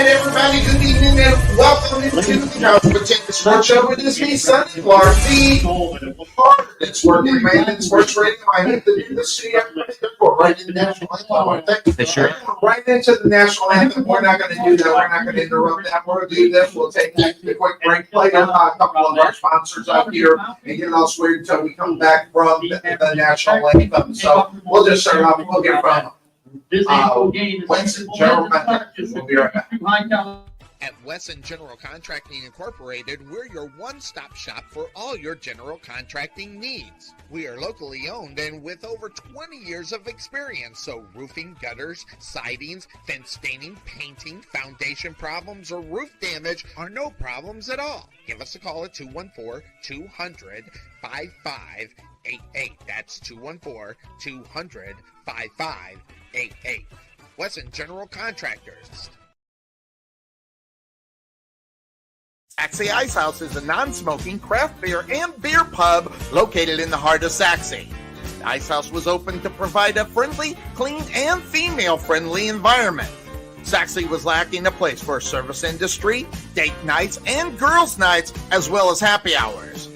everybody. Good evening and welcome into the Josh Potato Sports Show. It is me, Sonny Clark, the hardest working man in sports radio. I hate to do this to you right in the national anthem. Right into the national anthem. We're not going to do that. We're not going to interrupt that. We're going to do this. We'll take a quick break, play a couple of our sponsors out here, and get all squared until we come back from the national anthem. So we'll just start off. We'll get from Winston General Contractors. We'll be right back. At Wesson General Contracting Incorporated, we're your one-stop shop for all your general contracting needs. We are locally owned and with over 20 years of experience, so roofing, gutters, sidings, fence staining, painting, foundation problems, or roof damage are no problems at all. Give us a call at 214-200-5588. That's 214-200-5588. Wesson General Contractors. Sachse Ice House is a non-smoking craft beer and beer pub located in the heart of Sachse. The Ice House was opened to provide a friendly, clean, and female-friendly environment. Sachse was lacking a place for service industry, date nights, and girls' nights, as well as happy hours.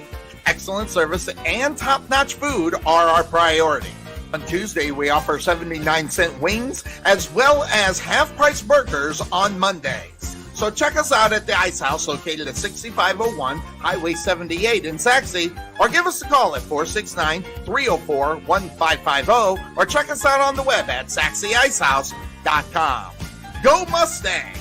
Excellent service and top-notch food are our priority. On Tuesday, we offer 79-cent wings, as well as half-price burgers on Mondays. So check us out at the Ice House located at 6501 Highway 78 in Sachse, or give us a call at 469-304-1550, or check us out on the web at SachseIcehouse.com. Go Mustangs!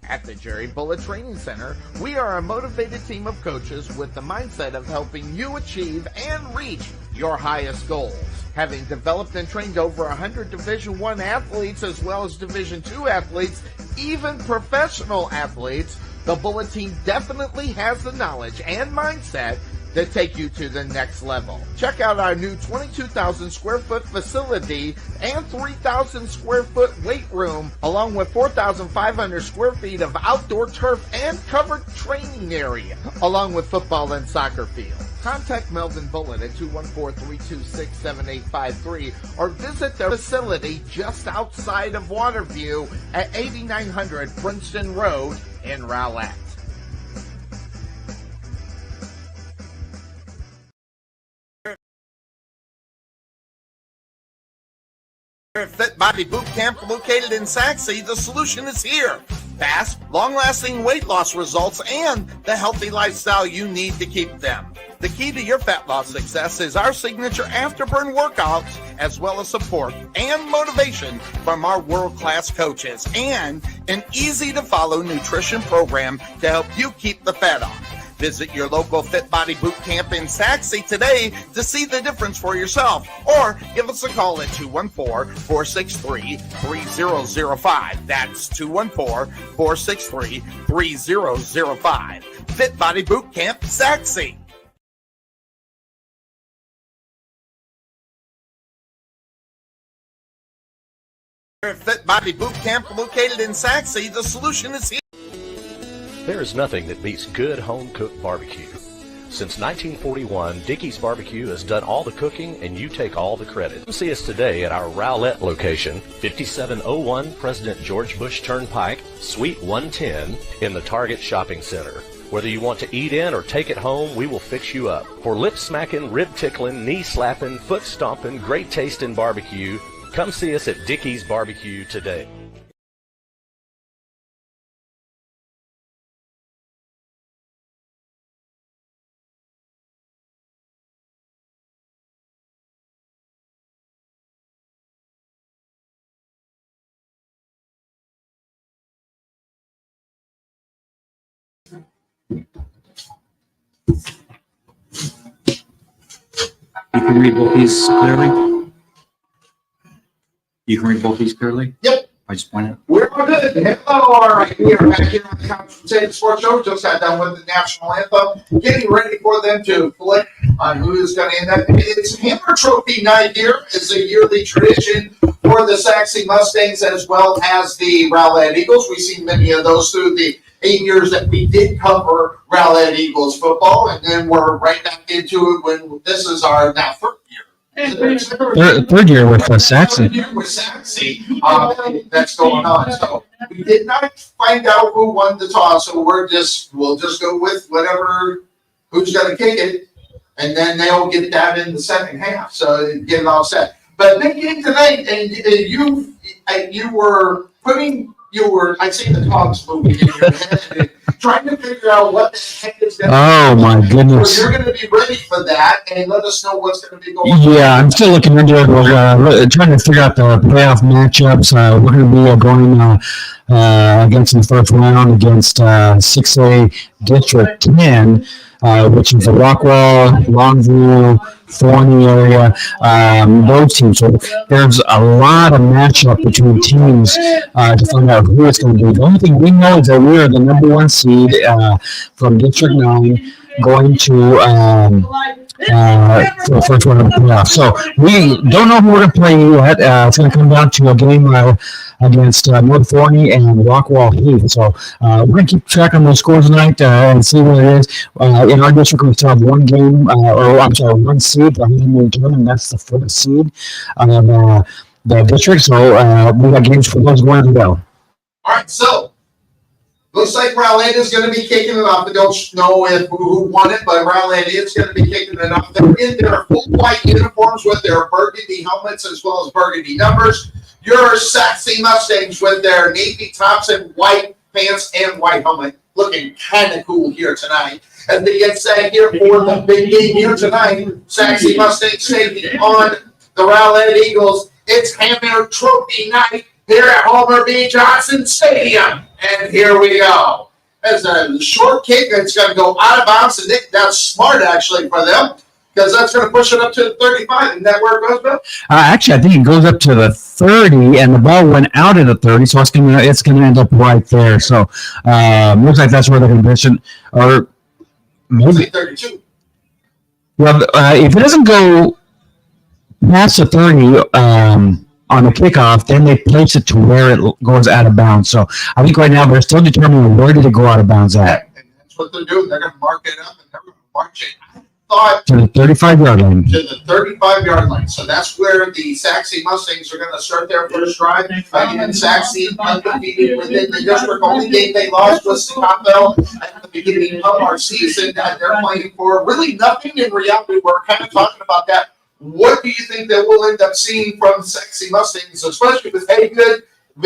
At the Jerry Bullet Training Center, we are a motivated team of coaches with the mindset of helping you achieve and reach your highest goals. Having developed and trained over 100 Division I athletes as well as Division II athletes, even professional athletes, the Bullet team definitely has the knowledge and mindset to take you to the next level. Check out our new 22,000 square foot facility and 3,000 square foot weight room, along with 4,500 square feet of outdoor turf and covered training area, along with football and soccer field. Contact Melvin Bullitt at 214-326-7853 or visit their facility just outside of Waterview at 8900 Princeton Road in Rowlett. Fit Body Boot Camp located in Sachse, the solution is here. Fast, long-lasting weight loss results and the healthy lifestyle you need to keep them. The key to your fat loss success is our signature afterburn workouts, as well as support and motivation from our world-class coaches, and an easy-to-follow nutrition program to help you keep the fat off. Visit your local Fit Body Boot Camp in Sachse today to see the difference for yourself, or give us a call at 214-463-3005. That's 214-463-3005. Fit Body Boot Camp, Sachse. Fit Body Boot Camp located in Sachse, the solution is here. There is nothing that beats good home-cooked barbecue. Since 1941, Dickey's Barbecue has done all the cooking and you take all the credit. Come see us today at our Rowlett location, 5701 President George Bush Turnpike, Suite 110 in the Target Shopping Center. Whether you want to eat in or take it home, we will fix you up. For lip-smacking, rib-tickling, knee-slapping, foot-stomping, great-tasting barbecue, come see us at Dickey's Barbecue today. You can read both these clearly? You can read both these clearly? Yep. I just pointed. We're all good. Hello, all right. We are back here on the Couch Potato Sports Show. Just got done with the national anthem. Getting ready for them to flick on who is going to end up. It's Hammer Trophy night here. It's a yearly tradition for the Sachse Mustangs as well as the Rowlett Eagles. We've seen many of those through the 8 years that we did cover Rowlett Eagles football, and then we're right back into it when this is our now third year Third year with Saxon. Third year with Sachse. That's going on. So we did not find out who won the toss, so we'll just go with who's going to kick it, and then they'll get that in the second half. So get it all set. But big game tonight, and you were I see the cogs moving in your head, trying to figure out what the heck is going to Oh, my goodness. You're going to be ready for that, and let us know what's going to be going on. Yeah, I'm still looking into it. We're trying to figure out the playoff matchups. We're going to be going against in the first round against 6A District 10, which is the Rockwall, Longview, Forney area, those teams. So there's a lot of matchup between teams to find out who it's going to be. The only thing we know is that we are the number 1 seed from District 9 going to for the first round of the playoffs. So we don't know who we're going to play yet. It's going to come down to a game against North Forney and Rockwall Heath. So we're going to keep track on those scores tonight and see what it is. In our district, we still have one game, one seed that hasn't been determined. That's the 4th seed of the district. So we got games for those going as well. All right, so looks like Rowlett is going to be kicking it off. I don't know who won it, but Rowlett is going to be kicking it off. They're in their full white uniforms with their burgundy helmets as well as burgundy numbers. Your Sachse Mustangs with their navy tops and white pants and white helmet, looking kind of cool here tonight. As they get set here for the big game here tonight, Sachse Mustangs taking on the Rowlett Eagles. It's Hammer Trophy night here at Homer B. Johnson Stadium. And here we go. As a short kick, it's going to go out of bounds. And that's smart, actually, for them, because that's going to push it up to the 35. Isn't that where it goes, Bill? Actually, I think it goes up to the 30, and the ball went out at the 30, so it's going to end up right there. So looks like that's where they're going to push it. Or maybe 32. Well, if it doesn't go past the 30 on the kickoff, then they place it to where it goes out of bounds. So I think right now they're still determining where did it go out of bounds at. And that's what they're doing. They're going to mark it up, and they're going to march it. Thought to the 35-yard line. To the 35-yard line. So that's where the Sachse Mustangs are going to start their first drive. Again, Sachse undefeated within the district. Only game they lost was to Coppell at the beginning of our season. And they're playing for really nothing in reality. We're kind of talking about that. What do you think that we'll end up seeing from Sachse Mustangs, especially with Haygood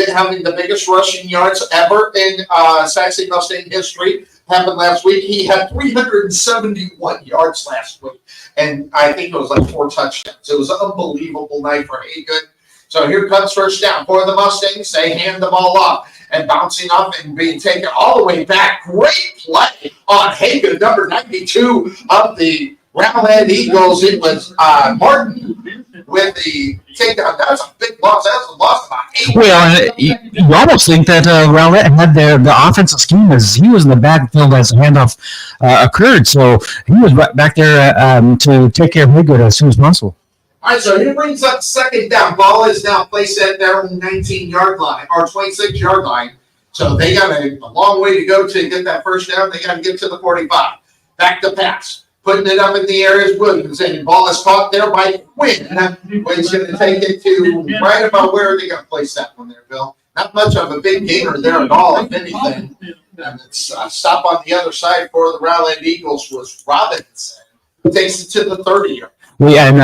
having the biggest rushing yards ever in Sachse Mustang history? Happened last week. He had 371 yards last week, and I think it was like 4 touchdowns. It was an unbelievable night for Haygood. So here comes first down for the Mustangs. They hand the ball off and bouncing up and being taken all the way back. Great play on Haygood, number 92 of the Rowlett Eagles. It was Martin with the takedown. That was a big loss. That was a loss of about 8. Well, you almost think that Rowlett had the offensive scheme as he was in the backfield as the handoff occurred. So he was back there to take care of Haygood as soon as possible. All right, so he brings up second down. Ball is now placed at their 19-yard line or 26-yard line. So they got a long way to go to get that first down. They got to get to the 45. Back to pass. Putting it up in the air is Williams, and the ball is caught there by Quinn. Quinn's going to take it to right about where they got to place that one there, Bill. Not much of a big gainer there at all, if anything. And it's stop on the other side for the Rowlett Eagles was Robinson. Takes it to the 30-yard. And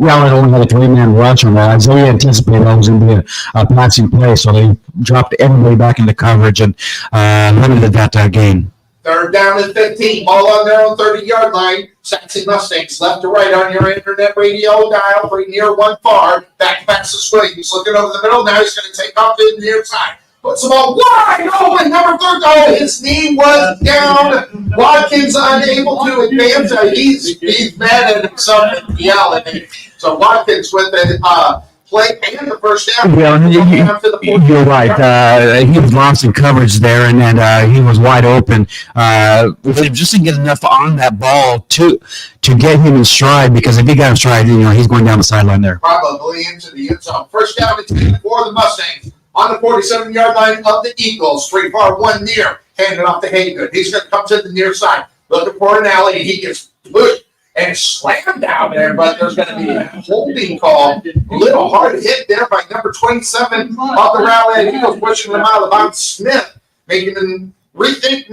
Rowlett only had a 3-man rush on that. They anticipated that was going to be a passing play, so they dropped everybody back into coverage and limited that gain. Third down and 15. Ball on their own 30-yard line. Sachse Mustangs left to right on your internet radio dial. Bring near one far. Back pass to Williams. Looking over the middle. Now he's going to take off to the near side. Puts the ball wide open. Number 13. Oh, his knee was down. Watkins unable to advance. He's mad at himself in reality. So Watkins with the play and the first down. Well, you're right. He was lost in coverage there, and he was wide open. Just didn't get enough on that ball to get him in stride, because if he got in stride, he's going down the sideline there. Probably into the end zone. First down and 10 for the Mustangs on the 47-yard line of the Eagles. 3 far, 1 near. Handed off to Haygood. He's going to come to the near side. Looking for an alley. He gets pushed and slammed down there, but there's going to be a holding call. A little hard hit there by number 27 of the Rowlett Eagles, pushing them out of bounds. Smith, making them rethink,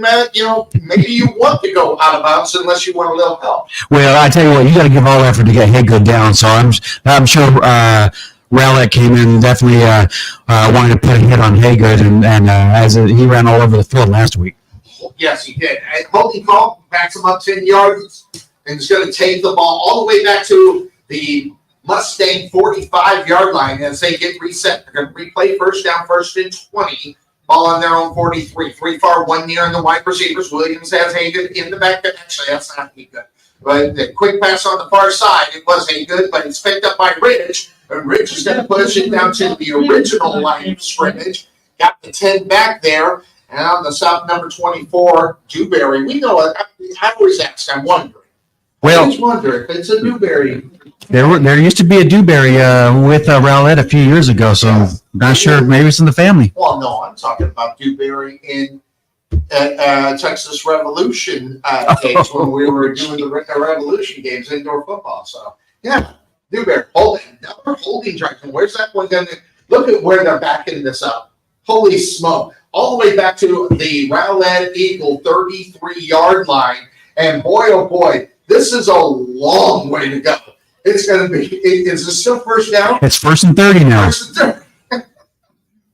maybe you want to go out of bounds unless you want a little help. Well, I tell you what, you got to give all effort to get Haygood down. So I'm sure Rowlett came in definitely wanted to put a hit on Haygood, and as he ran all over the field last week. Yes, he did. And holding call backs him up 10 yards, and he's going to take the ball all the way back to the Mustang 45-yard line as they get reset. They're going to replay first down, 1st and 20. Ball on their own 43. 3 far, 1 near in the wide receivers. Williams has Haygood in the back. Actually, that's not Haygood. But the quick pass on the far side, it was Haygood, but it's picked up by Ridge. And Ridge is going to push it down to the original line of scrimmage. Got the 10 back there. And on the south, number 24, Dewberry. We know it. I always ask, I'm wondering. I always wonder if it's a Dewberry. There used to be a Dewberry with Rowlett a few years ago, so I'm not sure. Maybe it's in the family. Well, no, I'm talking about Dewberry in Texas Revolution days when we were doing the Revolution games, indoor football. So, yeah, Dewberry, holding drive. Where's that one going to look at where they're backing this up? Holy smoke. All the way back to the Rowlett Eagle 33-yard line. And boy, oh boy, this is a long way to go. It's going to be, is it still first down? It's 1st and 30 now.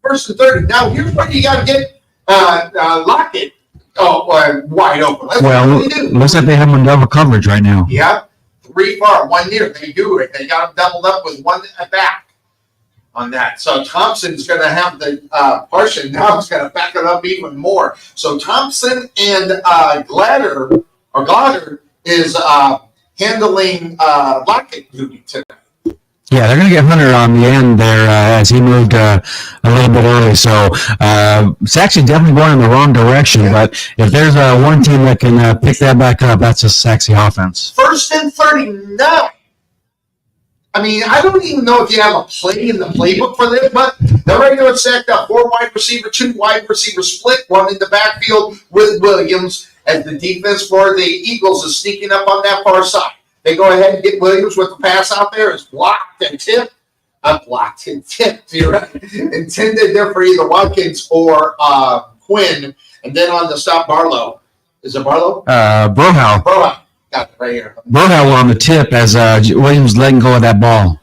1st and 30. Now, here's what you got to get Lockett wide open. Looks like they have him in double coverage right now. Yeah. 3 far, 1 near. They do it. They got him doubled up with 1 back on that. So Thompson's going to have the Parsons. Now he's going to back it up even more. So Thompson and Glader is handling Lockett duty tonight. Yeah, they're going to get Hunter on the end there as he moved a little bit early. So it's actually definitely going in the wrong direction. Yeah. But if there's one team that can pick that back up, that's a Sachse offense. 1st and 39. I mean, I don't even know if you have a play in the playbook for this, but the regular set got 4 wide receiver, 2 wide receiver split, 1 in the backfield with Williams, as the defense for the Eagles is sneaking up on that far side. They go ahead and get Williams with the pass out there. It's blocked and tipped. Blocked and tipped. You're right. Intended there for either Watkins or Quinn. And then on the stop, Barlow. Is it Barlow? Brohow. Got it right here. Brohow on the tip as Williams letting go of that ball.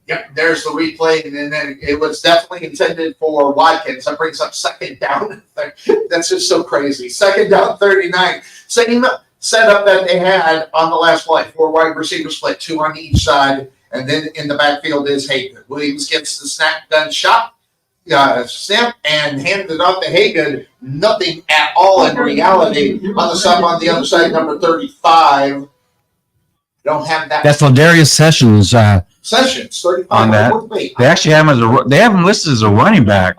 Yep, there's the replay, and then it was definitely intended for Watkins. That brings up 2nd down. That's just so crazy. 2nd down, 39. Same setup that they had on the last play. 4 wide receiver split, 2 on each side, and then in the backfield is Haygood. Williams gets the snap gun shot, snap, and handed it off to Haygood. Nothing at all in reality. On the sub on the other side, number 35. Don't have that. That's Ladarius Sessions. Sessions, 35. On that. They actually have him listed as a running back.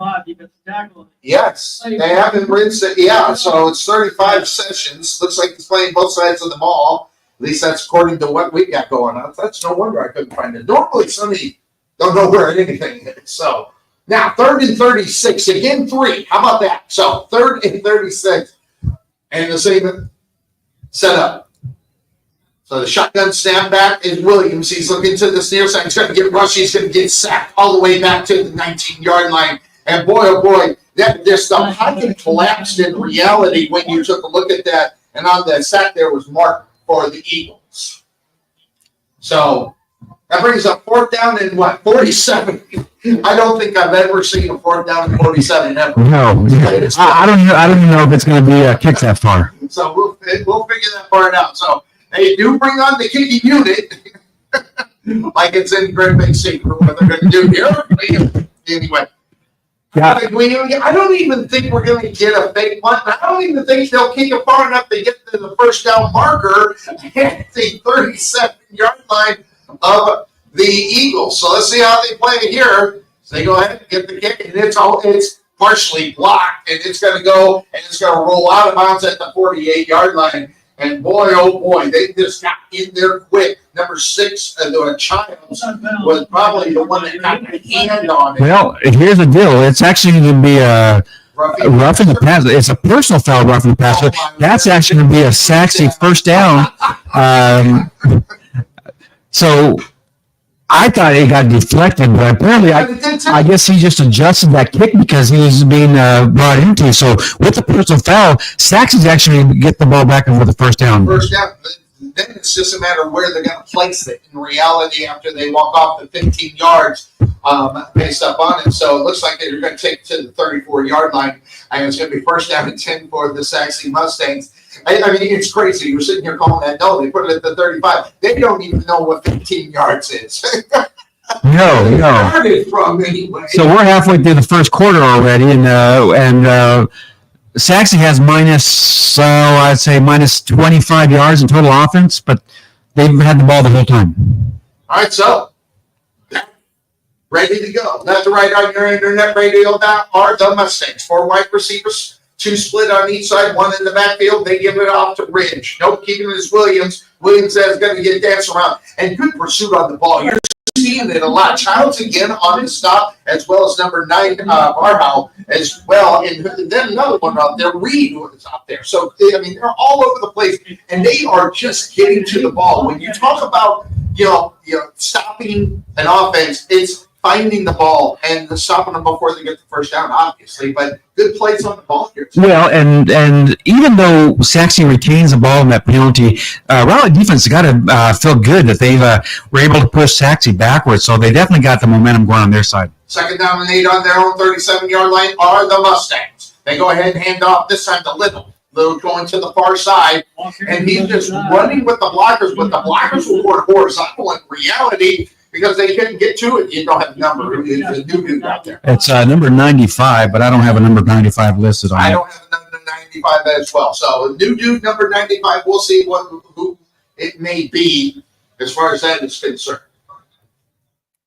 Yes, they have him written. Yeah, so it's 35 Sessions. Looks like he's playing both sides of the ball. At least that's according to what we got going on. That's no wonder I couldn't find it. Normally, somebody don't know where anything is. So now 3rd and 36. Again, 3. How about that? So 3rd and 36. And the same setup. So the shotgun snap back is Williams. He's looking to the near side. He's going to get rushed. He's going to get sacked all the way back to the 19-yard line. And boy, oh boy, the pocket collapsed in reality when you took a look at that. And on the sack there was marked for the Eagles. So that brings up 4th down and 47. I don't think I've ever seen a 4th down and 47 ever. No, I don't even know if it's going to be kicked that far. So we'll figure that part out. So they do bring on the kicking unit, like it's in Great Big Secret, what they're going to do here. Anyway, yeah. I don't even think we're going to get a fake punt. I don't even think they'll kick it far enough to get to the 1st down marker at the 37-yard line of the Eagles. So let's see how they play it here. So they go ahead and get the kick, and it's partially blocked, and it's going to go, and it's going to roll out of bounds at the 48-yard line. And boy, oh boy, they just got in there quick. Number 6, Childs was probably the one that got the hand on it. Well, here's the deal. It's actually going to be roughing the passer. It's a personal foul, roughing the passer. That's actually going to be a Sachse first down. So I thought it got deflected, but apparently I guess he just adjusted that kick because he was being brought into. So with the personal foul, Sachse's actually get the ball back over the first down. First down. Then it's just a matter of where they're going to place it. In reality, after they walk off the 15 yards based up on it. So it looks like they're going to take it to the 34-yard line. And it's going to be first down and 10 for the Sachse Mustangs. I mean, it's crazy. You're sitting here calling that. No, they put it at the 35. They don't even know what 15 yards is. No. From anyway. So we're halfway through the first quarter already, and Sachse has I'd say minus 25 yards in total offense, but they've had the ball the whole time. All right, so ready to go. Left to right on your internet radio now are the Mustangs. 4 wide receivers, 2 split on each side, 1 in the backfield. They give it off to Ridge. Nope, keeping it is Williams. Williams is going to get danced around. And good pursuit on the ball. You're seeing it a lot. Childs again on the stop, as well as number 9, Barhow, as well. And then another one out there, Reed, who is out there. So, I mean, they're all over the place. And they are just getting to the ball. When you talk about, stopping an offense, it's finding the ball and stopping them before they get the first down, obviously. But good plays on the ball here. Well, and even though Sachse retains the ball in that penalty, Rowlett defense has got to feel good that they were able to push Sachse backwards. So they definitely got the momentum going on their side. Second down and 8 on their own 37-yard line are the Mustangs. They go ahead and hand off this time to Little. Little going to the far side, and he's just running with the blockers, but the blockers will work horizontal in reality because they couldn't get to it. You don't have a number. It's a new dude out there. It's number 95, but I don't have a number 95 listed on it. I don't have a number 95 as well. So new dude number 95, we'll see who it may be as far as that is concerned.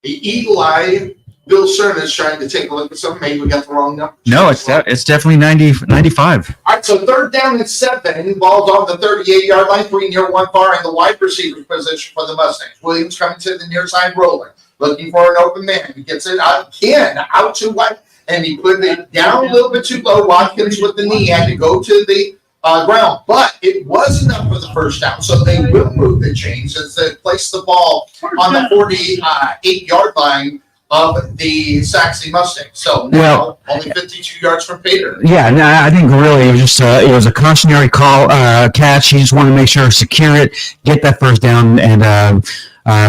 The Eagle Eye, Bill Cern is trying to take a look at something. Maybe we got the wrong number. No, it's definitely 95. All right, so third down and 7. Ball's on the 38-yard line, 3 near 1 far in the wide receiver position for the Mustangs. Williams coming to the near side, rolling, looking for an open man. He gets it out to wide, and he put it down a little bit too low. Watkins with the knee had to go to the ground, but it was enough for the first down, so they will move the chains as they place the ball on the 48-yard line of the Sachse Mustangs. So now only 52 yards from Pater. Yeah, no, I think really it was just it was a cautionary call catch. He just wanted to make sure secure it, get that first down, and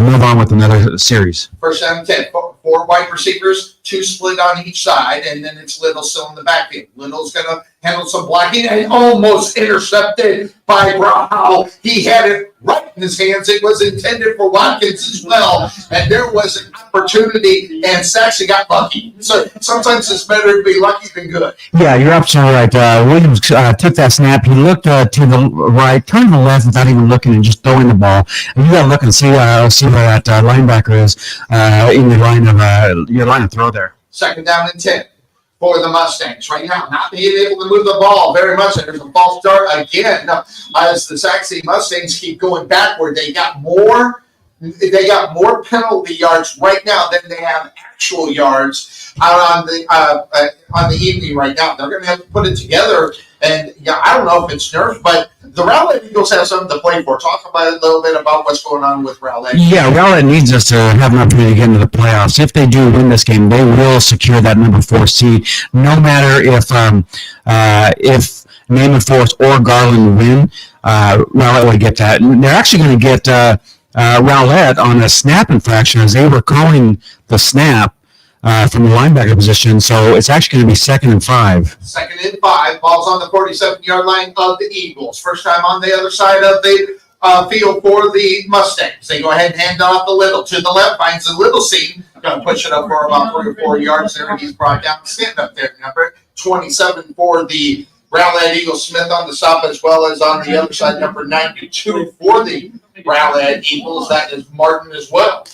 move on with another series. First down and 10. 4 wide receivers, 2 split on each side, and then it's Little still in the backfield. Little's going to handle some blocking and almost intercepted by Brown. He had it right in his hands. It was intended for Watkins as well, and there was an opportunity, and Sachse got lucky. So sometimes it's better to be lucky than good. Yeah, you're absolutely right. Williams took that snap. He looked to the right, turned to the left without even looking and just throwing the ball. And you got to look and see where that linebacker is in your line of throw there. Second down and 10 for the Mustangs. Right now, not being able to move the ball very much. And there's a false start again as the Sachse Mustangs keep going backward. They got more penalty yards right now than they have actual yards out on the evening right now. They're going to have to put it together. And I don't know if it's nerves, but the Rowlett Eagles have something to play for. Talk about a little bit about what's going on with Rowlett. Yeah, Rowlett needs us to have an opportunity to get into the playoffs. If they do win this game, they will secure that number 4 seed. No matter if Naaman Forest or Garland win, Rowlett will get that. And they're actually going to get Rowlett on a snap infraction as they were calling the snap from the linebacker position, so it's actually going to be 2nd and 5. 2nd and 5. Ball's on the 47-yard line of the Eagles. First time on the other side of the field for the Mustangs. They go ahead and hand off the Little to the left. Finds the Little seam. Going to push it up for about 3 or 4 yards there. He's brought down. Stand up there. Number 27 for the Rowlett Eagles. Smith on the stop as well as on the other side. Number 92 for the Rowlett Eagles. That is Martin as well.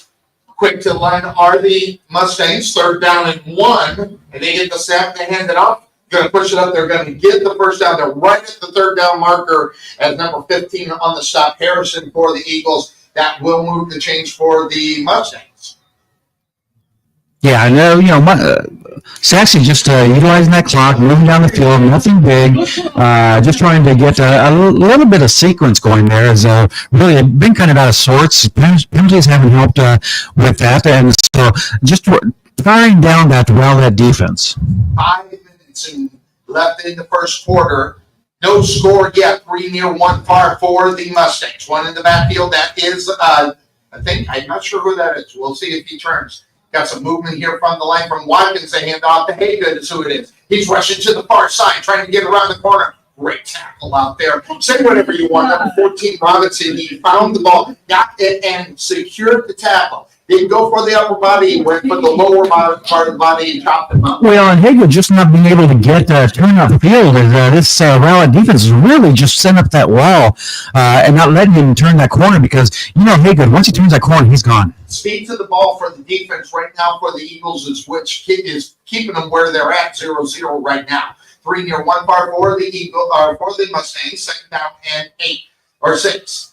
Quick to the line are the Mustangs. 3rd down and 1. And they get the snap. They hand it off. Going to push it up. They're going to get the first down. They're right at the 3rd down marker as number 15 on the stop. Harrison for the Eagles. That will move the change for the Mustangs. Yeah, I know. Saxon just utilizing that clock, moving down the field, nothing big, just trying to get a little bit of sequence going there. Has really been kind of out of sorts. Penalties haven't helped with that, and so just firing down that Rowlett defense. 5 minutes left in the first quarter. No score yet. 3 near, 1 far for the Mustangs. One in the backfield. That is, I'm not sure who that is. We'll see if he turns. Got some movement here from the line from Watkins. They hand off to Haygood is who it is. He's rushing to the far side, trying to get around the corner. Great tackle out there. Say whatever you want. Number 14, Robinson. He found the ball, got it, and secured the tackle. Didn't go for the upper body. He went for the lower part of the body and chopped him up. Well, and Haygood just not being able to get turn up field. This Rowlett defense is really just setting up that wall and not letting him turn that corner because, Haygood, once he turns that corner, he's gone. Speed to the ball for the defense right now for the Eagles is which is keeping them where they're at 0-0 right now. 3 near, 1 far for the Mustangs. Second down and 8 or 6.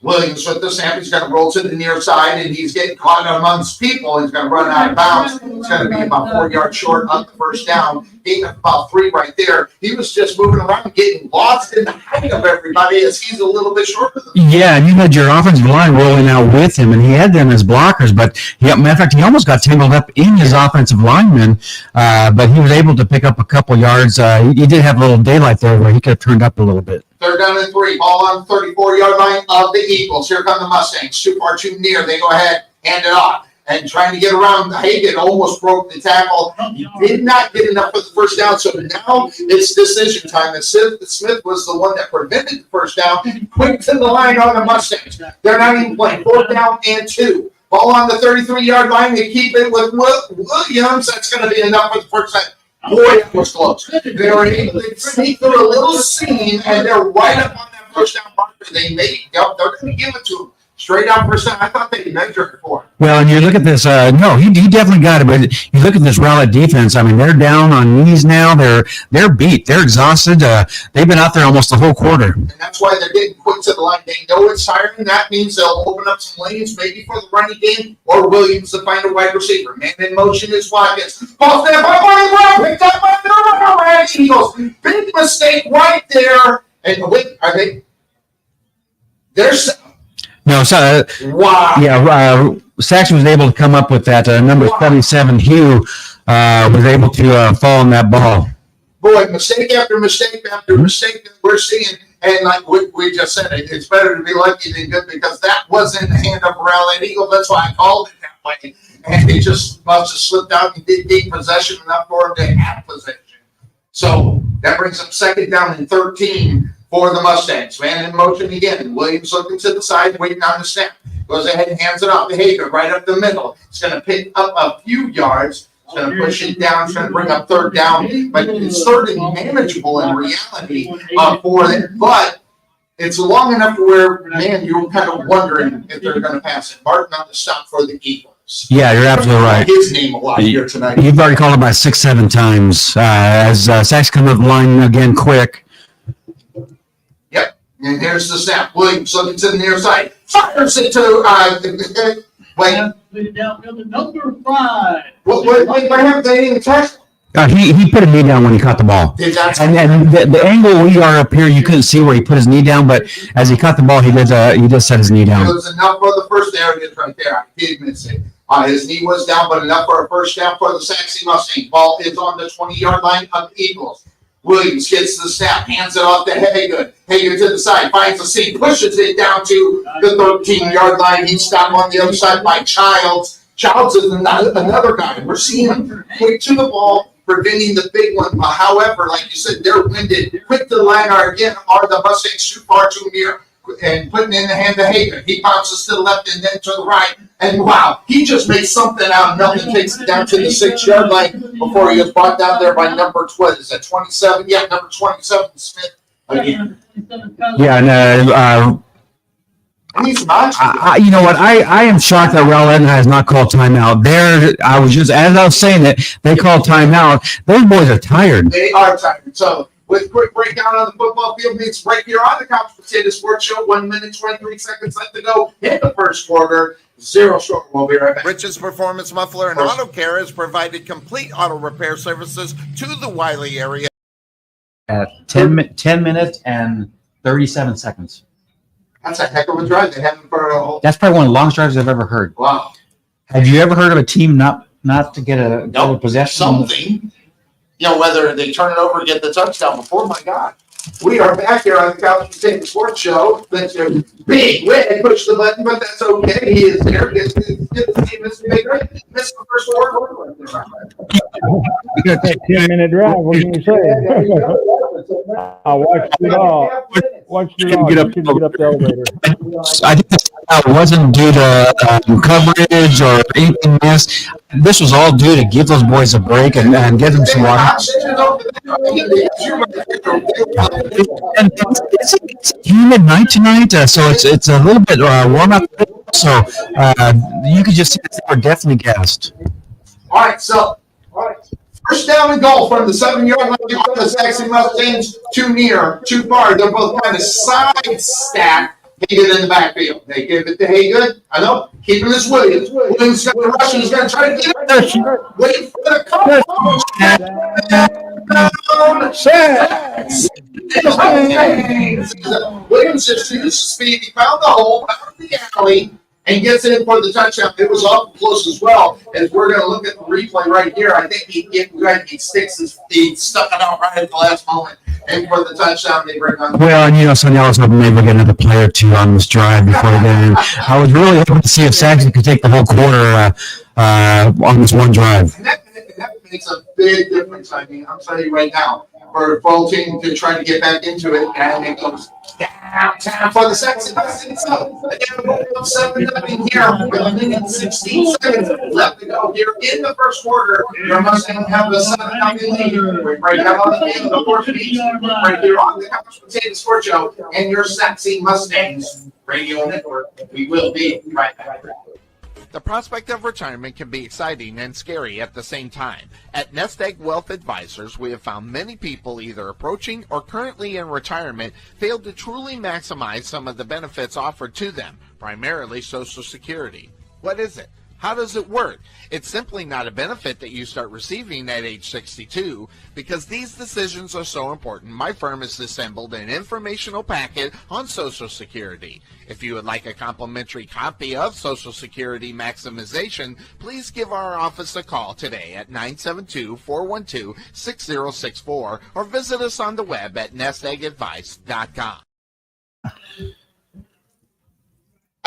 Williams with the snap. He's going to roll to the near side, and he's getting caught amongst people. He's going to run out of bounds. It's going to be about 4 yards short of the first down. Gain of about 3 right there. He was just moving around, getting lost in the height of everybody as he's a little bit shorter than them. Yeah, and you had your offensive line rolling out with him, and he had them as blockers. But, matter of fact, he almost got tangled up in his offensive lineman, but he was able to pick up a couple yards. He did have a little daylight there where he could have turned up a little bit. 3rd down and 3. Ball on the 34-yard line of the Eagles. Here come the Mustangs. Too far, too near. They go ahead, hand it off. And trying to get around, Haygood almost broke the tackle. He did not get enough for the first down, so now it's decision time. And Smith was the one that prevented the first down. Quick to the line on the Mustangs. They're not even playing. 4th down and 2. Ball on the 33-yard line. They keep it with Williams. That's going to be enough for the first down. Boy, that was close. They were able to sneak through a little seam, and they're right up on that first down marker. They're going to give it to him. Straight out first down. I thought they measured it for him. Well, and you look at this. No, he definitely got it. But you look at this Rowlett defense. I mean, they're down on knees now. They're beat. They're exhausted. They've been out there almost the whole quarter. And that's why they're getting quick to the line. They know it's tiring. That means they'll open up some lanes, maybe for the running game, or Williams to find a wide receiver. Man in motion is Watkins. Ball snap by Barney Brown. Picked up by the Rowlett Eagles. Big mistake right there. And wait, are they? There's. No, so Wow. Yeah, Saxon was able to come up with that. Number 77, Hugh, was able to fall on that ball. Boy, mistake after mistake after mistake that we're seeing. And like we just said, it's better to be lucky than good because that wasn't the hand of Rowlett Eagle. That's why I called it that way. And he just must have slipped out and did gain possession enough for him to have possession. So that brings up 2nd down and 13 for the Mustangs. Man in motion again. Williams looking to the side, waiting on the snap. Goes ahead and hands it off to Hager right up the middle. It's going to pick up a few yards. It's going to push it down. It's going to bring up 3rd down. But it's 3rd and manageable in reality for it. But it's long enough to where, man, you're kind of wondering if they're going to pass it. Martin on the stop for the Eagles. Yeah, you're absolutely right. His name a lot here tonight. You've already called it by 6-7 times. As Saxon comes up the line again quick. And here's the snap. Williams looking to the near side. Fires it to wait. Number 5. What happened? They didn't tackle. He put a knee down when he caught the ball. And the angle we are up here, you couldn't see where he put his knee down, but as he caught the ball, he did set his knee down. It was enough for the first down. It is right there. I did miss it. His knee was down, but enough for a first down for the Sachse Mustangs. Ball is on the 20-yard line of the Eagles. Williams gets the snap, hands it off to Haygood. Haygood to the side, finds the seam, pushes it down to the 13-yard line. He's stopped on the other side by Childs. Childs is another guy. We're seeing him quick to the ball, preventing the big one. However, like you said, they're winded. Quick to the line are the Mustangs too far too near. And putting in the hand of Haygood. He bounces to the left and then to the right. And wow, he just made something out of nothing. Takes it down to the 6-yard line before he was brought down there by number 12. Is that 27? Yeah, number 27, Smith again. Yeah, and He's not. you know what? I am shocked that Rowlett has not called timeout. As I was saying it, they called timeout. Those boys are tired. They are tired. So with quick breakdown on the football field meets right here on the Couch Potato Sports Show. 1 minute, 23 seconds left to go in the first quarter. 0 short. We'll be right back. Rich's Performance Muffler and Auto Care has provided complete auto repair services to the Wiley area. At 10 minutes and 37 seconds. That's a heck of a drive. They haven't for a whole. That's probably one of the longest drives I've ever heard. Wow. Have you ever heard of a team not to get a Nope. possession? Something. Whether they turn it over and get the touchdown before, my God. We are back here on the College State Sports Show. That's a big win. Push the button, but that's okay. He is there. Get the team is big. Missed the first word. You got that 10-minute drive. What can you say? I watched it all. Watched it all. Get up the elevator. I think this wasn't due to coverage or anything else. This was all due to give those boys a break and give them some water. And it's a humid night tonight, so it's a little bit warm out there. So you could just see that they were definitely gassed. All right. First down and goal from the 7-yard line on the Sachse Mustangs. Too near, too far. They're both trying to sidestep Haygood in the backfield. They give it to Haygood. I know. Keeping this Williams. Williams got the rush. He's going to try to get it there. Wait for the call. Williams just used speed. He found the hole, found the alley, and gets it in for the touchdown. It was awful close as well. As we're going to look at the replay right here, I think he stuck it out right at the last moment. And for the touchdown, they bring on. Well, and Sonny, I was hoping maybe we'll get another play or two on this drive before we get in. I was really hoping to see if Saxon could take the whole quarter on this one drive. And that makes a big difference. I mean, I'm telling you right now, for a full team to try to get back into it, and it goes downtown for the Sachse Mustangs. Again, we're 7-0 here with 1 minute 16 seconds left to go here in the first quarter. Your Mustangs have a 7-0 lead. We're right now on the field, of course, right here on the College Potato Sports Show and your Sachse Mustangs radio network. We will be right back. The prospect of retirement can be exciting and scary at the same time. At Nest Egg Wealth Advisors, we have found many people either approaching or currently in retirement fail to truly maximize some of the benefits offered to them, primarily Social Security. What is it? How does it work? It's simply not a benefit that you start receiving at age 62. Because these decisions are so important, my firm has assembled an informational packet on Social Security. If you would like a complimentary copy of Social Security Maximization, please give our office a call today at 972-412-6064 or visit us on the web at nesteggadvice.com.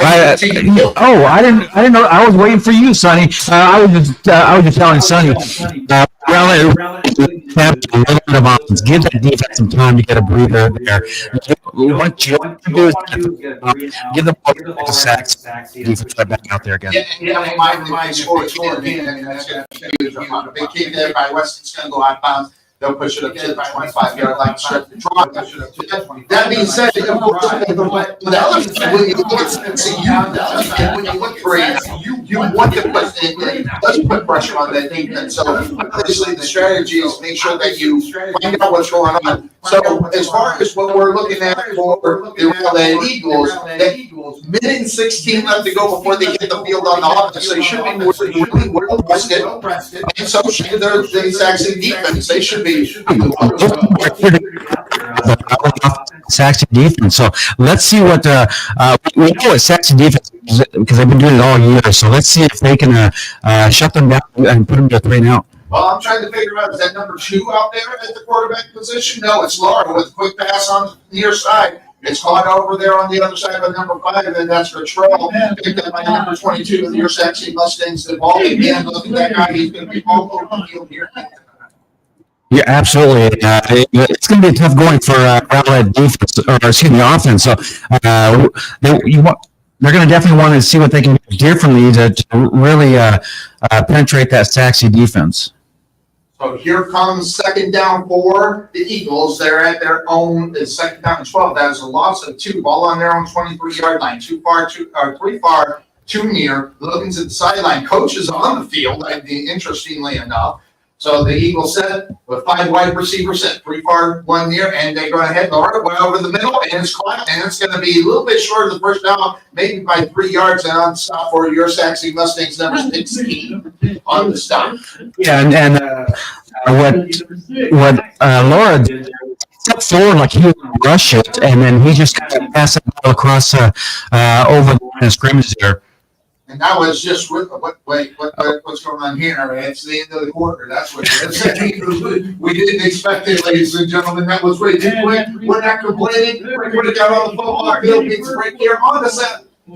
I didn't know. I was waiting for you, Sonny. I was just telling Sonny. Have a little bit of offense. Give that defense some time to get a breather there. What you want to do is give them the sacks. Defense right back out there again. Yeah, my score is 14, and that's going to be huge. A big kick there by Weston's going to go out of bounds. They'll push it up to the 25-yard line, stretch the draw. That being said, of course, the other thing, when you look for it, you want to put pressure on that defense. So obviously, the strategy is make sure that you find out what's going on. So as far as what we're looking at for the Rowlett Eagles, that minute 16 left to go before they hit the field on the offense. So they should be really well rested. And so should the Saxon defense. They should be. Saxon defense. So let's see what we know what Saxon defense is because they've been doing it all year. So let's see if they can shut them down and put them to 3 and out. Well, I'm trying to figure out, is that number 2 out there at the quarterback position? No, it's Laura with a quick pass on the near side. It's caught over there on the other side of number 5, and then that's Latrell. Picked up by number 22 of your Sachse Mustangs. The ball again. Look at that guy. He's going to be all over the field here. Yeah, absolutely. It's going to be tough going for Rowlett defense, or excuse me, offense. So they're going to definitely want to see what they can do differently to really penetrate that Sachse defense. So here comes second down for the Eagles. They're at their own second down and 12. That is a loss of 2. Ball on their own 23-yard line. 3 far, 2 near. Looking to the sideline. Coach is on the field, interestingly enough. So the Eagles set with 5 wide receivers set, 3 far, 1 near, and they're going to head one over the middle, and it's caught, and it's going to be a little bit short of the first down, maybe by 3 yards, and on stop for your Sachse Mustangs, number 16 on the stop. Yeah, what Laura did, stepped forward like he would rush it, and then he just passed the ball across over the line of scrimmage there. And that was just what's going on here? It's the end of the quarter. That's what it is. We didn't expect it, ladies and gentlemen. That was way too quick. We're not complaining. We would have got on the football field. It's right here on the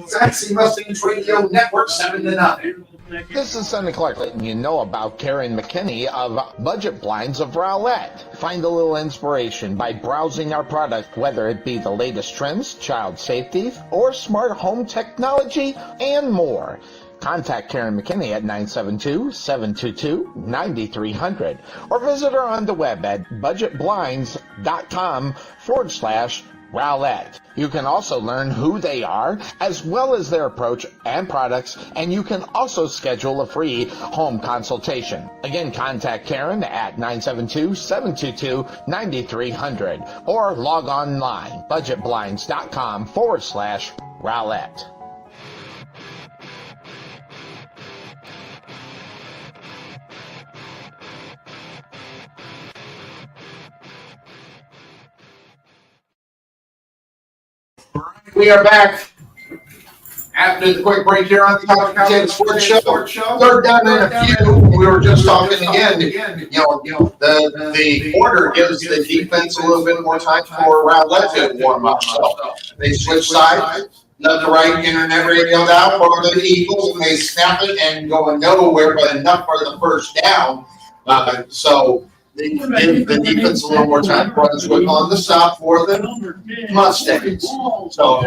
Sachse Mustangs Radio Network, 7-0. This is Sonny Clark letting you know about Karen McKinney of Budget Blinds of Rowlett. Find a little inspiration by browsing our product, whether it be the latest trends, child safety, or smart home technology, and more. Contact Karen McKinney at 972-722-9300 or visit her on the web at budgetblinds.com/Rowlett. You can also learn who they are, as well as their approach and products, and you can also schedule a free home consultation. Again, contact Karen at 972-722-9300 or log online, budgetblinds.com/Rowlett. We are back after the quick break here on the College Potato Sports Show. Third down and a few. We were just talking again. The order gives the defense a little bit more time for Rowlett to warm up. So they switch sides. Left to right, internet radio down for the Eagles, and they snap it and going nowhere, but enough for the first down. So they give the defense a little more time. Runs quick on the stop for the Mustangs. So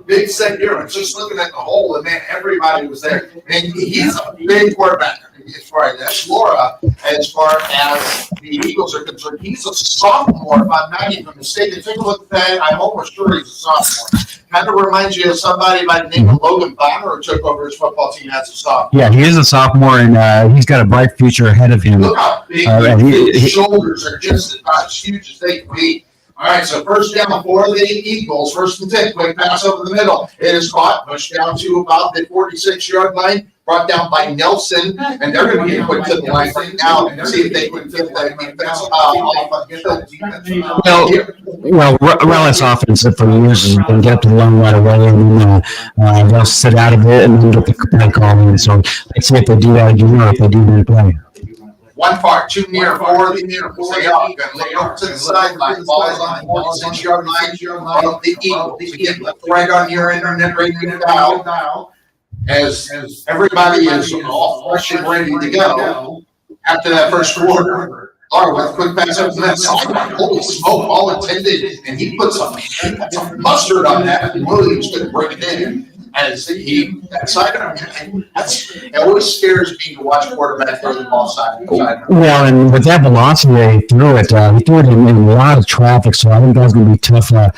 big set here. I'm just looking at the hole, and man, everybody was there. And he's a big quarterback. As far as that's Laura, as far as the Eagles are concerned, he's a sophomore, if I'm not even mistaken. Take a look at that. I'm almost sure he's a sophomore. Kind of reminds you of somebody by the name of Logan Bonner, who took over his football team as a sophomore. Yeah, he is a sophomore, and he's got a bright future ahead of him. Look how big his shoulders are, just about as huge as they can be. All right, so first down for the Eagles. 1st and 10, quick pass over the middle. It is caught, pushed down to about the 46-yard line, brought down by Nelson, and they're going to get quick to the line right now and see if they can get that defense off. Well, Rowlett's offense for years has been get up to the line right away, and then they'll sit out of it and then get the play call in. So let's see if they do that again or if they do that play. 1 far, 2 near, 4 the near. Lay off, lay off to the sideline. Ball's on the 46-yard line of the Eagles. Again, left right on your internet radio dial. As everybody is all fresh and ready to go after that first quarter. Or with a quick pass up to that sideline. Holy smoke, all intended. And he put some mustard on that. And Williams couldn't bring it in. As that sidearm, it always scares me to watch a quarterback throw the ball side. Well, and with that velocity he threw it in a lot of traffic, so I think that's going to be tough to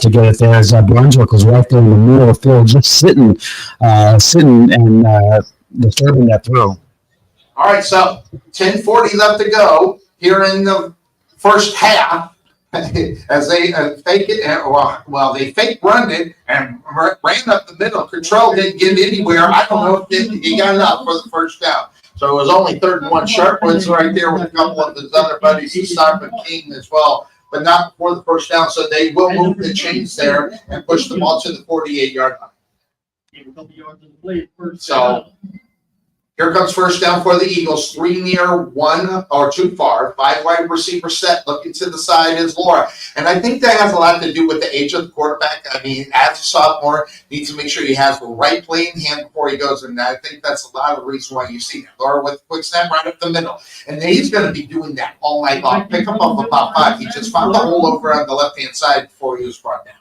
get it there. As Brunswick was right there in the middle of the field, just sitting and disturbing that throw. All right, so 10:40 left to go here in the first half. As they fake it, they fake run it and ran up the middle. Control didn't get anywhere. I don't know if he got enough for the first down. So it was only 3rd and 1. Sharpwood's right there with a couple of his other buddies. He stopped with King as well, but not for the first down. So they will move the chains there and push the ball to the 48-yard line. So here comes first down for the Eagles. 3 near, 1 or 2 far. 5 wide receiver set. Looking to the side is Laura. And I think that has a lot to do with the age of the quarterback. I mean, as a sophomore, needs to make sure he has the right play in hand before he goes. And I think that's a lot of the reason why you see that. Laura with a quick snap right up the middle. And he's going to be doing that all night long. Pick him up about 5. He just found the hole over on the left-hand side before he was brought down.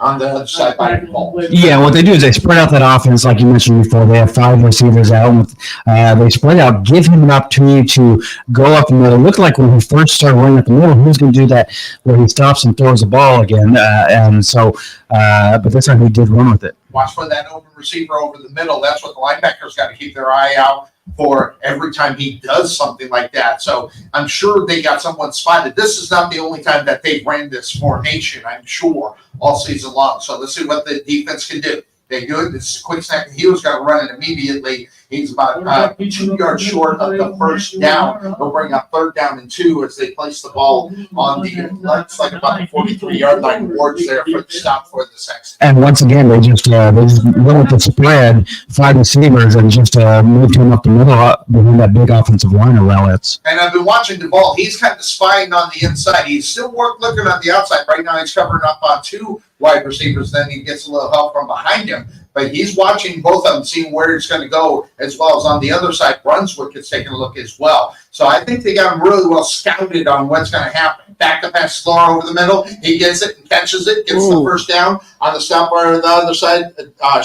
On the other side by the ball. Yeah, what they do is they spread out that offense, like you mentioned before. They have 5 receivers out. They spread out, give him an opportunity to go up the middle. It looked like when he first started running up the middle, he was going to do that where he stops and throws the ball again. But this time he did run with it. Watch for that open receiver over the middle. That's what the linebackers got to keep their eye out for every time he does something like that. So I'm sure they got someone spotted. This is not the only time that they've ran this formation, I'm sure, all season long. So let's see what the defense can do. They do it. This is quick snap. He was going to run it immediately. He's about 2 yards short of the first down. They'll bring up 3rd down and 2 as they place the ball on the left, like about the 43-yard line. Wards there for the stop for the Saxons. And once again, they just went with the spread, 5 receivers, and just moved him up the middle behind that big offensive line of Rowlett's. And I've been watching the ball. He's kind of spying on the inside. He's still looking on the outside. Right now he's covering up on 2 wide receivers. Then he gets a little help from behind him. But he's watching both of them, seeing where it's going to go, as well as on the other side, Brunswick is taking a look as well. So I think they got him really well scouted on what's going to happen. Back to pass, Slaughter over the middle. He gets it and catches it, gets the first down on the stop bar on the other side.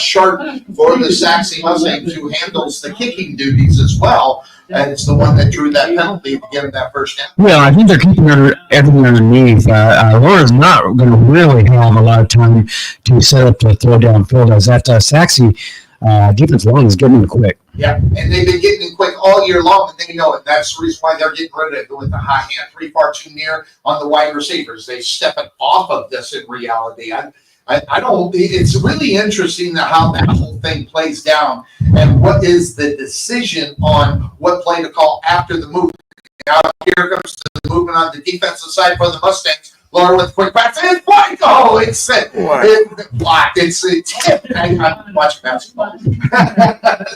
Sharp for the Sachse Mustangs, who handles the kicking duties as well. And it's the one that drew that penalty to get him that first down. Well, I think they're keeping everything underneath. Laura's not going to really have a lot of time to set up the throw downfield, as that Sachse defense line is getting in quick. Yeah, and they've been getting in quick all year long, and they know it. That's the reason why they're getting rid of it with the high hand, 3 far too near on the wide receivers. They step it off of this in reality. I don't. It's really interesting how that whole thing plays down, and what is the decision on what play to call after the move. Now here comes the movement on the defensive side for the Mustangs. Laura with a quick pass. It's blocked. Oh, it's blocked. It's tipped. I'm watching basketball.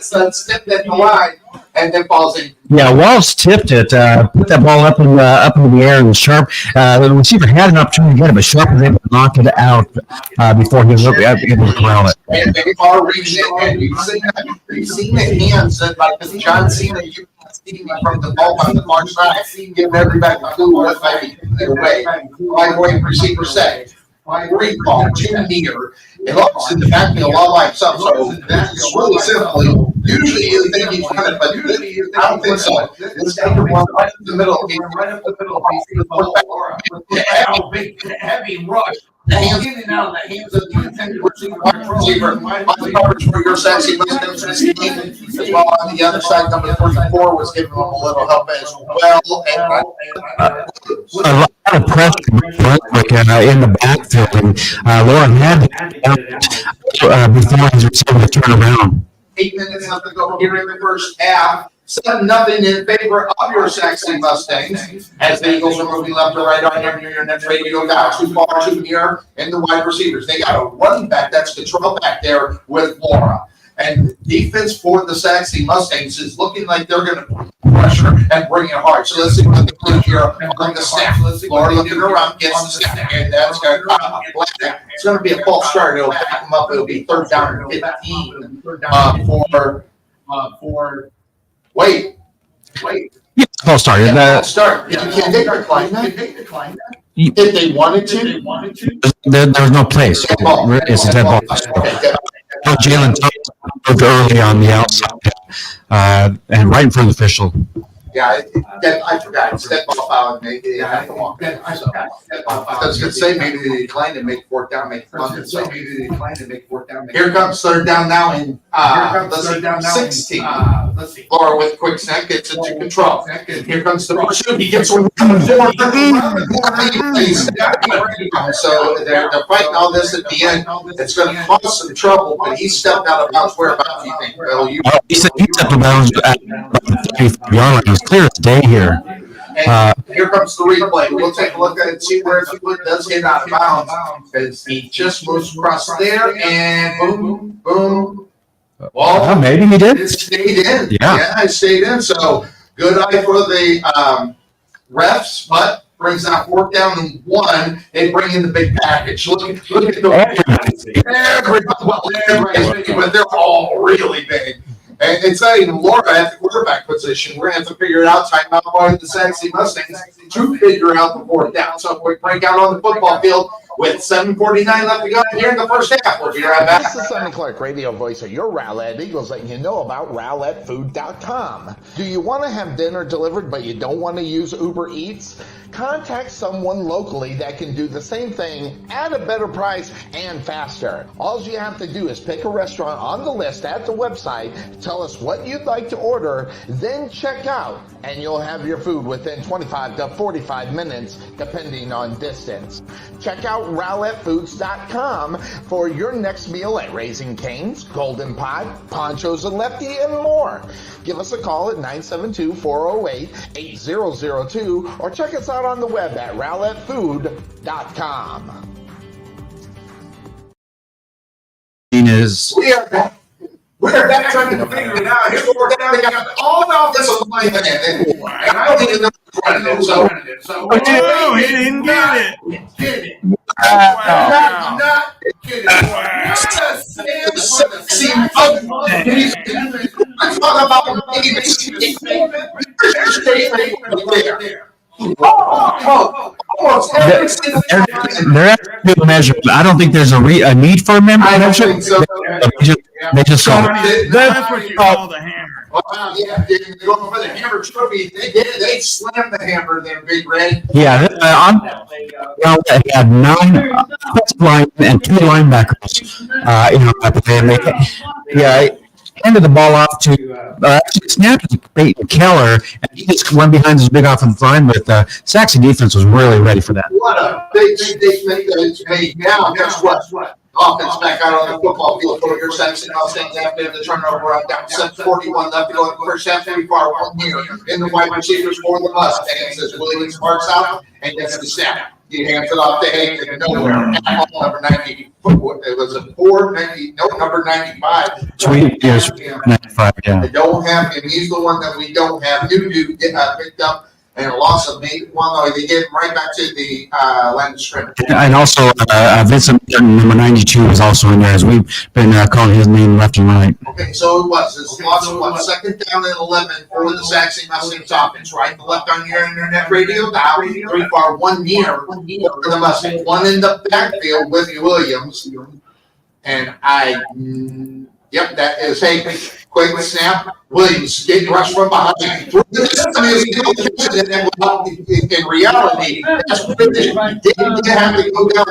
So it's tipped at the line and then falls in. Yeah, Walsh tipped it, put that ball up in the air, and Sharp, the receiver had an opportunity to get it, but Sharp was able to knock it out before he was able to corral it. And they are reaching it, and you've seen the hands that, like John Cena, you see from the ball on the far side, giving everybody a clue what might be their way. 5-way receiver set. 3 ball, 2 near. It looks in the backfield all by himself. So that's really simple. Usually you think he's running, but I don't think so. This guy can run right up the middle. Right up the middle. Heavy rush. The hands in and out of the hands of the intended receiver. Coverage for your Sachse Mustangs as well. On the other side, number 44 was giving them a little help as well. A lot of pressure in the backfield, and Laura had before he was able to turn around. 8 minutes left to go here in the first half. 7-0 in favor of your Sachse Mustangs as the Eagles are moving left to right on your next radio guy. 2 far, 2 near, and the wide receivers. They got a running back. That's control back there with Laura. And defense for the Sachse Mustangs is looking like they're going to pressure and bring it hard. So let's see what they do here on the snap. Laura looking around, gets the snap, and that's going to come. It's going to be a false start. It'll back them up. It'll be 3rd down and 15 for. Wait. Yeah, false start. Start. Can they decline that? If they wanted to? There's no place. It's a dead ball. Jalen moved early on the outside and right in front of the official. Yeah, I forgot. It's dead ball foul. Maybe I was going to say maybe they declined and make 4th down, make fun. So here comes 3rd down now in 16. Laura with quick snap gets into control. Here comes the pursuit. He gets 1 So they're fighting all this at the end. It's going to cause some trouble, but he stepped out of bounds. Whereabouts do you think, Bill? He stepped out of bounds at the 35-yard line. It was clear as day here. And here comes the replay. We'll take a look at it and see where the foot does get out of bounds. Because he just moves across there and boom, boom. Well, maybe he did. It stayed in. Yeah, it stayed in. So good eye for the refs, but brings out 4th down and 1. They bring in the big package. Look at the everybody, but they're all really big. And it's not even Laura at the quarterback position. We're going to have to figure it out. Timeout by the Sachse Mustangs to figure out the 4th down. So quick breakout on the football field. with 7:49 left to go here in the first half. We'll be right back. This is Sonny Clark, radio voice of your Rowlett Eagles, letting you know about RowlettFood.com. Do you want to have dinner delivered but you don't want to use Uber Eats? Contact someone locally that can do the same thing at a better price and faster. All you have to do is pick a restaurant on the list at the website, tell us what you'd like to order, then check out, and you'll have your food within 25 to 45 minutes, depending on distance. Check out RowlettFoods.com for your next meal at Raising Cane's, Golden Pot, Ponchos and Lefty, and more. Give us a call at 972-408-8002 or check us out on the web at RowlettFood.com. We are back. We're back trying to figure it out. Here's what we're down. They got all the offensive linemen in, and I don't even know who's running it. So, Oh, he didn't get it. Get it. Wow. Not get it. Let's talk about making a statement. There's a statement there. Almost every single time. They're actually a measure. I don't think there's a need for a member I don't measure. think so. They just saw it. That's what you call the hammer. Wow, yeah, they're going for the hammer trophy. They did. They slammed the hammer there, Big Red. Yeah, they had 9 offensive linemen and 2 linebackers. They handed the ball off to actually snapped it to Peyton Keller, and he just went behind his big offensive line. But Sachse defense was really ready for that. What a big statement that it's made. Now, guess what? Offense back out on the football field for your Sachse Mustangs after the turnover on down 7:41 left to go in the first half. 3 far 1 here in the wide receivers for the Mustangs as Williams marks out and gets the snap. He hands it off to Hayden nowhere. Number 90. It was a 490. No, number 95. Sweet years, 95. Yeah. They don't have him. He's the one that we don't have. New dude picked up and a loss of maybe. Well, no, they gave him right back to the line of scrimmage. And also, Vincent, number 92, was also in there as we've been calling his name left and right. Okay, so it was. It's loss of what? Second down and 11 for the Sachse Mustangs offense. Right and left on your internet radio dial. 3 far 1 near for the Mustangs. 1 in the backfield with Williams. And yep, that is a quick snap. Williams getting rushed from behind. In reality, that's what they didn't have to go down.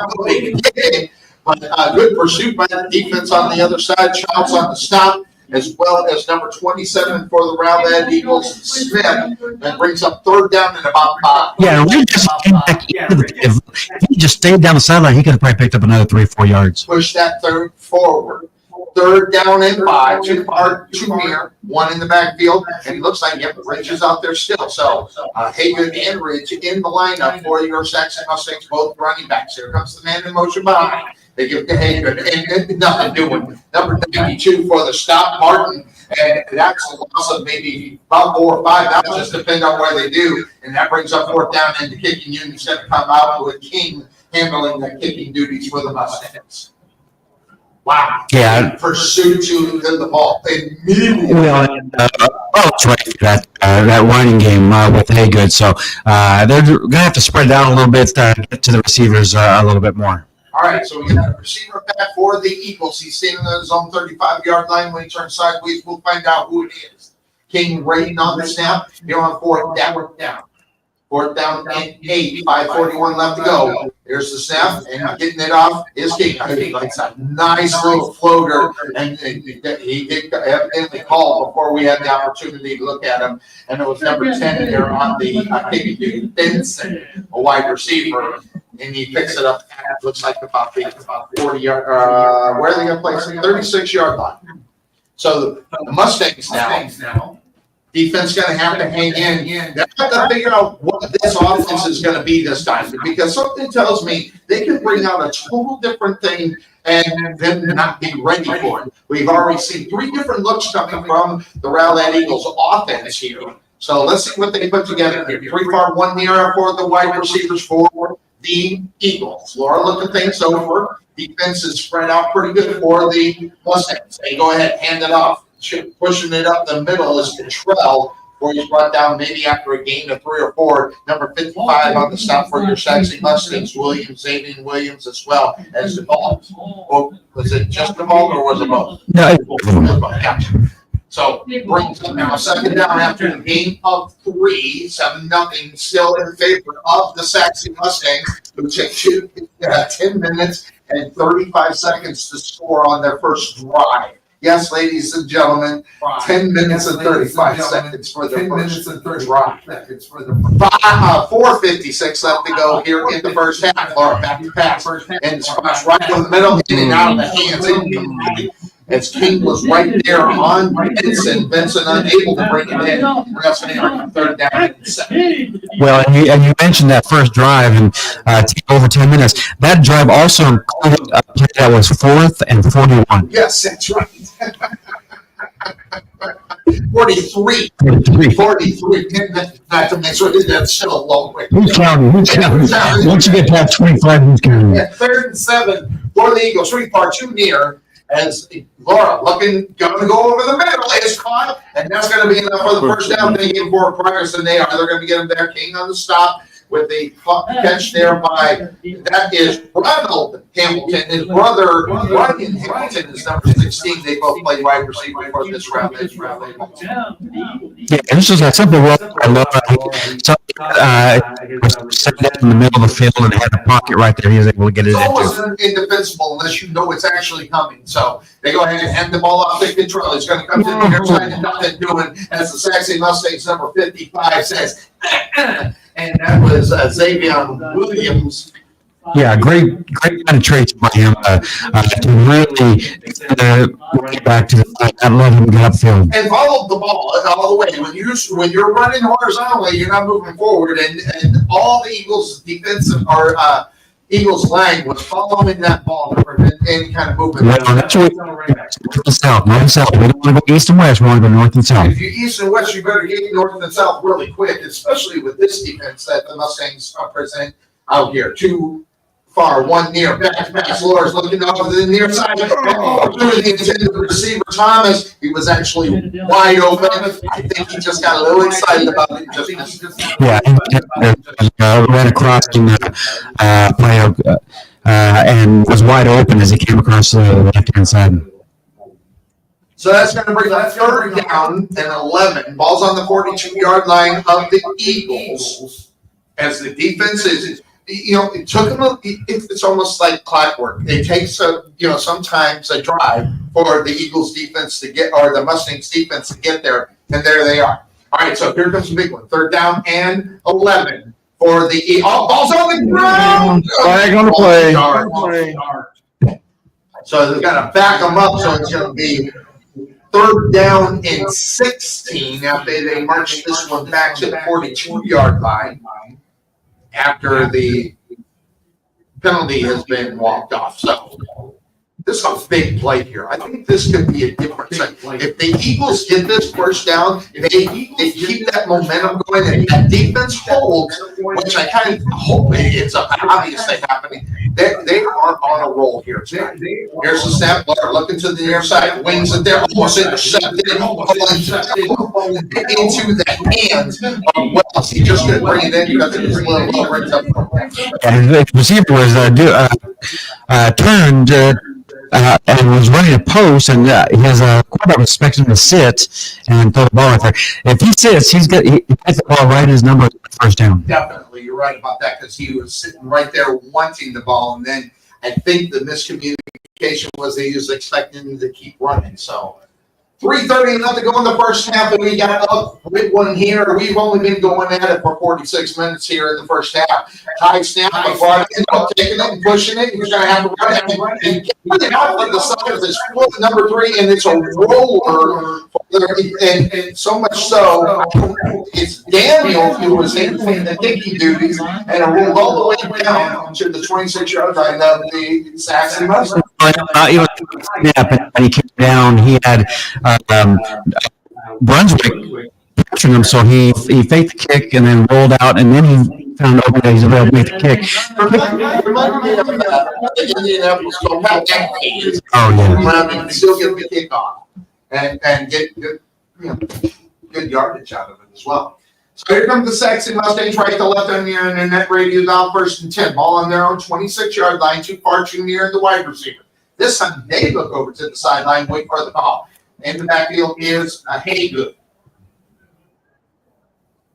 But good pursuit by the defense on the other side. Childs on the stop, as well as number 27 for the Rowlett Eagles, Smith, and brings up 3rd down and about 5. Yeah, Reed just came back into the if he just stayed down the sideline, he could have probably picked up another 3 or 4 yards. Push that 3rd forward. 3rd down and 5, 2 far, 2 near, 1 in the backfield, and it looks like Ridge is out there still. So Hagan and Ridge in the lineup for your Sachse Mustangs, both running backs. Here comes the man in motion behind. They give it to Hagan, and nothing doing. Number 92 for the stop, Martin, and that's a loss of maybe about 4 or 5. That will just depend on where they do, and that brings up 4th down, and the kicking unit's going to come out with King handling the kicking duties for the Mustangs. Wow. Yeah. Pursuit to the ball. Immediately. Well, it's right. That running game with Haygood. So they're going to have to spread it out a little bit, get to the receivers a little bit more. All right, so we got a receiver back for the Eagles. He's standing on his own 35-yard line. When he turns sideways, we'll find out who it is. King waiting on the snap. Here on 4th down. 4th down and 8, 5:41 left to go. There's the snap, and getting it off is King. It's a nice little floater, and he evidently called before we had the opportunity to look at him. And it was number 10 there on the kicking dude, Benson, a wide receiver, and he picks it up. It looks like about 40-yard. Where are they going to place it? 36-yard line. So the Mustangs now. Defense going to have to hang in. They have to figure out what this offense is going to be this time, because something tells me they can bring out a total different thing and then not be ready for it. We've already seen 3 different looks coming from the Rowlett Eagles offense here. So let's see what they put together here. 3 far, 1 near for the wide receivers for the Eagles. Laura looking things over. Defense is spread out pretty good for the Mustangs. They go ahead, hand it off. Pushing it up the middle is Contrell where he's brought down maybe after a gain of 3 or 4. Number 55 on the stop for your Sachse Mustangs, Xavier Williams, as well as the ball. Or was it just the ball or was it both? No, Gotcha. So brings up now 2nd down after the gain of 3, 7-0, still in favor of the Sachse Mustangs, who take 10 minutes and 35 seconds to score on their first drive. Yes, ladies and gentlemen, 10 minutes and 35 seconds for the first drive. 4:56 left to go here in the first half. Laura back to pass. And spots right in the middle, in and out of the hands. Incomplete. As King was right there on Vincent. Vincent unable to bring it in. Wrestling on 3rd down and 7. well, and you mentioned that first drive and over 10 minutes. That drive also included a play that was 4th and 41. Yes, that's right. 43. 43. Not to mention that's still a low rate. Who's counting? Once you get past 25, who's counting? Yeah, 3rd and 7 for the Eagles. 3 far, 2 near. As Laura going to go over the middle is caught, and that's going to be enough for the first down. They get more progress than they are. They're going to get him there. King on the stop with the catch there by, that is Ronald Hamilton. His brother, Ryan Hamilton, is number 16. They both play wide receiver for this round. Yeah, this is a simple run. I love it. So, was set down in the middle of the field and had a pocket right there. He was able to get it It's almost into. indefensible unless you know it's actually coming. So they go ahead and hand the ball off to control. He's going to come to the near side and nothing doing, as the Sachse Mustangs number 55 says. And that was Xavier Williams. Yeah, great penetration by him to really get back to that level and get upfield. And followed the ball all the way. When you're running horizontally, you're not moving forward. And all the Eagles' defensive or Eagles' line was following that ball to prevent any kind of movement. Well, that's what north and south. We don't want to go east and west. We want to go north and south. If you east and west, you better get north and south really quick, especially with this defense that the Mustangs present out here. 2 far, 1 near. Back to pass. Laura's looking over to the near side. Through the intended receiver, Thomas. He was actually wide open. I think he just got a little excited about it. Yeah, ran across and was wide open as he came across the left-hand side. So that's going to bring up 3rd down and 11. Ball's on the 42-yard line of the Eagles. As the defense is, it took them. It's almost like clockwork. It takes sometimes a drive for the Eagles defense to get, or the Mustangs defense to get there, and there they are. All right, so here comes the big one. 3rd down and 11 for the ball's on the ground. Flag on the play. So they're going to back them up. So it's going to be 3rd down and 16 after they march this one back to the 42-yard line after the penalty has been walked off. So this is a big play here. I think this could be a difference. If the Eagles get this first down, if they keep that momentum going and that defense holds, which I kind of hope it's obviously happening, they are on a roll here tonight. Here's the snap. Looking to the near side, wings it there, almost intercepted, into the hands of Wells. He just couldn't bring it in because it was a little right up. And the receiver was turned and was running a post, and his quarterback was expecting him to sit and throw the ball right there. If he sits, he gets the ball right in his number first down. Definitely, you're right about that because he was sitting right there wanting the ball, and then I think the miscommunication was he was expecting him to keep running. So 3:30 left to go in the first half, and we got a big one here. We've only been going at it for 46 minutes here in the first half. High snap, taking it and pushing it. He's going to have to run it and get it out of the side of his foot, number 3, and it's a roller. And so much so, it's Daniel who was handling the kicking duties and it rolled all the way down to the 26-yard line of the Sachse Mustangs. When he came down, he had Brunswick pressuring him, so he faked the kick and then rolled out, and then he found open that he's able to make the kick. Oh, yeah. Still get the kick off and get good yardage out of it as well. So here comes the Sachse Mustangs, right to left on near and their net radio down 1st and 10. Ball on their own 26-yard line, too far, too near the wide receiver. This time they look over to the sideline, wait for the call. In the backfield is a Haygood.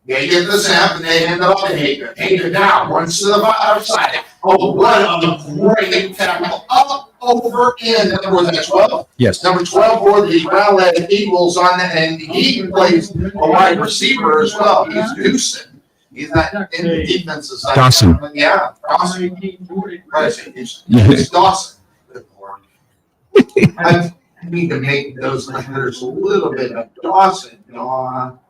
They get the snap and they hand it off to Haygood. Haygood now runs to the outside. Oh, what a great tackle. Up, over, in. Number was that 12? Yes. Number 12 for the Rowlett Eagles on that, and he even plays a wide receiver as well. He's Newsom. He's not in the defensive side. Dawson. Yeah, Dawson. It's Yeah. Dawson. Good Lord. I need to make those letters a little bit of Dawson. Dawn.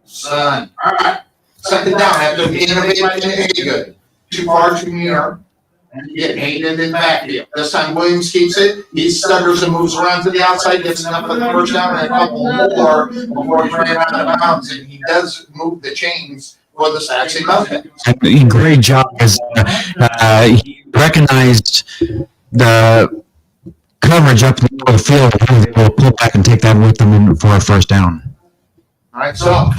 Son. All right. Second down. After being a good. Too far, too near. And you get Hayden in the backfield. This time Williams keeps it. He stutters and moves around to the outside, gets enough for the first down and a couple more before he ran out of bounds. And he does move the chains for the Sachse Mustangs. Great job as he recognized the coverage up in the middle of the field and he was able to pull back and take that with them for a first down. All right, so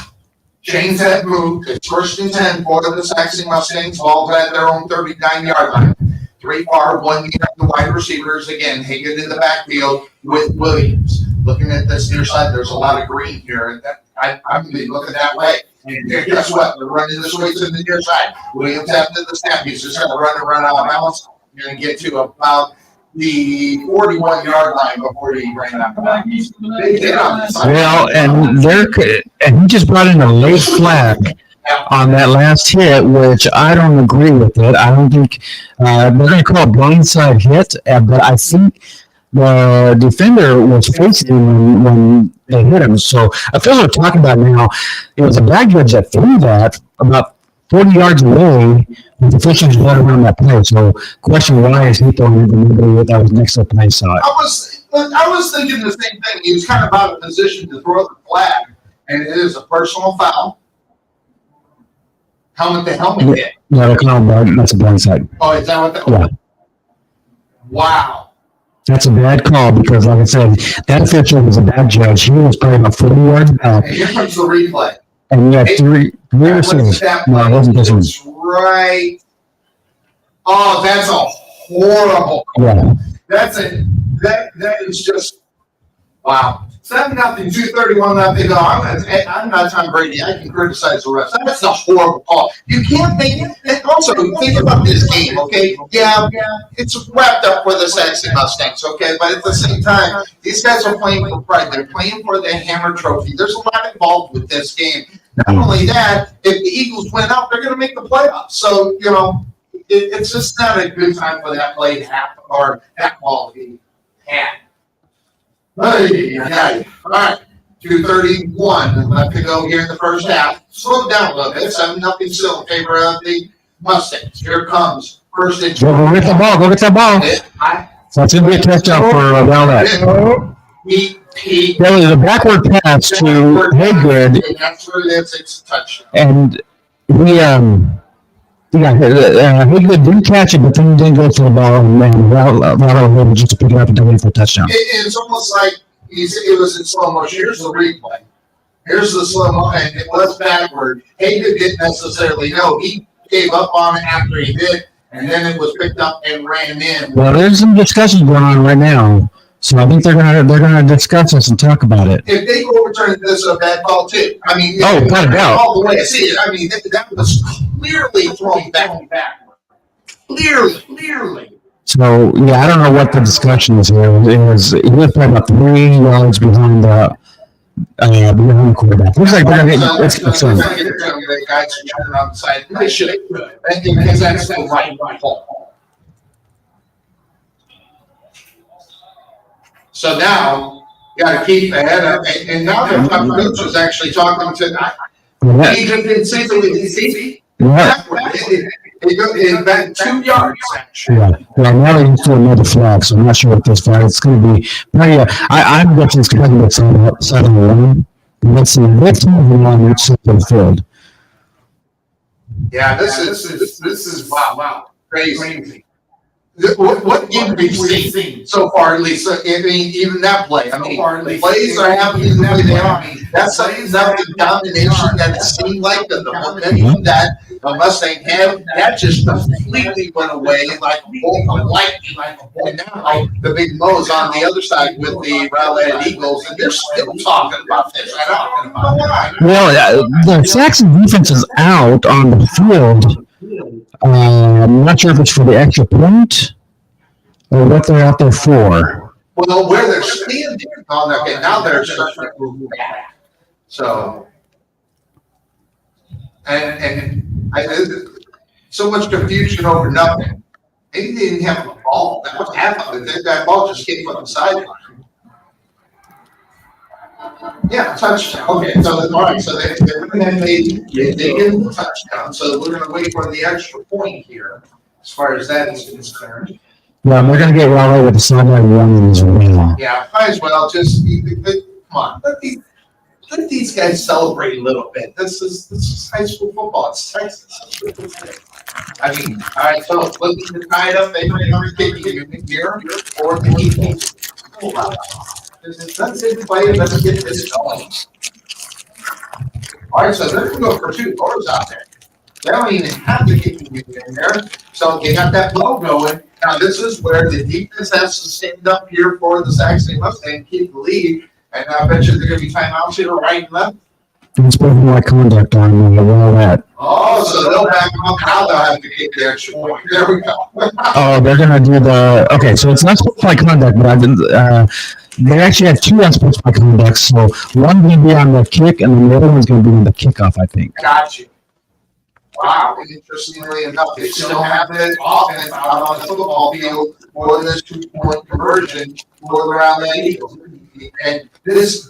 chains have moved. It's 1st and 10 for the Sachse Mustangs. Ball's at their own 39-yard line. 3 far, 1 near the wide receivers. Again, Hagan in the backfield with Williams. Looking at this near side, there's a lot of green here. I'm going to be looking that way. And guess what? They're running this way to the near side. Williams after the snap. He's just going to run out of bounds. You're going to get to about the 41-yard line before he ran out of bounds. Well, and he just brought in a late flag on that last hit, which I don't agree with it. I don't think they're going to call a blindside hit, but I think the defender was facing him when they hit him. So officials are talking about now, it was a back judge that threw that about 40 yards away. The officials let around that play. So question why is he throwing it to nobody that was next to the play saw it? I was thinking the same thing. He was kind of out of position to throw the flag, and it is a personal foul. Helmet to helmet hit. Yeah, they'll call him, that's a blindside. Oh, is that what that Yeah. Wow. That's a bad call because, like I said, that official was a bad judge. He was probably about 40 yards back. And here comes the replay. And we had three receivers. No, it wasn't this one. It's right. Oh, that's a horrible call. Yeah. That is just wow. 7-0, 231-0. I'm not Tom Brady. I can criticize the refs. That's a horrible call. You can't think. And also, think about this game, okay? Yeah, it's wrapped up for the Sachse Mustangs, okay? But at the same time, these guys are playing for pride. They're playing for the Hammer Trophy. There's a lot involved with this game. Not only that, if the Eagles win out, they're going to make the playoffs. So, it's just not a good time for that play to happen or that ball to be had. Hey, all right, 2:31 left to go here in the first half. Slow down a little bit. 7-0 still in favor of the Mustangs. Here comes first and Go get the ball. Go get that ball. So it's going to be a touchdown for Rowlett. There was a backward pass to Haygood. That's where it is. It's a touchdown. And Haygood didn't catch it, but then he didn't go for the ball, and Rowlett was able just to pick it up and deliver for a touchdown. It's almost like it was in slow motion. Here's the replay. Here's the slow motion, and it was backward. Haygood didn't necessarily know. He gave up on it after he did, and then it was picked up and ran in. Well, there's some discussions going on right now, so I think they're gonna discuss this and talk about it. If they overturn it, this is a bad call too. I mean, without a doubt. All the way I see it. I mean, that was clearly thrown backward. Clearly. So yeah, I don't know what the discussion is here. He was probably about 3 yards behind the quarterback. Looks like they're gonna get. Let's get some. The guys are on the side. They should. Because that's the right call. So now you got to keep ahead of it. And now the coach was actually talking to. He just didn't see the It back 2 yards, actually. Yeah. Well, now they used to another flag, so I'm not sure what this flag. It's going to be. I'm guessing it's going to be 7-1. Let's see. Let's move along. Which side of the field? Yeah, this is wow, crazy. What game have we seen so far, Lisa? I mean, even that play. I mean, the plays are happening the way they are. I mean, That's another combination that it seemed like the momentum that the Mustang had, that just completely went away like a bolt of lightning. And now the big Mo's on the other side with the Rowlett Eagles, and they're still talking about this. I don't know why. Well, the Saxon defense is out on the field. I'm not sure if it's for the extra point or what they're out there for. Well, where they're standing on there, okay, now they're starting to move back. So, and so much confusion over nothing. They didn't have the ball. That was half of it. That ball just came from the sideline. Yeah, touchdown. Okay, so all right, so they get the touchdown. So we're going to wait for the extra point here, as far as that is concerned. Yeah, they're going to get Rowlett with the sideline running as well. Yeah, might as well just come on. Let these guys celebrate a little bit. This is high school football. It's Texas. I mean, all right. So let's tie it up. They bring everything here or the let's play and let's get this going. All right, so they're going to go for 2 doors out there. They don't even have to get you in there. So they got that blow going. Now this is where the defense has to stand up here for the Sachse Mustangs, keep the lead. And I bet you they're going to be timeouts here right and left. It's spoken like conduct on Rowlett. Oh, so they'll back them up. Now they'll have to get the extra point. There we go. Oh, they're going to do the. Okay, so it's not sportsmanlike conduct, but they actually have 2 unsportsmanlike conducts. So one's going to be on the kick, and then the other one's going to be on the kickoff, I think. Got you. Wow, interestingly enough, they still have that offense out on the football field for this 2-point conversion for the Rowlett Eagles. And this,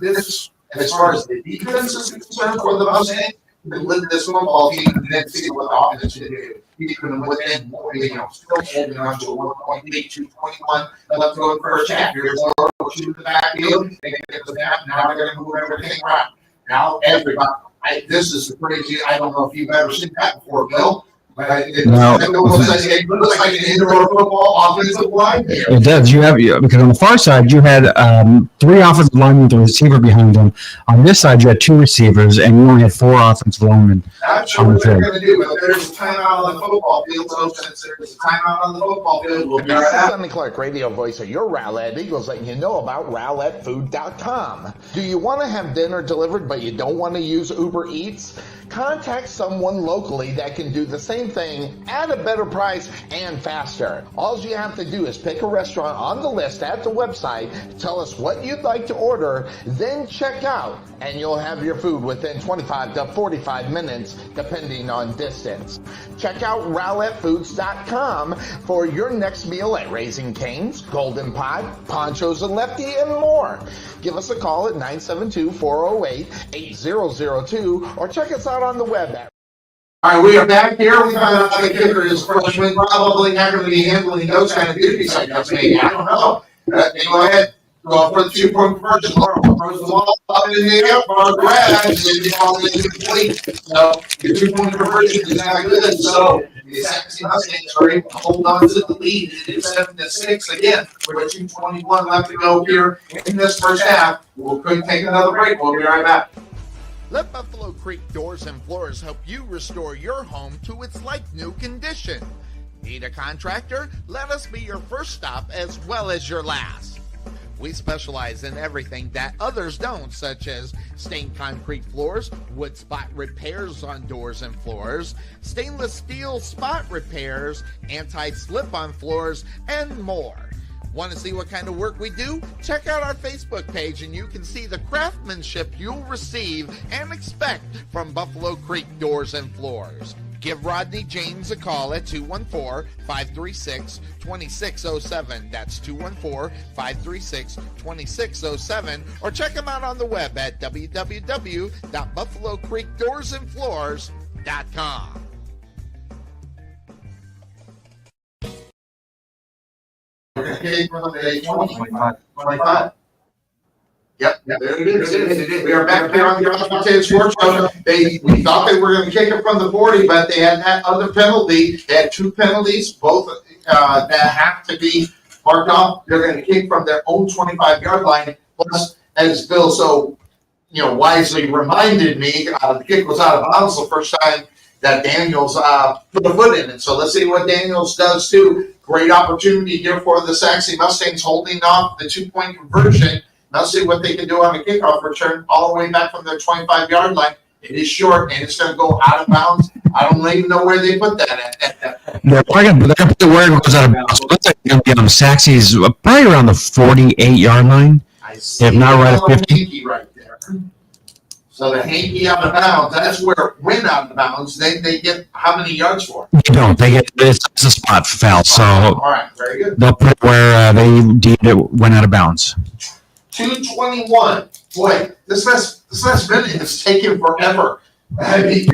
as far as the defense is concerned for the Mustangs, they live this football team and then see what the offense should do. Even within, still holding on to a 1.8, 2.1, left to go in the first half. Here's more, shoot the backfield, they get the snap, now they're going to move everything around. Now everybody. This is crazy. I don't know if you've ever seen that before, Bill. But it looks like an indoor football offensive line here. It does. Because on the far side you had 3 offensive linemen with a receiver behind them. On this side you had 2 receivers, and you only had 4 offensive linemen. I'm sure what they're going to do, but there's a timeout on the football field. So since there's a timeout on the football field, we'll be right This is back. Sonny Clark, radio voice of your Rowlett Eagles, letting you know about RowlettFood.com. Do you want to have dinner delivered, but you don't want to use Uber Eats? Contact someone locally that can do the same thing at a better price and faster. All you have to do is pick a restaurant on the list at the website, tell us what you'd like to order, then check out, and you'll have your food within 25 to 45 minutes, depending on distance. Check out RowlettFoods.com for your next meal at Raising Cane's, Golden Pot, Ponchos and Lefty, and more. Give us a call at 972-408-8002 or check us out on the web at. All right, we are back here. We found out the kicker is freshman, probably not going to be handling those kind of duties, I guess, maybe. I don't know. Go ahead. Go for the 2-point conversion. Throws the ball up in the air for a grab, and then the ball is incomplete. So your 2-point conversion is not good. So the Sachse Mustangs are able to hold on to the lead. It is 7-6 again. With 2:21 left to go here in this first half. We'll take another break. We'll be right back. Let Buffalo Creek Doors and Floors help you restore your home to its like-new condition. Need a contractor? Let us be your first stop as well as your last. We specialize in everything that others don't, such as stained concrete floors, wood spot repairs on doors and floors, stainless steel spot repairs, anti-slip on floors, and more. Want to see what kind of work we do? Check out our Facebook page and you can see the craftsmanship you'll receive and expect from Buffalo Creek Doors and Floors. Give Rodney James a call at 214-536-2607. That's 214-536-2607. Or check him out on the web at www.buffalocreekdoorsandfloors.com. Okay, from the 25. Yep, there it is. We are back here on the Montana Sports Show. We thought they were going to kick it from the 40, but they had that other penalty. They had 2 penalties, both that have to be marked off. They're going to kick from their own 25-yard line. Plus, as Bill so wisely reminded me the kick was out of bounds the first time that Daniels put a foot in it. So let's see what Daniels does too. Great opportunity here for the Sachse Mustangs holding off the 2-point conversion. Let's see what they can do on a kickoff return all the way back from their 25-yard line. It is short, and it's going to go out of bounds. I don't even know where they put that at. They're going to put the where it goes out of bounds. So it's going to be on Sachse's probably around the 48-yard line. I see if not right at 50. Hanky right there. So the hanky out of bounds, that's where it went out of bounds. They get how many yards for? You don't. They get it's a spot foul. So all right, very good. They'll put where they deemed it went out of bounds. 2:21. Boy, this last minute is taking forever. I mean,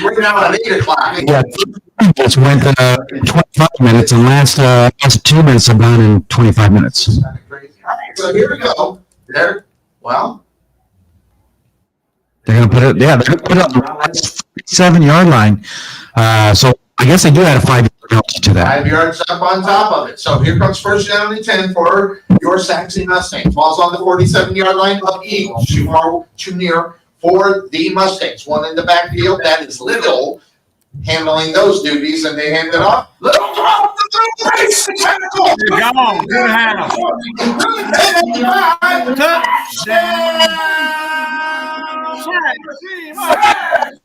we're now at 8 o'clock. Yeah, it's went 25 minutes, and last 2 minutes have gone in 25 minutes. All right, so here we go. They're going to put it. Yeah, they're going to put it on the 7-yard line. So I guess they do add a 5 penalty to that. 5 yards up on top of it. So here comes first down and 10 for your Sachse Mustangs. Ball's on the 47-yard line of Eagles. Too far, too near for the Mustangs. One in the backfield. That is Little handling those duties, and they hand it off. Little throw. You're gone. Good half.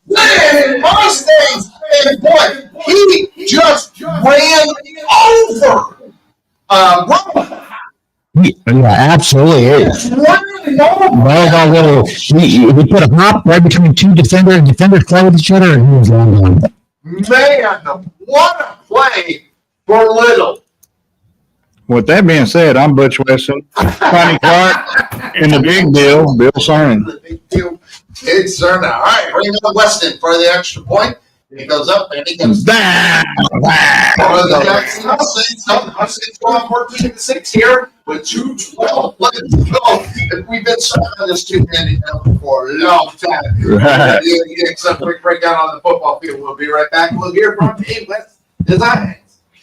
Man, Mustangs, and boy, he just ran over Rowlett. Yeah, absolutely. He put a hop right between two defenders. Defenders play with each other, and he was long gone. Man, what a play for Little. With that being said, I'm Butch Weston, Connie Clark, and the big deal, Bill Cernan. The big deal, it's Cernan. All right, bring up Weston for the extra point. He goes up and he comes down. Mustangs going 14-6 here with 2:12 left to go. And we've been stuck on this 2-minute now for a long time. Right. Get some quick breakdown on the football field. We'll be right back. We'll hear from Hey West Designs.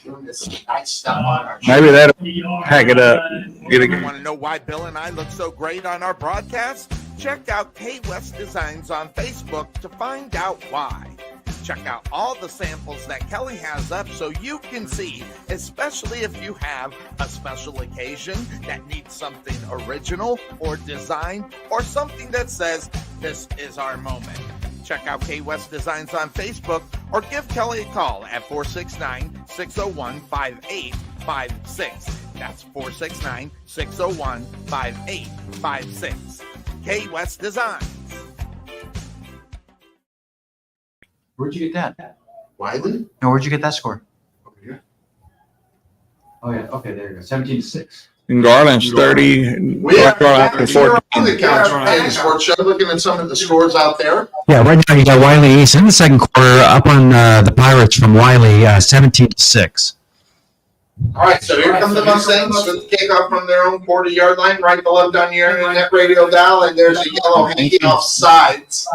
Doing this nice stuff on our show. Maybe that'll hack it up. Get it. Want to know why Bill and I look so great on our broadcast? Check out K West Designs on Facebook to find out why. Check out all the samples that Kelly has up so you can see, especially if you have a special occasion that needs something original or design or something that says, this is our moment. Check out K West Designs on Facebook or give Kelly a call at 469-601-5856. That's 469-601-5856. K West Designs. Where'd you get that? Wiley? No, where'd you get that score? Over here. Oh, yeah. Okay, there you go. 17-6. And Garland's 30. We are Garland here on 14. the Couch Fantasy Sports Show, looking at some of the scores out there. Yeah, right now you got Wiley East in the second quarter up on the Pirates from Wiley, 17-6. All right, so here come the Mustangs with the kickoff from their own 40-yard line, right to left on your internet radio dial, and there's a yellow hanky off sides.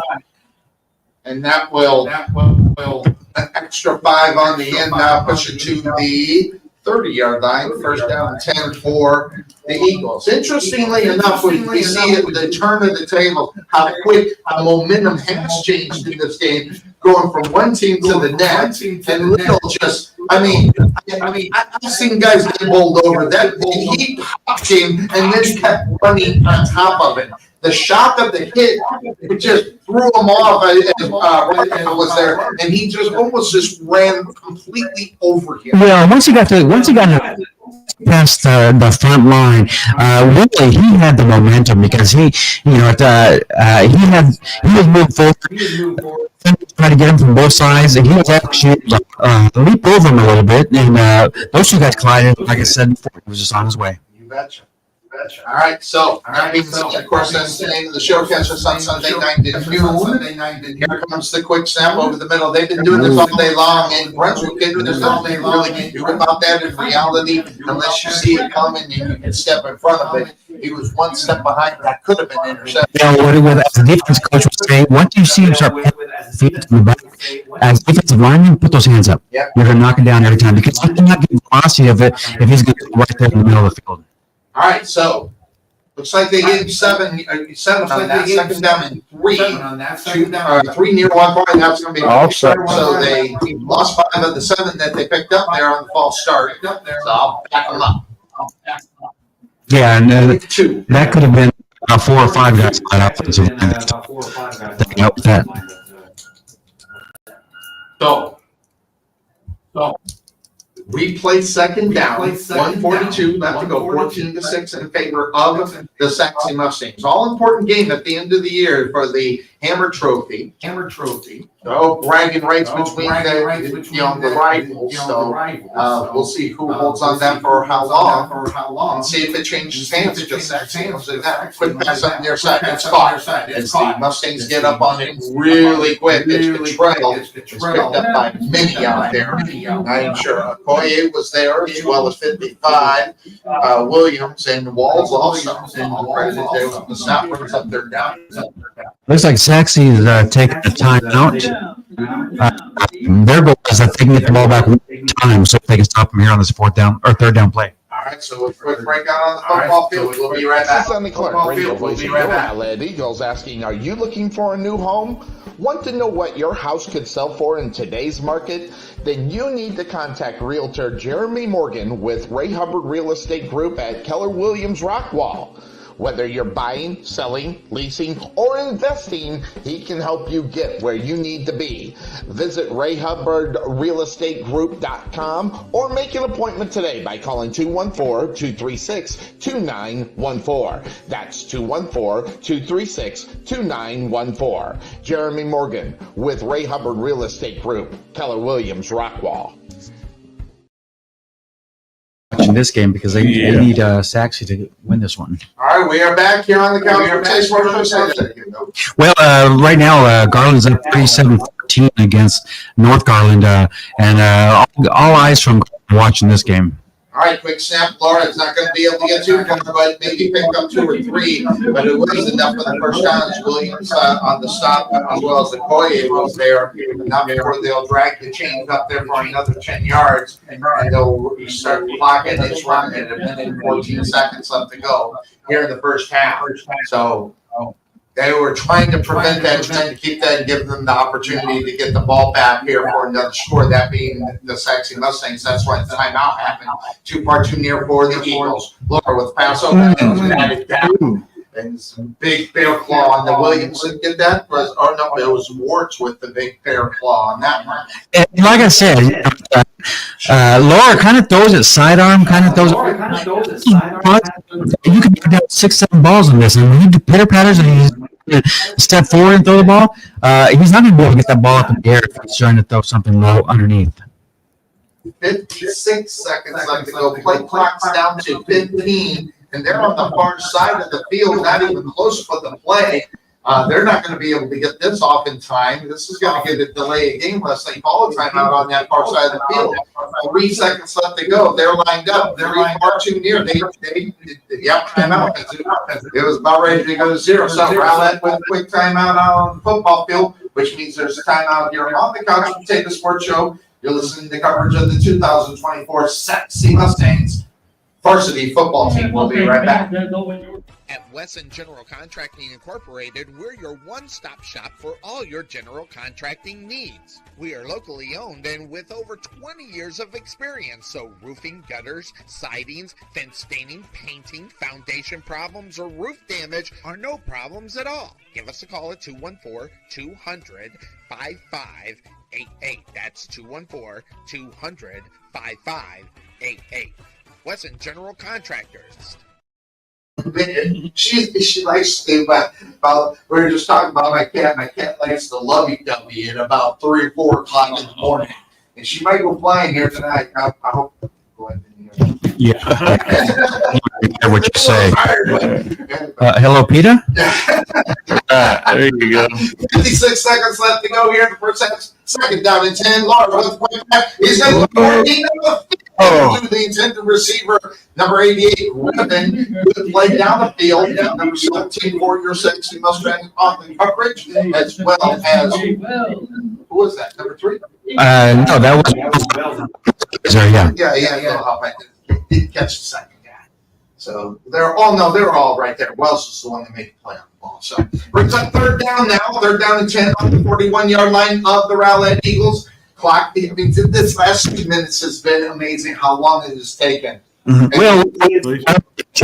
And that will an extra 5 on the end now, push it to the 30-yard line. First down 10 for the Eagles. Interestingly enough, we see at the turn of the table how quick the momentum has changed in this game, going from one team to the next. And Little just, I've seen guys get bowled over. That he popped him and then kept running on top of it. The shock of the hit, it just threw him off as was there, and he just almost ran completely over him. Yeah, once he got past the front line, really he had the momentum because he was moving forward, trying to get him from both sides, and he was actually leap over him a little bit, and those two guys collided. Like I said before, he was just on his way. You betcha. All right, so that means, of course, that's the name of the show. Catch us on Sunday night at noon. Here comes the quick snap over the middle. They've been doing this all day long, and Brunswick did this all day long. Really can't do about that in reality unless you see it coming and you can step in front of it. He was one step behind. That could have been intercepted. As the defense coach would say, once you see him start feet to the back, as defensive lineman, put those hands up. Yep. You're going to knock it down every time because you cannot get the velocity of it if he's going to go right there in the middle of the field. All right, so Looks like they gave seven. Looks like they gave second down and three. Three near 1 point. That's going to be Offside. so they lost 5 of the 7 that they picked up there on the false start. So I'll back them up. Yeah, and 2. that could have been 4 or 5 guys on that offensive line that helped that. So we played second down, 1:42 left to go, 14-6 in favor of the Sachse Mustangs. All important game at the end of the year for the Hammer Trophy. Oh, bragging rights between the rivals. So we'll see who holds on that for how long, and see if it changes hands. Because Sachse was in that quick pass on their side. It's caught. As the Mustangs get up on it really quick. It's Cottrell. It's picked up by many out there. I'm sure Okoye was there as well as 55. Williams and Walls also. The snap brings up their down. Looks like Sachse is taking a timeout. Their goal is that they can get the ball back one time so they can stop them here on this third down play. All right, so a quick breakout on the football field. We'll be right back. This is Sonny Clark, radio voice of your Rowlett Eagles, asking, are you looking for a new home? Want to know what your house could sell for in today's market? Then you need to contact Realtor Jeremy Morgan with Ray Hubbard Real Estate Group at Keller Williams Rockwall. Whether you're buying, selling, leasing, or investing, he can help you get where you need to be. Visit RayHubbardRealEstateGroup.com or make an appointment today by calling 214-236-2914. That's 214-236-2914. Jeremy Morgan with Ray Hubbard Real Estate Group, Keller Williams Rockwall. In this game because they need Sachse to win this one. All right, we are back here on the couch. Well, right now Garland's up 37-14 against North Garland, and all eyes from watching this game. All right, quick snap. Laura's not going to be able to get to it, but maybe pick up 2 or 3. But it was enough for the first down. Williams on the stop, as well as the Okoye was there. Not before they'll drag the chains up there for another 10 yards, and they'll start clocking this run at 1 minute and 14 seconds left to go here in the first half. So they were trying to prevent that, trying to keep that and give them the opportunity to get the ball back here for another score, that being the Sachse Mustangs. That's why the timeout happened. 2 near for the Eagles. Laura with pass open and got it down. And some big bear claw on the Williams. Did that? It was Warts with the big bear claw on that one. And like I said, Laura kind of throws it sidearm, kind of throws it. You can put down 6-7 balls on this, and when he pitter patters and he's step forward and throw the ball, he's not going to be able to get that ball up in the air if he's trying to throw something low underneath. 56 seconds left to go. Play clock's down to 15, and they're on the far side of the field, not even close for the play. They're not going to be able to get this off in time. This is going to get a delay a game unless they call a timeout on that far side of the field. 3 seconds left to go. They're lined up. They're far too near. Timeout. It was about ready to go to 0. So Rowlett with a quick timeout on the football field, which means there's a timeout here on the couch from Take the Sports Show. You're listening to coverage of the 2024 Sachse Mustangs varsity football team. We'll be right back. At Wesson General Contracting Incorporated, we're your one-stop shop for all your general contracting needs. We are locally owned and with over 20 years of experience, so roofing, gutters, sidings, fence staining, painting, foundation problems, or roof damage are no problems at all. Give us a call at 214-200-5588. That's 214-200-5588. Wesson General Contractors. She likes to about we were just talking about my cat. My cat likes to lovey-dovey at about 3 or 4 o'clock in the morning, and she might go flying here tonight. I hope. Go ahead. Yeah. What you say? Hello, Peter. There you go. 56 seconds left to go here in the first half. Second down and 10. Laura with the point back. He's in the 14 to the intended receiver, number 88, Ribbon, good play down the field. Number 17 for your Sachse Mustangs on the coverage, as well as who was that? Number 3? No, that was. Yeah. Yeah. Didn't catch the second guy. So they're all right there. Wells is the one that made the play on the ball. So brings up third down now. Third down and 10 on the 41-yard line of the Rowlett Eagles. Clock. I mean, this last 2 minutes has been amazing. How long it has taken. Mm-hmm. Well,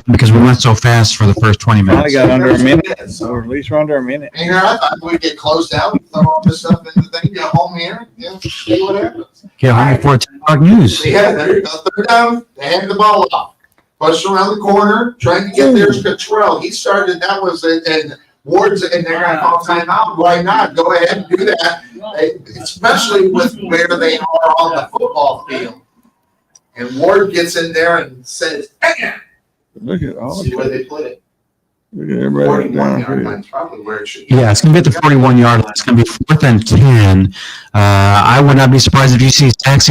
because we went so fast for the first 20 minutes. I got under a minute, or at least we're under a minute. And here I thought we'd get closed out, throw all this stuff in the thing, get home here, see what happens. Get home before 10 o'clock news. Yeah, there you go. Third down, they hand the ball off. Push around the corner, trying to get there's Cottrell. He started, that was it, and Ward's, and they're going to call timeout. Why not? Go ahead and do that, especially with where they are on the football field. And Ward gets in there and says, Look at all. see where they put it. Look at everybody 41 down yard here. line's probably where it should be. Yeah, it's going to be at the 41-yard line. It's going to be 4th and 10. I would not be surprised if you see Sachse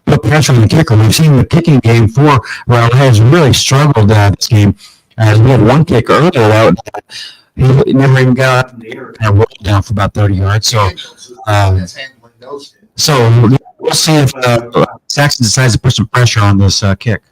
put pressure on the kicker. We've seen the kicking game for Rowlett has really struggled this game. As we had one kick earlier that he never even got up in the air, kind of rolled down for about 30 yards. So, That's handling those. we'll see if Sachse decides to put some pressure on this kick.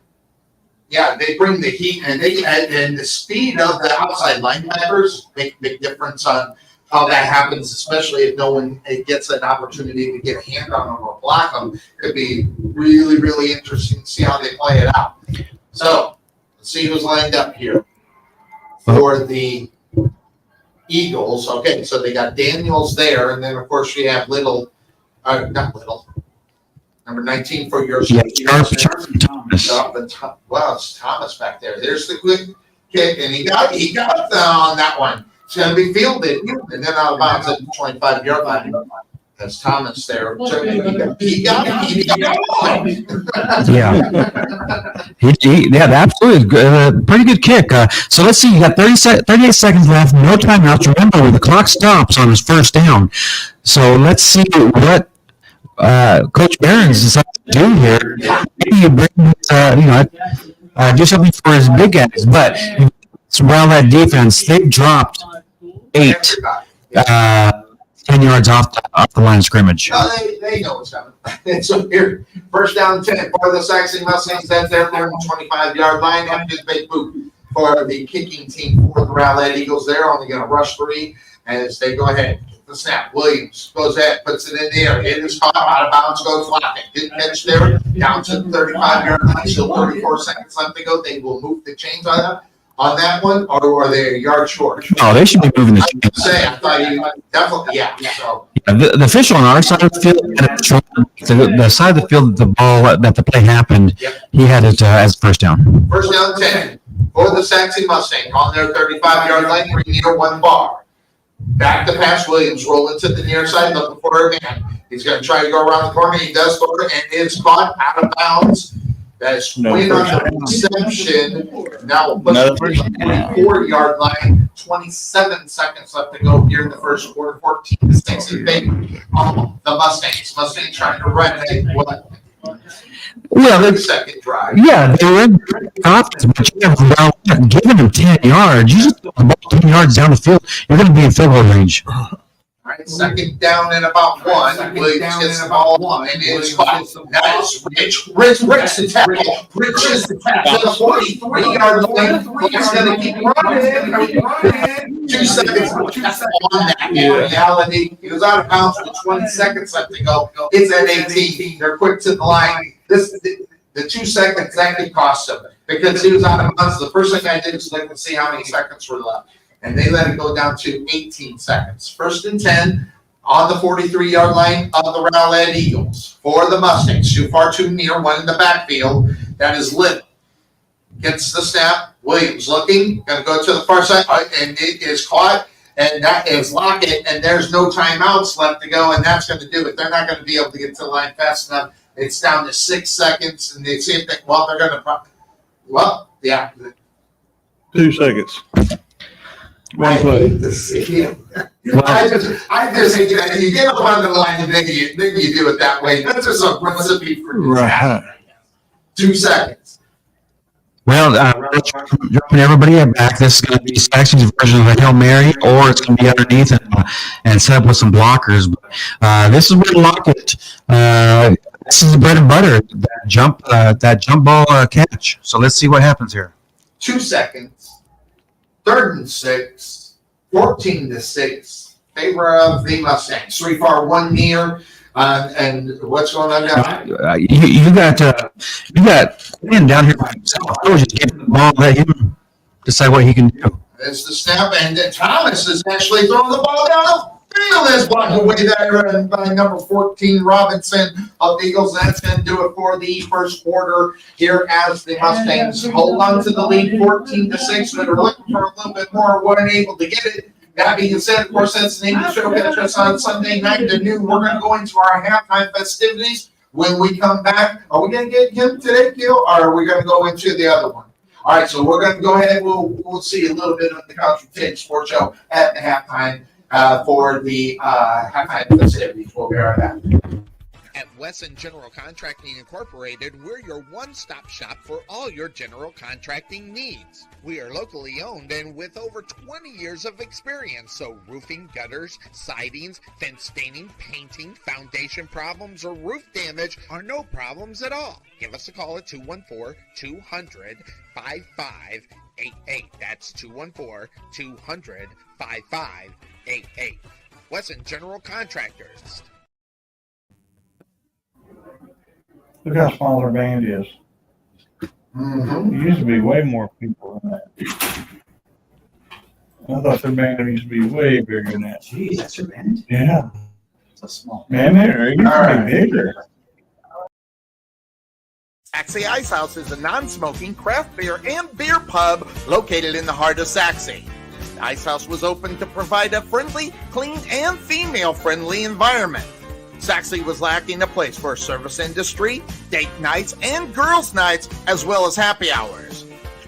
Yeah, they bring the heat and the speed of the outside linebackers make a big difference on how that happens, especially if no one gets an opportunity to get a hand on them or block them. Could be really, really interesting to see how they play it out. So let's see who's lined up here for the Eagles. Okay, so they got Daniels there, and then of course we have number 19 for your Thomas. Wow, it's Thomas back there. There's the quick kick, and he got on that one. It's going to be fielded, and then out of bounds at the 25-yard line. That's Thomas there. He got it. Yeah, absolutely. Pretty good kick. So let's see. You got 38 seconds left. No timeouts. Remember, the clock stops on his first down. So let's see what Coach Behrens decided to do here. Maybe you bring do something for his big guys. But around that defense, they've dropped 8. 10 yards off the line of scrimmage. No, they know what's coming. So here, first down 10 for the Sachse Mustangs. That's their 25-yard line. After the big boot for the kicking team for the Rowlett Eagles. They're only going to rush 3 as they go ahead. The snap. Williams goes ahead, puts it in the air. It is caught out of bounds, goes flying. Good catch there. Down to the 35-yard line. Still 34 seconds left to go. They will move the chains on that one, or are they a yard short? Oh, they should be moving the chains. I thought you definitely, yeah. So. The official on our side of the field, the side of the field that the play happened, he had it as first down. First down 10 for the Sachse Mustangs on their 35-yard line, near 1 bar. Back to pass. Williams rolling to the near side, looking for a man. He's going to try to go around the corner. He does score, and it's caught out of bounds. That is win on the reception. Now we'll put the 24-yard line. 27 seconds left to go here in the first quarter. 14-6 in favor of the Mustangs. Mustangs trying to run Well, second drive. Yeah, they were in confidence, but you have giving them 10 yards. You just throw the ball 10 yards down the field, you're going to be in field goal range. All right, second down and about 1. Williams gets the ball, and it's caught. Nice. Rich the tackle. Rich is the tackle. To the 43-yard line. He's going to keep running. 2 seconds on that. In reality, he was out of bounds with 20 seconds left to go. It's at 18. They're quick to the line. The 2 seconds that could cost him because he was out of bounds. The first thing I did was look and see how many seconds were left. And they let it go down to 18 seconds. First and 10 on the 43-yard line of the Rowlett Eagles for the Mustangs. Too far, too near, one in the backfield. That is Little. Gets the snap. Williams looking. Going to go to the far side. And it is caught. And that is Lockett. And there's no timeouts left to go. And that's going to do it. They're not going to be able to get to the line fast enough. It's down to 6 seconds. And they see if they're going to, yeah. 2 seconds. One play. I just hate that. You get up on the line and then you do it that way. That's just a recipe for disaster. Right. 2 seconds. Well, dropping everybody back. This is going to be Saxon's version of a Hail Mary, or it's going to be underneath and set up with some blockers. But this is where Lockett. This is the bread and butter. That jump ball catch. So let's see what happens here. 2 seconds. 3rd and 6. 14-6. Favor of the Mustangs. 3 far, 1 near. And what's going on now? You got Quinn down here by himself. I was just giving the ball, let him decide what he can do. It's the snap, and then Thomas is actually throwing the ball down the field. Is blocked away there by number 14, Robinson of the Eagles. That's going to do it for the first quarter here as the Mustangs hold on to the lead 14-6, but are looking for a little bit more. Weren't able to get it. That being said, of course, that's the name of the show. Catch us on Sunday night at noon. We're going to go into our halftime festivities. When we come back, are we going to get him today, Gil, or are we going to go into the other one? All right, so we're going to go ahead. We'll see a little bit of the Country Kid Sports Show at the halftime for the halftime festivities. We'll be right back. At Wesson General Contracting Incorporated, we're your one-stop shop for all your general contracting needs. We are locally owned and with over 20 years of experience, so roofing, gutters, sidings, fence staining, painting, foundation problems, or roof damage are no problems at all. Give us a call at 214-200-5588. That's 214-200-5588. Wesson General Contractors. Look how small their band is. Mm-hmm. There used to be way more people than that. I thought their band used to be way bigger than that. Geez, that's your band? Yeah. It's a small Man, it used to be bigger. Sachse Ice House is a non-smoking craft beer and beer pub located in the heart of Sachse. The Ice House was opened to provide a friendly, clean, and female-friendly environment. Sachse was lacking a place for service industry, date nights, and girls' nights, as well as happy hours.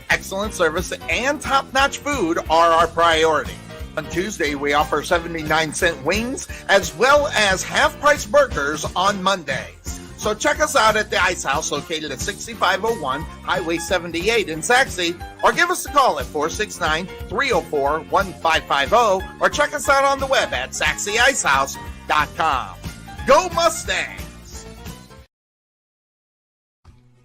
Excellent service and top-notch food are our priority. On Tuesday, we offer 79-cent wings, as well as half-price burgers on Mondays. So check us out at the Ice House, located at 6501 Highway 78 in Sachse, or give us a call at 469-304-1550, or check us out on the web at SachseIcehouse.com. Go Mustangs!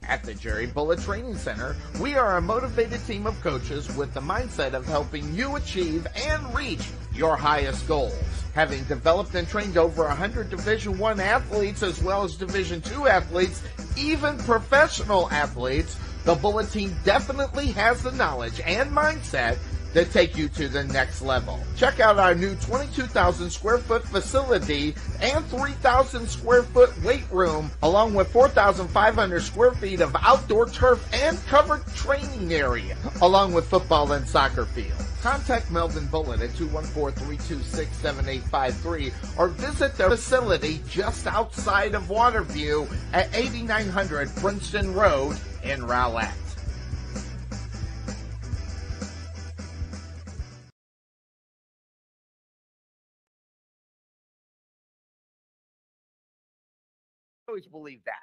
At the Jerry Bullet Training Center, we are a motivated team of coaches with the mindset of helping you achieve and reach your highest goals. Having developed and trained over 100 Division I athletes as well as Division II athletes, even professional athletes, the Bullet team definitely has the knowledge and mindset to take you to the next level. Check out our new 22,000 square foot facility and 3,000 square foot weight room, along with 4,500 square feet of outdoor turf and covered training area, along with football and soccer field. Contact Melvin Bullitt at 214-326-7853 or visit their facility just outside of Waterview at 8900 Princeton Road in Rowlett. Always believe that.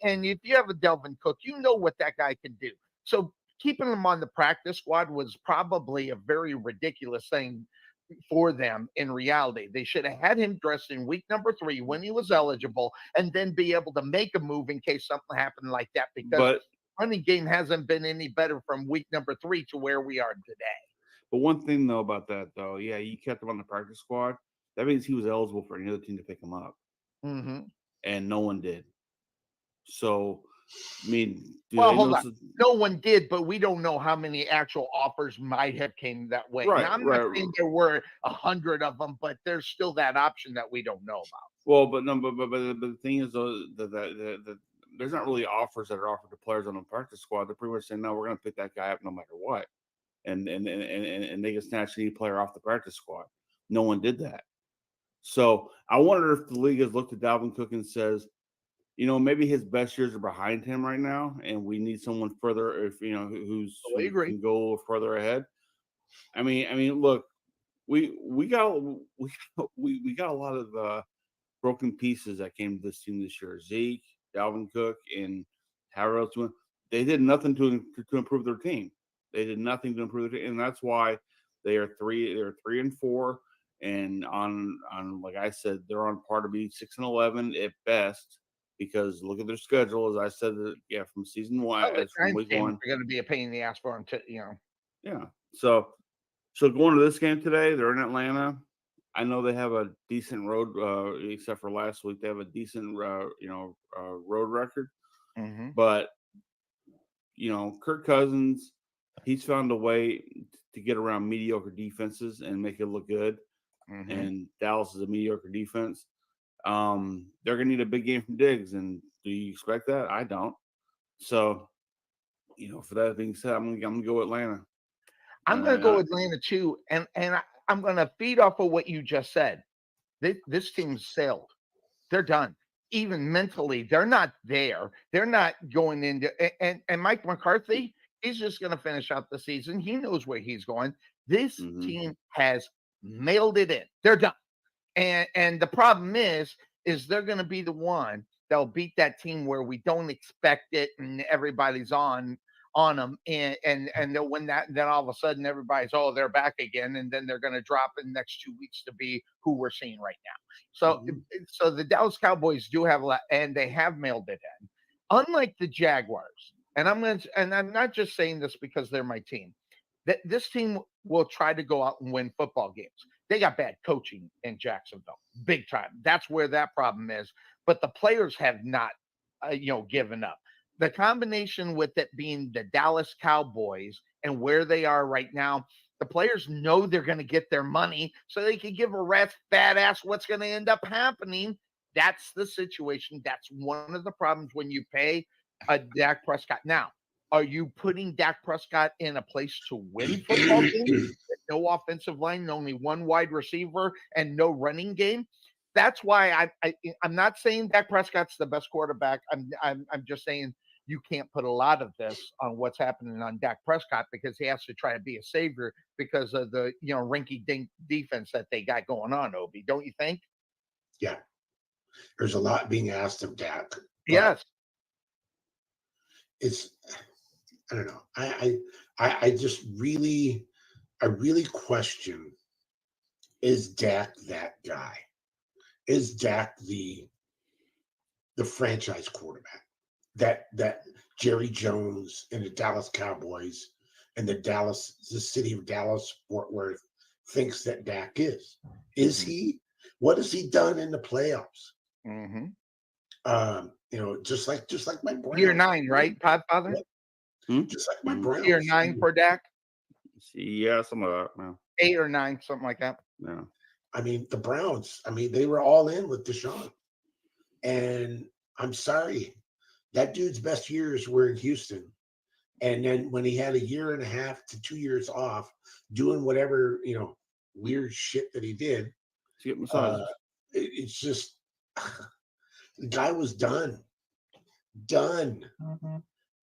And if you have a Delvin Cook, you know what that guy can do. So keeping him on the practice squad was probably a very ridiculous thing for them in reality. They should have had him dressed in week number 3 when he was eligible and then be able to make a move in case something happened like that, because running game hasn't been any better from week number 3 to where we are today. But one thing, though, about that, though, yeah, you kept him on the practice squad. That means he was eligible for any other team to pick him up. Mm-hmm. And no one did. So, I mean, well, hold on. No one did, but we don't know how many actual offers might have came that way. Right, now, I'm not saying there were 100 of them, but there's still that option that we don't know about. Well, but the thing is, though, that there's not really offers that are offered to players on the practice squad. They're pretty much saying, no, we're going to pick that guy up no matter what, and they can snatch any player off the practice squad. No one did that. So I wonder if the league has looked at Dalvin Cook and says, you know, maybe his best years are behind him right now, and we need someone further, if you know, who can go further ahead. I mean, look, we got a lot of broken pieces that came to this team this year. Zeke, Dalvin Cook, and Harold. They did nothing to improve their team. They did nothing to improve their team, and that's why they are 3-4. And on like I said, they're on par to be 6-11 at best, because look at their schedule. As I said, from season one, The from Giants week games one. are going to be a pain in the ass for them to, Yeah. So going to this game today, they're in Atlanta. I know they have a decent road, except for last week. They have a decent, road record. Mm-hmm. But Kirk Cousins, he's found a way to get around mediocre defenses and make it look good. Mm-hmm. And Dallas is a mediocre defense. They're gonna need a big game from Diggs, and do you expect that? I don't. So, for that being said, I'm gonna go Atlanta. I'm going to go Atlanta too, and I'm going to feed off of what you just said. This team's sailed. They're done. Even mentally, they're not there. They're not going into and Mike McCarthy, he's just going to finish out the season. He knows where he's going. This team has mailed it in. They're done. And the problem is they're going to be the one that'll beat that team where we don't expect it and everybody's on them and they'll win that, and then all of a sudden everybody's they're back again, and then they're going to drop in the next 2 weeks to be who we're seeing right now. So the Dallas Cowboys do have a lot, and they have mailed it in, unlike the Jaguars. And I'm not just saying this because they're my team. That this team will try to go out and win football games. They got bad coaching in Jacksonville, big time. That's where that problem is. But the players have not given up. The combination with it being the Dallas Cowboys and where they are right now, the players know they're going to get their money, so they can give a rat's fat ass what's going to end up happening. That's the situation. That's one of the problems when you pay a Dak Prescott. Now, are you putting Dak Prescott in a place to win football games with no offensive line, only one wide receiver, and no running game? That's why I'm not saying Dak Prescott's the best quarterback. I'm just saying you can't put a lot of this on what's happening on Dak Prescott, because he has to try to be a savior because of the rinky-dink defense that they got going on, Obi. Don't you think? Yeah. There's a lot being asked of Dak. Yes. It's, I don't know. I just really question, is Dak that guy? Is Dak the franchise quarterback that Jerry Jones and the Dallas Cowboys and the city of Dallas, Fort Worth thinks that Dak is? Is he? What has he done in the playoffs? Mm-hmm. Just like my Browns. Year 9, right, Podfather? Just like my Browns. Year 9 for Dak? Yeah, something like that. Yeah. 8 or 9, something like that. Yeah. I mean, the Browns, they were all in with Deshaun. And I'm sorry, that dude's best years were in Houston. And then when he had a year and a half to 2 years off doing whatever, weird shit that he did, it's just, the guy was done. Mm-hmm.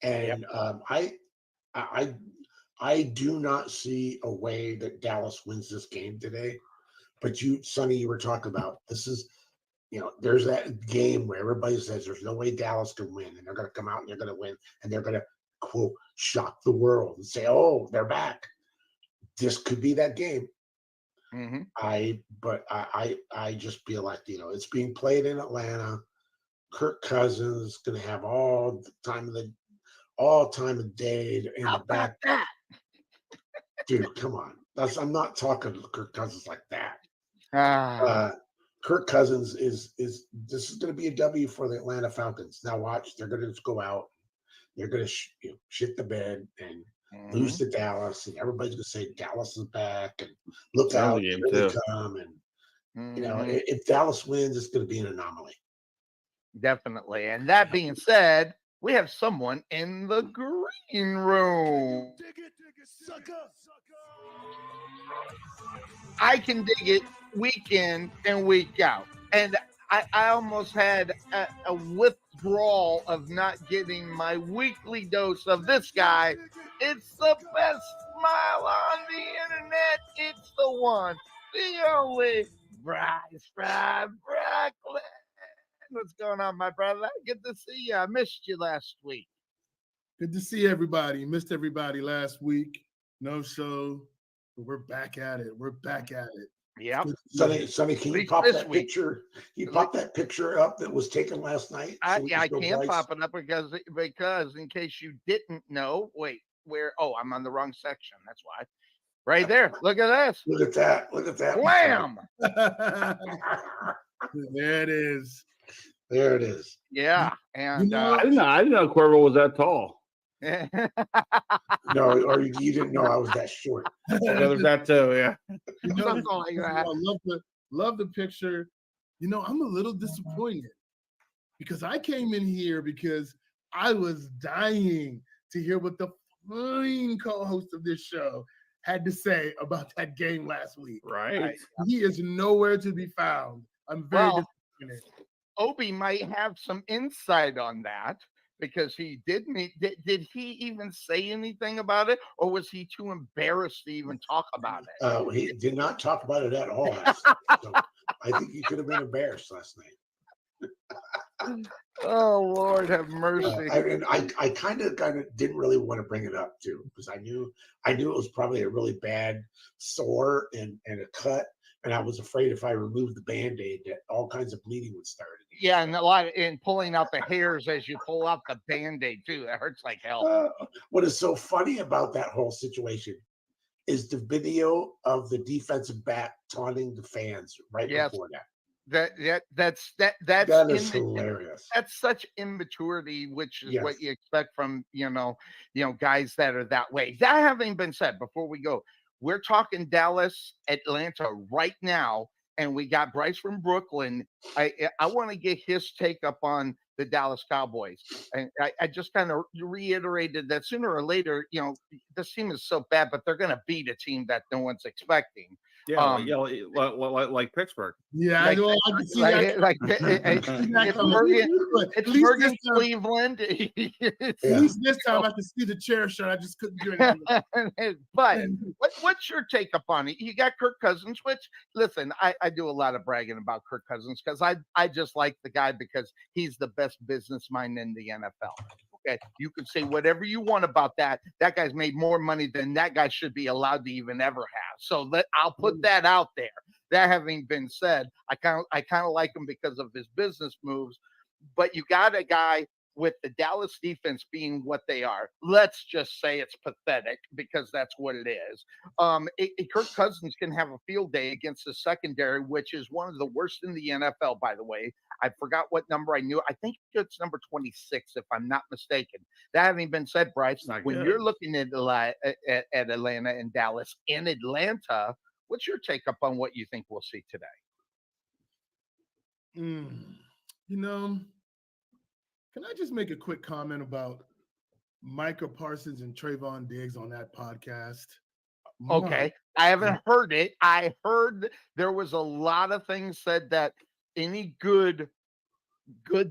And I do not see a way that Dallas wins this game today. But Sonny, you were talking about, this is, there's that game where everybody says there's no way Dallas can win, and they're going to come out and they're going to win, and they're going to, quote, shock the world and say, oh, they're back. This could be that game. Mm-hmm. I just feel like, it's being played in Atlanta. Kirk Cousins is going to have all time of day in the back. That? Dude, come on. I'm not talking to Kirk Cousins like that. Kirk Cousins is this is going to be a W for the Atlanta Falcons. Now watch, they're going to just go out, they're going to shit the bed and lose to Dallas, and everybody's going to say Dallas is back and look out, here they come. And if Dallas wins, it's going to be an anomaly. Definitely. And that being said, we have someone in the green room. Dig it, sucker. I can dig it week in and week out. And I almost had a withdrawal of not getting my weekly dose of this guy. It's the best smile on the internet. It's the one, the only Bryce Brooklyn. What's going on, my brother? Good to see you. I missed you last week. Good to see everybody. Missed everybody last week. No show, but we're back at it. Yep. Sonny, can you least pop this that week. picture? Can you pop that picture up that was taken last night? I we I show can't Bryce? pop it up because in case you didn't know, wait, where? Oh, I'm on the wrong section. That's why. Right there. Look at this. Look at that. Look at that. Wham! There it is. There it is. Yeah, and I didn't know Cuervo was that tall. No, or you didn't know I was that short. Yeah, there's that too. Yeah. You know, Something like that. I love the picture. You know, I'm a little disappointed because I came in here because I was dying to hear what the fine co-host of this show had to say about that game last week. Right. He is nowhere to be found. I'm very disappointed. Obi might have some insight on that because he did meet. Did he even say anything about it, or was he too embarrassed to even talk about it? He did not talk about it at all. So I think he could have been embarrassed last night. Oh Lord, have mercy! I kind of didn't really want to bring it up too because I knew it was probably a really bad sore and a cut, and I was afraid if I removed the Band-Aid that all kinds of bleeding would start. Yeah, and pulling out the hairs as you pull out the Band-Aid too. That hurts like hell. What is so funny about that whole situation is the video of the defensive back taunting the fans before that. That's That is hilarious. That's such immaturity, which is what Yes. you expect from guys that are that way. That having been said, before we go, we're talking Dallas, Atlanta right now, and we got Bryce from Brooklyn. I want to get his take up on the Dallas Cowboys, and I just kind of reiterated that sooner or later, this team is so bad, but they're going to beat a team that no one's expecting. Yeah, like Pittsburgh. Yeah, Like- I can see that. Pittsburgh, Cleveland. At least this time I can see the chair shot. I just couldn't do anything. But what's your take up on it? You got Kirk Cousins, which listen, I do a lot of bragging about Kirk Cousins because I just like the guy because he's the best business mind in the NFL. Okay, you can say whatever you want about that. That guy's made more money than that guy should be allowed to even ever have. So I'll put that out there. That having been said, I kind of like him because of his business moves. But you got a guy with the Dallas defense being what they are. Let's just say it's pathetic because that's what it is. Kirk Cousins can have a field day against the secondary, which is one of the worst in the NFL, by the way. I forgot what number I knew. I think it's number 26, if I'm not mistaken. That having been said, Bryce, when you're looking at Atlanta and Dallas, in Atlanta, what's your take up on what you think we'll see today? Can I just make a quick comment about Micah Parsons and Trayvon Diggs on that podcast? Okay. I haven't heard it. I heard there was a lot of things said that any good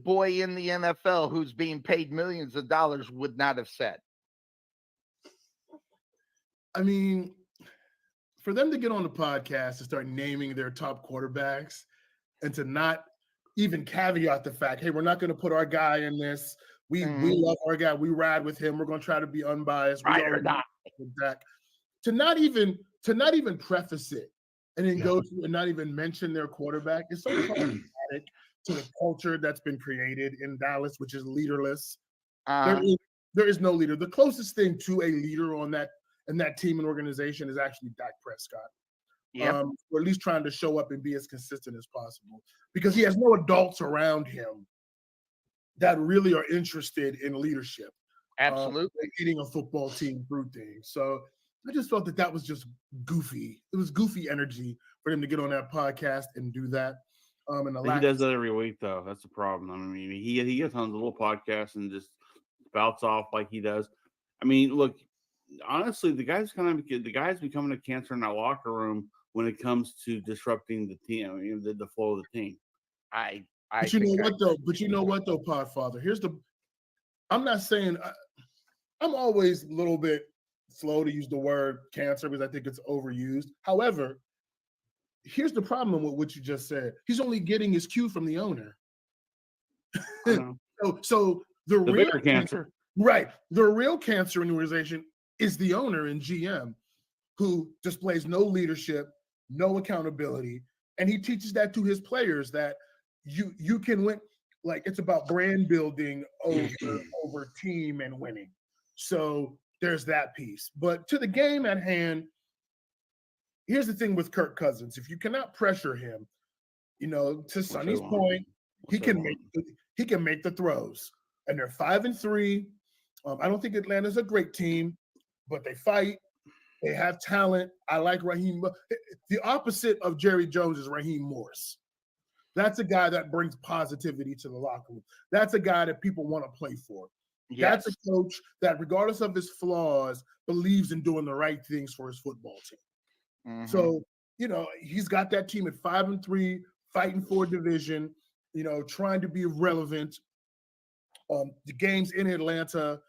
boy in the NFL who's being paid millions of dollars would not have said. I mean, for them to get on the podcast and start naming their top quarterbacks and to not even caveat the fact, hey, we're not going to put our guy in this. We love our guy. We ride with him. We're going to try to be unbiased. Right or not. To not even preface it and then go through and not even mention their quarterback is so problematic to the culture that's been created in Dallas, which is leaderless. There is no leader. The closest thing to a leader on that team and organization is actually Dak Prescott. Or at least trying to show up and be as consistent as possible because he has no adults around him that really are interested in leadership. Absolutely. Leading a football team through things. So I just felt that was just goofy. It was goofy energy for him to get on that podcast and do that. He does that every week, though. That's the problem. I mean, he gets on the little podcast and just spouts off like he does. I mean, look, honestly, the guy's becoming a cancer in that locker room when it comes to disrupting the team, the flow of the team. But you know what though, Podfather? I'm not saying I'm always a little bit slow to use the word cancer because I think it's overused. However, here's the problem with what you just said. He's only getting his cue from the owner. so the real bigger cancer. Right. The real cancer in the organization is the owner and GM who displays no leadership no accountability. And he teaches that to his players that you can win. Like, it's about brand building over team and winning. So there's that piece. But to the game at hand, here's the thing with Kirk Cousins. If you cannot pressure him, to Sonny's point, he can make the throws. And they're 5-3. I don't think Atlanta's a great team, but they fight. They have talent. I like Raheem. The opposite of Jerry Jones is Raheem Morris. That's a guy that brings positivity to the locker room. That's a guy that people want to play for. Yes. That's a coach that, regardless of his flaws, believes in doing the right things for his football team. Mm-hmm. So, he's got that team at 5-3, fighting for division, trying to be relevant. The games in Atlanta,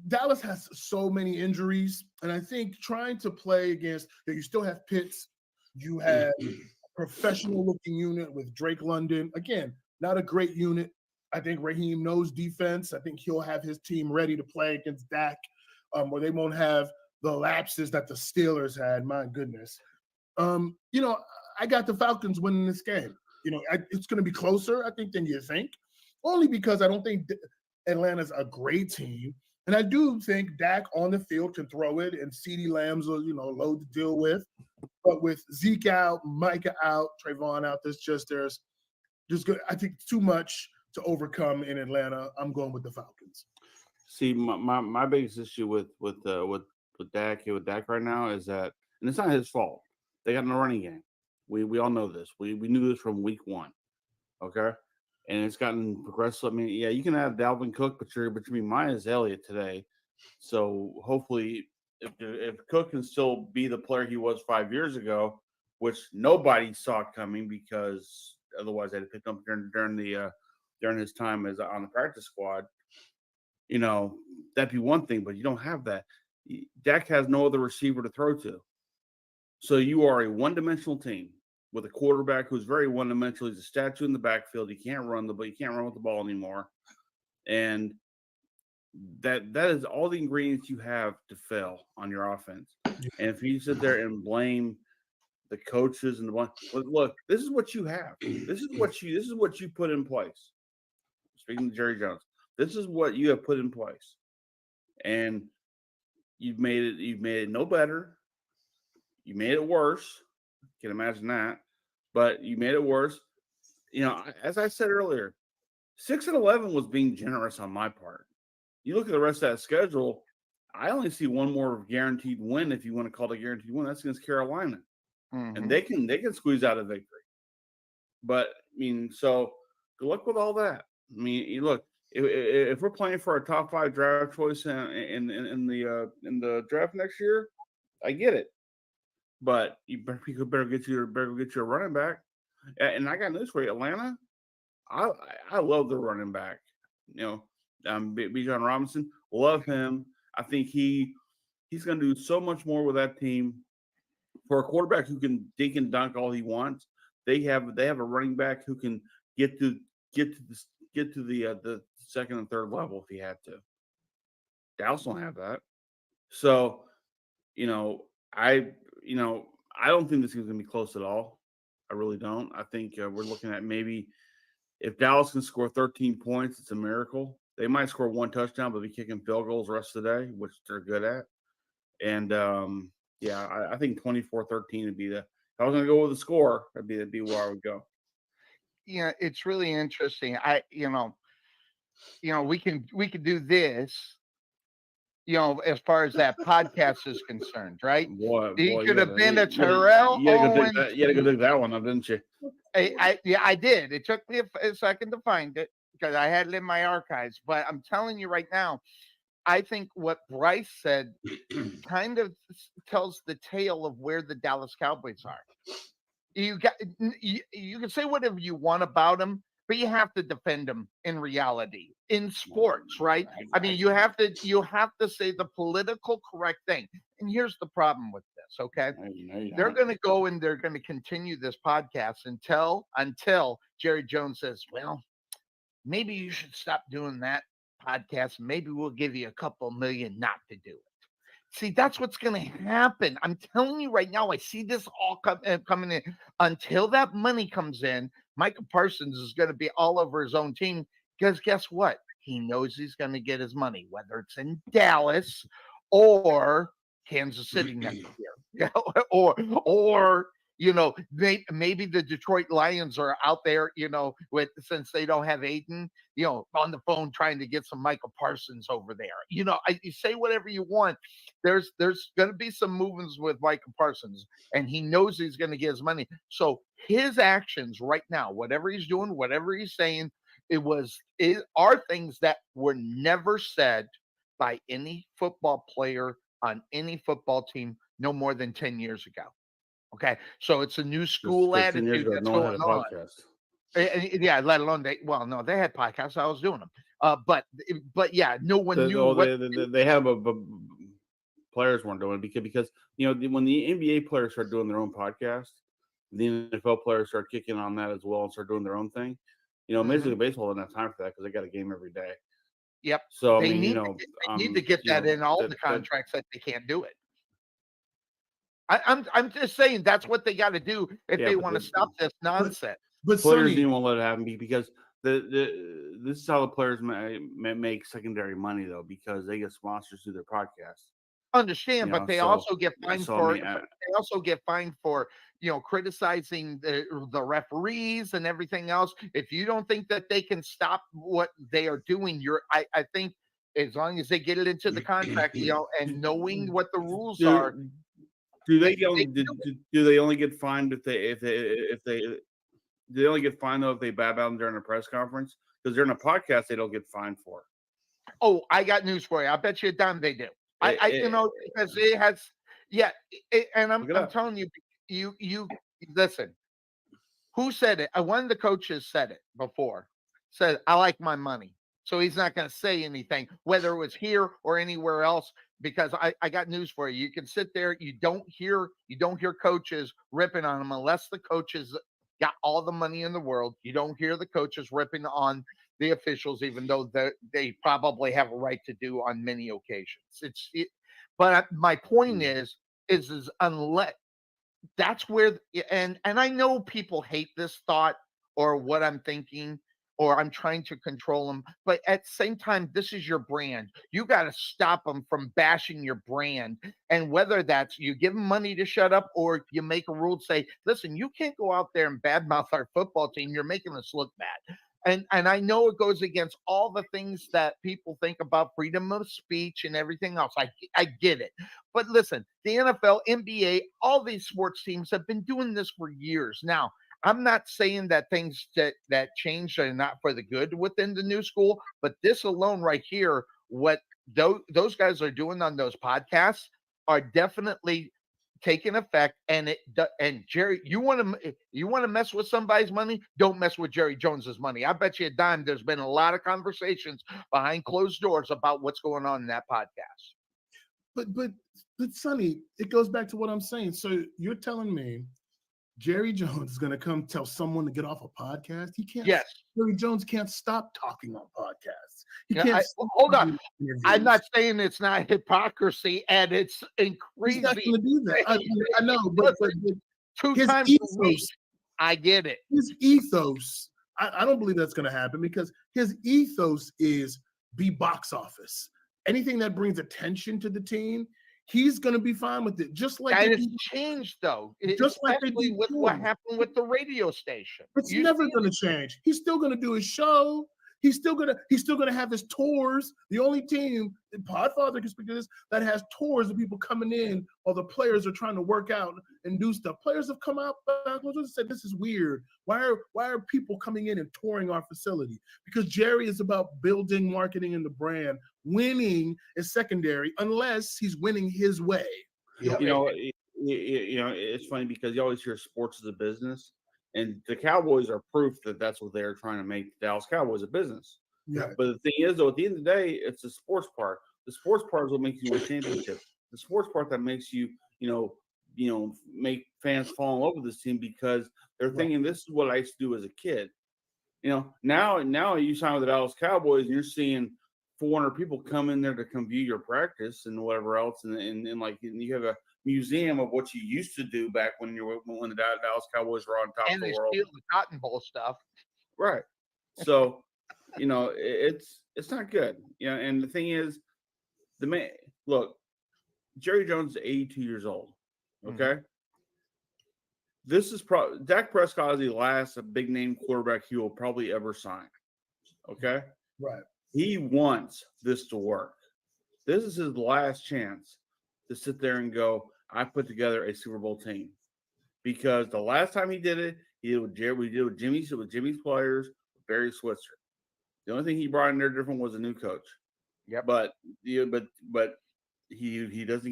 Dallas has so many injuries, and I think trying to play against, you still have Pitts, you have a professional-looking unit with Drake London. Again, not a great unit. I think Raheem knows defense. I think he'll have his team ready to play against Dak, where they won't have the lapses that the Steelers had. My goodness. I got the Falcons winning this game. It's going to be closer, I think, than you think, only because I don't think Atlanta's a great team. And I do think Dak on the field can throw it, and CeeDee Lamb's a load to deal with. But with Zeke out, Micah out, Trayvon out, there's good. I think too much to overcome in Atlanta. I'm going with the Falcons. See, my biggest issue with Dak right now is that, and it's not his fault. They got no running game. We all know this. We knew this from week one. Okay. And it's gotten progressive. I mean, yeah, you can have Dalvin Cook, but you're being Myles Elliott today. So hopefully, if Cook can still be the player he was 5 years ago, which nobody saw coming, because otherwise they'd have picked up during his time as on the practice squad, that'd be one thing. But you don't have that. Dak has no other receiver to throw to, so you are a one-dimensional team with a quarterback who's very one-dimensional. He's a statue in the backfield. You can't run with the ball anymore. And that is all the ingredients you have to fail on your offense. And if you sit there and blame the coaches and look, this is what you have. This is what you put in place. Speaking to Jerry Jones, this is what you have put in place. And you've made it no better. You made it worse. Can imagine that, but you made it worse. As I said earlier, 6-11 was being generous on my part. You look at the rest of that schedule, I only see one more guaranteed win, if you want to call it a guaranteed win. That's against Carolina, and they can squeeze out a victory. But so good luck with all that. Look, if we're playing for a top 5 draft choice in the draft next year, I get it. But you better get your running back. And I got news for you, Atlanta. I love the running back. Bijan Robinson, love him. I think he's going to do so much more with that team. For a quarterback who can dink and dunk all he wants, they have a running back who can get to the second and third level if he had to. Dallas don't have that. So, I don't think this is going to be close at all. I really don't. I think we're looking at maybe if Dallas can score 13 points, it's a miracle. They might score one touchdown, but be kicking field goals the rest of the day, which they're good at. And, I think 24-13 would be if I was going to go with a score, that'd be where I would go. Yeah, it's really interesting. We could do this. As far as that podcast is concerned, right? You could have been a Terrell Owens. You had to go dig that one up, didn't you? I did. It took me a second to find it because I had it in my archives. But I'm telling you right now, I think what Bryce said kind of tells the tale of where the Dallas Cowboys are. You can say whatever you want about them, but you have to defend them in reality, in sports, right? You have to say the political correct thing. And here's the problem with this, okay? They're going to go and they're going to continue this podcast until Jerry Jones says, well, maybe you should stop doing that podcast. Maybe we'll give you a couple million not to do it. See, that's what's going to happen. I'm telling you right now, I see this all coming in. Until that money comes in, Michael Parsons is going to be all over his own team because guess what? He knows he's going to get his money, whether it's in Dallas or Kansas City next year, or maybe the Detroit Lions are out there, since they don't have Aiden, on the phone trying to get some Michael Parsons over there. You say whatever you want. There's going to be some movements with Michael Parsons, and he knows he's going to get his money. So his actions right now, whatever he's doing, whatever he's saying, are things that were never said by any football player on any football team no more than 10 years ago. Okay, so it's a new school attitude that's going on. Yeah, let alone they had podcasts. I was doing them, but yeah, no one knew. They have players weren't doing it because when the NBA players start doing their own podcast, the NFL players start kicking on that as well and start doing their own thing. Major League Baseball doesn't have time for that because they got a game every day. Yep. So they need to get that in all the contracts that they can't do it. I'm just saying that's what they got to do if they want to stop this nonsense. But players didn't want to let it happen because this is how the players make secondary money though, because they get sponsors through their podcasts. Understand, but they also get fined for criticizing the referees and everything else. If you don't think that they can stop what they are doing, I think as long as they get it into the contract, and knowing what the rules are. Do they only get fined if they only get fined though if they bab out during a press conference? Because during a podcast they don't get fined for. Oh, I got news for you. I bet you a dime they do. Because it has, and I'm telling you, you listen. Who said it? One of the coaches said it before. Said, "I like my money," so he's not going to say anything, whether it was here or anywhere else. Because I got news for you. You can sit there. You don't hear coaches ripping on them unless the coaches got all the money in the world. You don't hear the coaches ripping on the officials, even though they probably have a right to do on many occasions. But my point is unless that's where, and I know people hate this thought or what I'm thinking, or I'm trying to control them. But at the same time, this is your brand. You got to stop them from bashing your brand. And whether that's you give them money to shut up or you make a rule to say, listen, you can't go out there and badmouth our football team. You're making us look bad. And I know it goes against all the things that people think about freedom of speech and everything else. I get it. But listen, the NFL, NBA, all these sports teams have been doing this for years. Now, I'm not saying that things that changed are not for the good within the new school, but this alone right here, what those guys are doing on those podcasts are definitely taking effect. And Jerry, you want to mess with somebody's money? Don't mess with Jerry Jones's money. I bet you a dime. There's been a lot of conversations behind closed doors about what's going on in that podcast. But Sonny, it goes back to what I'm saying. So you're telling me Jerry Jones is going to come tell someone to get off a podcast? He can't. Yes. Jerry Jones can't stop talking on podcasts. He Yeah, can't. hold on. I'm not saying it's not hypocrisy, and it's crazy. He's not going to do that. I know, but two times a week, I get it. His ethos, I don't believe that's going to happen because his ethos is be box office. Anything that brings attention to the team, he's going to be fine with it. Just like that has changed, though. Just like they did with what happened with the radio station. It's never going to change. He's still going to do his show. He's still gonna have his tours. The only team, Podfather can speak to this, that has tours of people coming in while the players are trying to work out and do stuff. Players have come out and said, "This is weird. Why are people coming in and touring our facility?" Because Jerry is about building, marketing, and the brand. Winning is secondary unless he's winning his way. Yeah. It's funny because you always hear sports as a business. And the Cowboys are proof that that's what they're trying to make the Dallas Cowboys a business. Yeah. But the thing is, though, at the end of the day, it's the sports part. The sports part is what makes you win championships. The sports part that makes you, make fans fall in love with this team because they're thinking, this is what I used to do as a kid. Now you sign with the Dallas Cowboys and you're seeing 400 people come in there to come view your practice and whatever else, and you have a museum of what you used to do back when the Dallas Cowboys were on top And of the they world, steal the Cotton Bowl stuff. right? So, it's not good, And the thing is, look, Jerry Jones is 82 years old. Okay, Mm-hmm. This is probably Dak Prescott is the last big name quarterback he will probably ever sign. Okay, Right. he wants this to work. This is his last chance to sit there and go, I put together a Super Bowl team. Because the last time he did it, he did with Jimmy's players, Barry Switzer. The only thing he brought in there different was a new coach. Yep. But he doesn't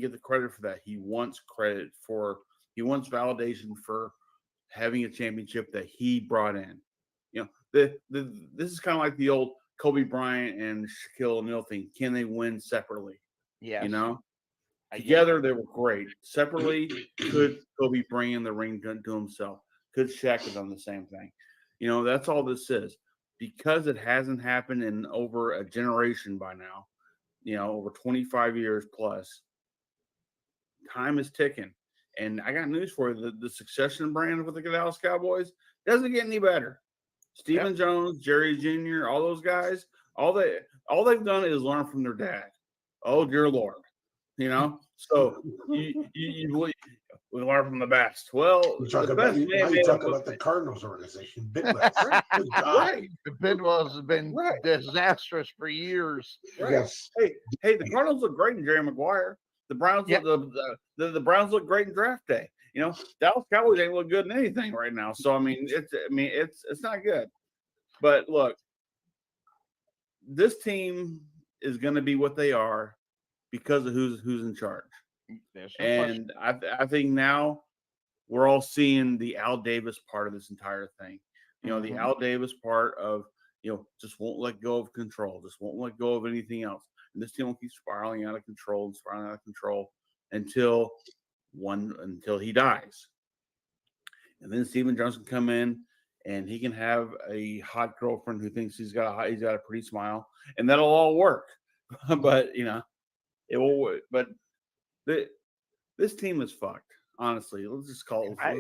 get the credit for that. He wants validation for having a championship that he brought in. This is kind of like the old Kobe Bryant and Shaquille O'Neal thing. Can they win separately? Yes. Together they were great. Separately, could Kobe bring in the ring to himself? Could Shaq have done the same thing? That's all this is. Because it hasn't happened in over a generation by now, over 25 years plus, time is ticking. And I got news for you. The succession brand with the Dallas Cowboys doesn't get any better. Stephen Jones, Jerry Jr., all those guys, all they've done is learn from their dad. Oh, dear Lord. So we learn from the best. Well, you talk about the Cardinals organization, Bidwell. Right. The Bidwells have been disastrous for years. Right. Yes. Hey, the Cardinals look great in Jerry Maguire. The Browns the Browns look great in draft day. Dallas Cowboys ain't look good in anything right now. So it's not good. But look, this team is going to be what they are because of who's in charge. And I think now we're all seeing the Al Davis part of this entire thing. The Al Davis part of just won't let go of control, just won't let go of anything else. And this team will keep spiraling out of control until he dies. And then Stephen Jones can come in and he can have a hot girlfriend who thinks he's got a pretty smile, and that'll all work. But it will work. But this team is fucked. Honestly, let's just call it. I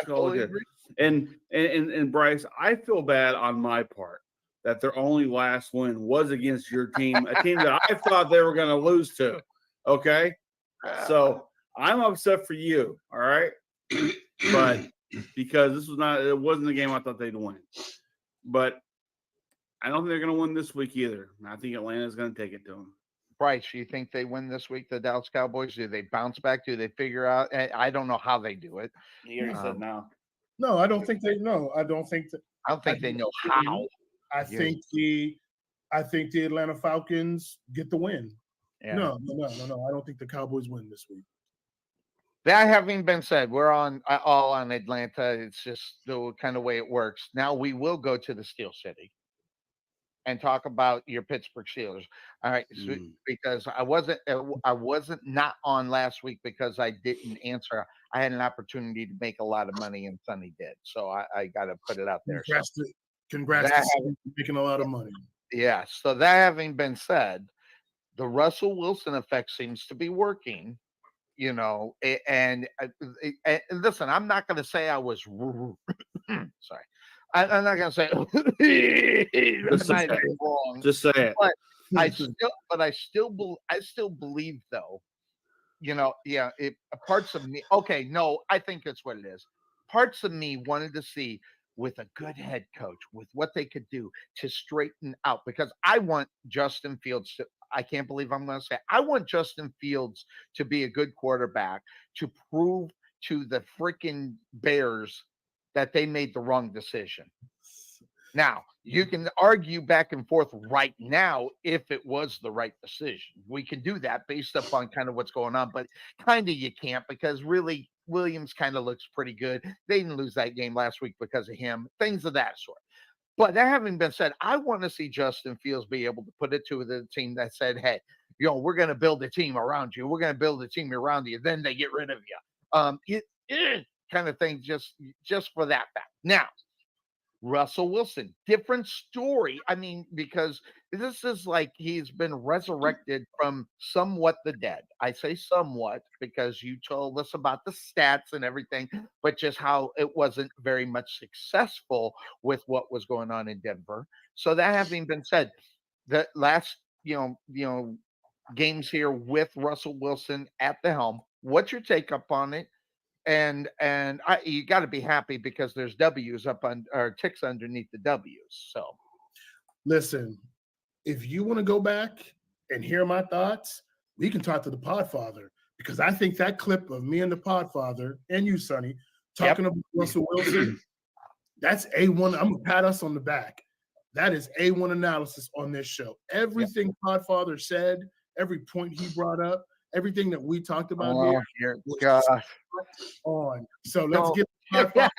totally agree. And Bryce, I feel bad on my part that their only last win was against your team, a team that I thought they were going to lose to. Okay, so I'm upset for you. All right, but because it wasn't the game I thought they'd win. But I don't think they're going to win this week either. I think Atlanta's going to take it to them. Bryce, you think they win this week, the Dallas Cowboys? Do they bounce back? Do they figure out? I don't know how they do it. You already said no. No, I don't think they know. I don't think they know how. I think the Atlanta Falcons get the win. Yeah. No. I don't think the Cowboys win this week. That having been said, we're all on Atlanta. It's just the kind of way it works. Now we will go to the Steel City and talk about your Pittsburgh Steelers. All right, so, because I wasn't not on last week because I didn't answer. I had an opportunity to make a lot of money, and Sonny did. So I got to put it out there. Congrats to making a lot of money. Yeah. So that having been said, the Russell Wilson effect seems to be working. And listen, I'm not going to say I was sorry. I'm not going to say wrong. Just say it. But I still believe though. Parts of me. Okay, no, I think it's what it is. Parts of me wanted to see with a good head coach, with what they could do to straighten out, because I want Justin Fields to. I can't believe I'm going to say I want Justin Fields to be a good quarterback, to prove to the freaking Bears that they made the wrong decision. Now, you can argue back and forth right now if it was the right decision. We can do that based upon kind of what's going on, but kind of you can't, because really Williams kind of looks pretty good. They didn't lose that game last week because of him, things of that sort. But that having been said, I want to see Justin Fields be able to put it to the team that said, hey, we're going to build a team around you. We're going to build a team around you. Then they get rid of you. Kind of thing, just for that fact. Now, Russell Wilson, different story. I mean, because this is like he's been resurrected from somewhat the dead. I say somewhat because you told us about the stats and everything, but just how it wasn't very much successful with what was going on in Denver. So that having been said, the last games here with Russell Wilson at the helm, what's your take up on it? You got to be happy because there's W's up on or ticks underneath the W's. So, listen, if you want to go back and hear my thoughts, we can talk to the Podfather because I think that clip of me and the Podfather and you, Sonny, talking about Russell Wilson, that's A1. I'm gonna pat us on the back. That is A1 analysis on this show. Everything Podfather said, every point he brought up, everything that we talked about here. On. So let's get let's give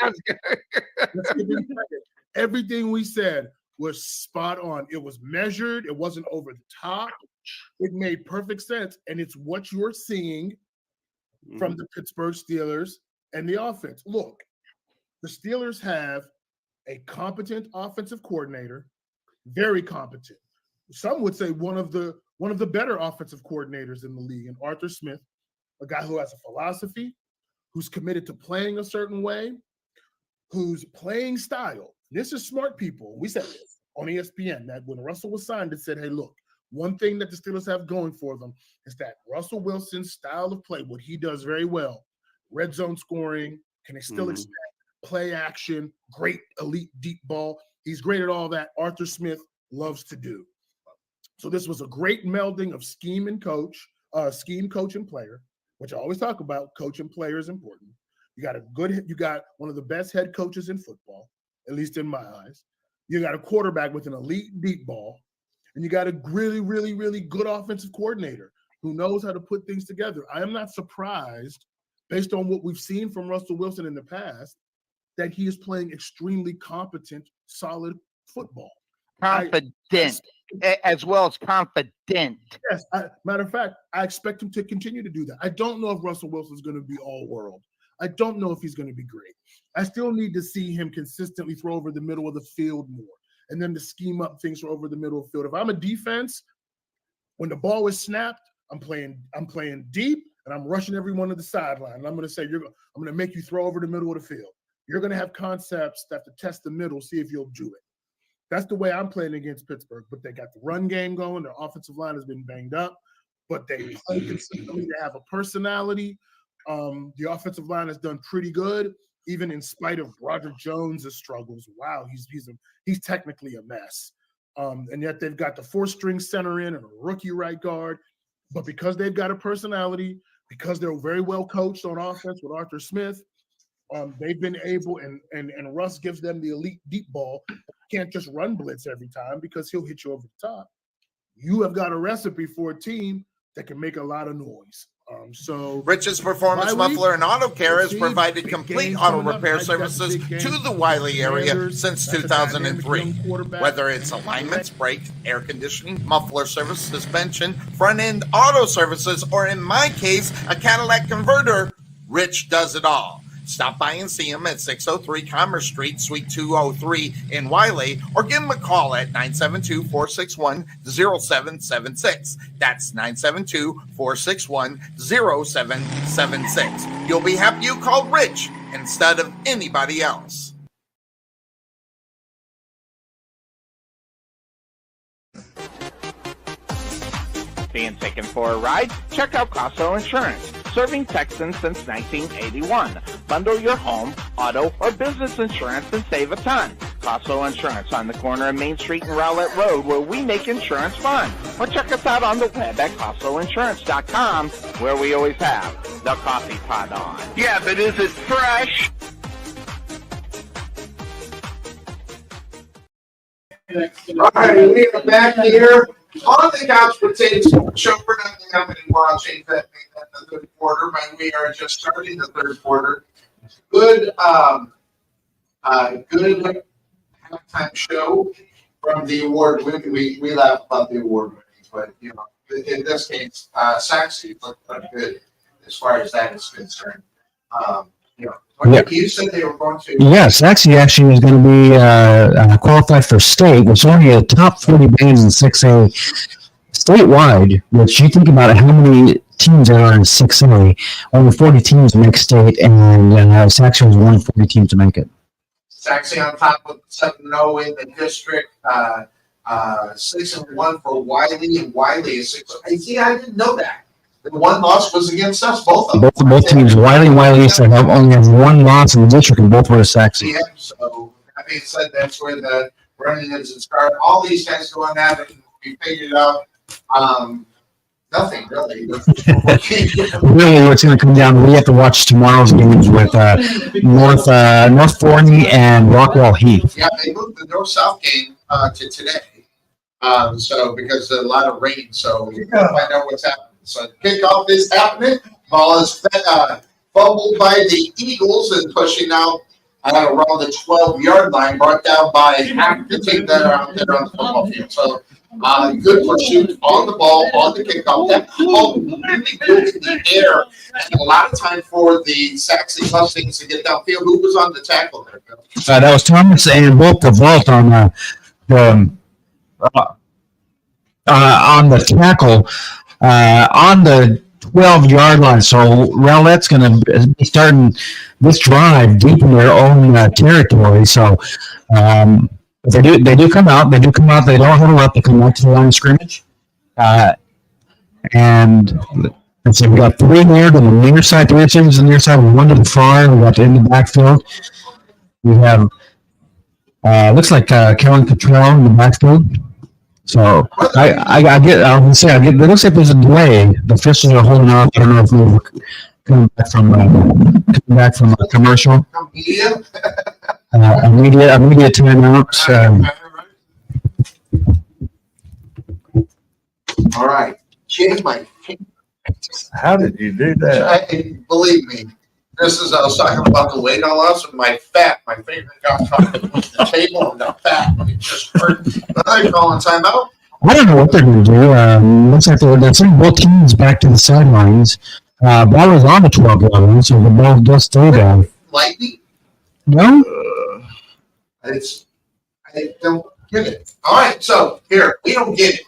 him credit. Everything we said was spot on. It was measured. It wasn't over the top. It made perfect sense. And it's what you're seeing from the Pittsburgh Steelers and the offense. Look, the Steelers have a competent offensive coordinator, very competent. Some would say one of the better offensive coordinators in the league, and Arthur Smith, a guy who has a philosophy, who's committed to playing a certain way, whose playing style. This is smart people. We said this on ESPN that when Russell was signed, it said, hey, look, one thing that the Steelers have going for them is that Russell Wilson's style of play, what he does very well, red zone scoring, can still expand, play action, great elite deep ball. He's great at all that Arthur Smith loves to do. So this was a great melding of scheme, coach, and player, which I always talk about. Coach and player is important. You got one of the best head coaches in football, at least in my eyes. You got a quarterback with an elite deep ball, and you got a really, really, really good offensive coordinator who knows how to put things together. I am not surprised, based on what we've seen from Russell Wilson in the past, that he is playing extremely competent, solid football. Confident, as well as confident. Yes. Matter of fact, I expect him to continue to do that. I don't know if Russell Wilson is going to be all world. I don't know if he's going to be great. I still need to see him consistently throw over the middle of the field more, and then to scheme up things for over the middle of the field. If I'm a defense, when the ball is snapped, I'm playing deep, and I'm rushing everyone to the sideline. And I'm going to say, I'm going to make you throw over the middle of the field. You're going to have concepts that to test the middle, see if you'll do it. That's the way I'm playing against Pittsburgh. But they got the run game going. Their offensive line has been banged up, but they play consistently. They have a personality. The offensive line has done pretty good, even in spite of Roger Jones' struggles. Wow, he's technically a mess. And yet they've got the 4-string center in and a rookie right guard. But because they've got a personality, because they're very well coached on offense with Arthur Smith, they've been able, and Russ gives them the elite deep ball. You can't just run blitz every time because he'll hit you over the top. You have got a recipe for a team that can make a lot of noise. Rich's Performance Muffler and Auto Care has provided complete auto repair services to the Wiley area since 2003. Whether it's alignments, brakes, air conditioning, muffler service, suspension, front-end auto services, or in my case, a Cadillac converter, Rich does it all. Stop by and see him at 603 Commerce Street, Suite 203 in Wiley, or give him a call at 972-461-0776. That's 972-461-0776. You'll be happy you called Rich instead of anybody else. Being taken for a ride? Check out Casso Insurance. Serving Texans since 1981. Bundle your home, auto, or business insurance and save a ton. Casso Insurance on the corner of Main Street and Rowlett Road, where we make insurance fun. Or check us out on the web at CassoInsurance.com, where we always have the coffee pot on. Yeah, but is it fresh? All right, we are back here on the Couch Potatoes Show. We're not going to have any more. I'll change that in the third quarter, but we are just starting the third quarter. Good halftime show from the award winning. We laugh about the award winnings, but in this case, Sachse looked pretty good as far as that is concerned. Yeah. You said they were going to. Yeah, Sachse actually is going to be qualified for state, which is only a top 40 bands in 6A statewide, which you think about it, how many teams there are in 6A, only 40 teams make state, and Sachse was one of 40 teams to make it. Sachse on top of 7-0 in the district, 6-1 for Wiley, and Wiley is 6. See, I didn't know that. The one loss was against us, both of them. Both teams, Wiley and Wiley East, only have one loss in the district, and both were to Sachse. Yeah, so that being said, that's where the running is and start. All these guys going at it, we figured out nothing really. Really, what's going to come down, we have to watch tomorrow's games with North Forney and Rockwall Heath. Yeah, they moved the North-South game to today. So because of a lot of rain, so we're going to find out what's happening. So kickoff is happening. Ball is fumbled by the Eagles and pushing out around the 12-yard line, brought down by half the team that are out there on the football field. So good pursuit on the ball, on the kickoff. That ball really good in the air. And a lot of time for the Sachse Mustangs to get downfield. Who was on the tackle there, Bill? That was Thomas and Bolt the Vault on the tackle. On the 12-yard line, so Rowlett's going to be starting this drive deep in their own territory. So they do come out. They don't huddle up. They come right to the line of scrimmage. And let's see, we got 3 there to the near side, 3 receivers on the near side, 1 to the far. We got in the backfield. We have looks like Kellen Cottrell in the backfield. So I get. It looks like there's a delay. The officials are holding off. I don't know if we're coming back from a commercial. Immediate timeout. All right. Change my. How did you do that? Believe me, I was talking about the weight I lost and my finger got caught in the table and the fat. It just hurt. They're calling timeout. I don't know what they're going to do. Looks like they're sending both teams back to the sidelines. Ball is on the 12-yard line, so the ball does stay down. Lightning? No? I don't get it. All right, so here, we don't get it.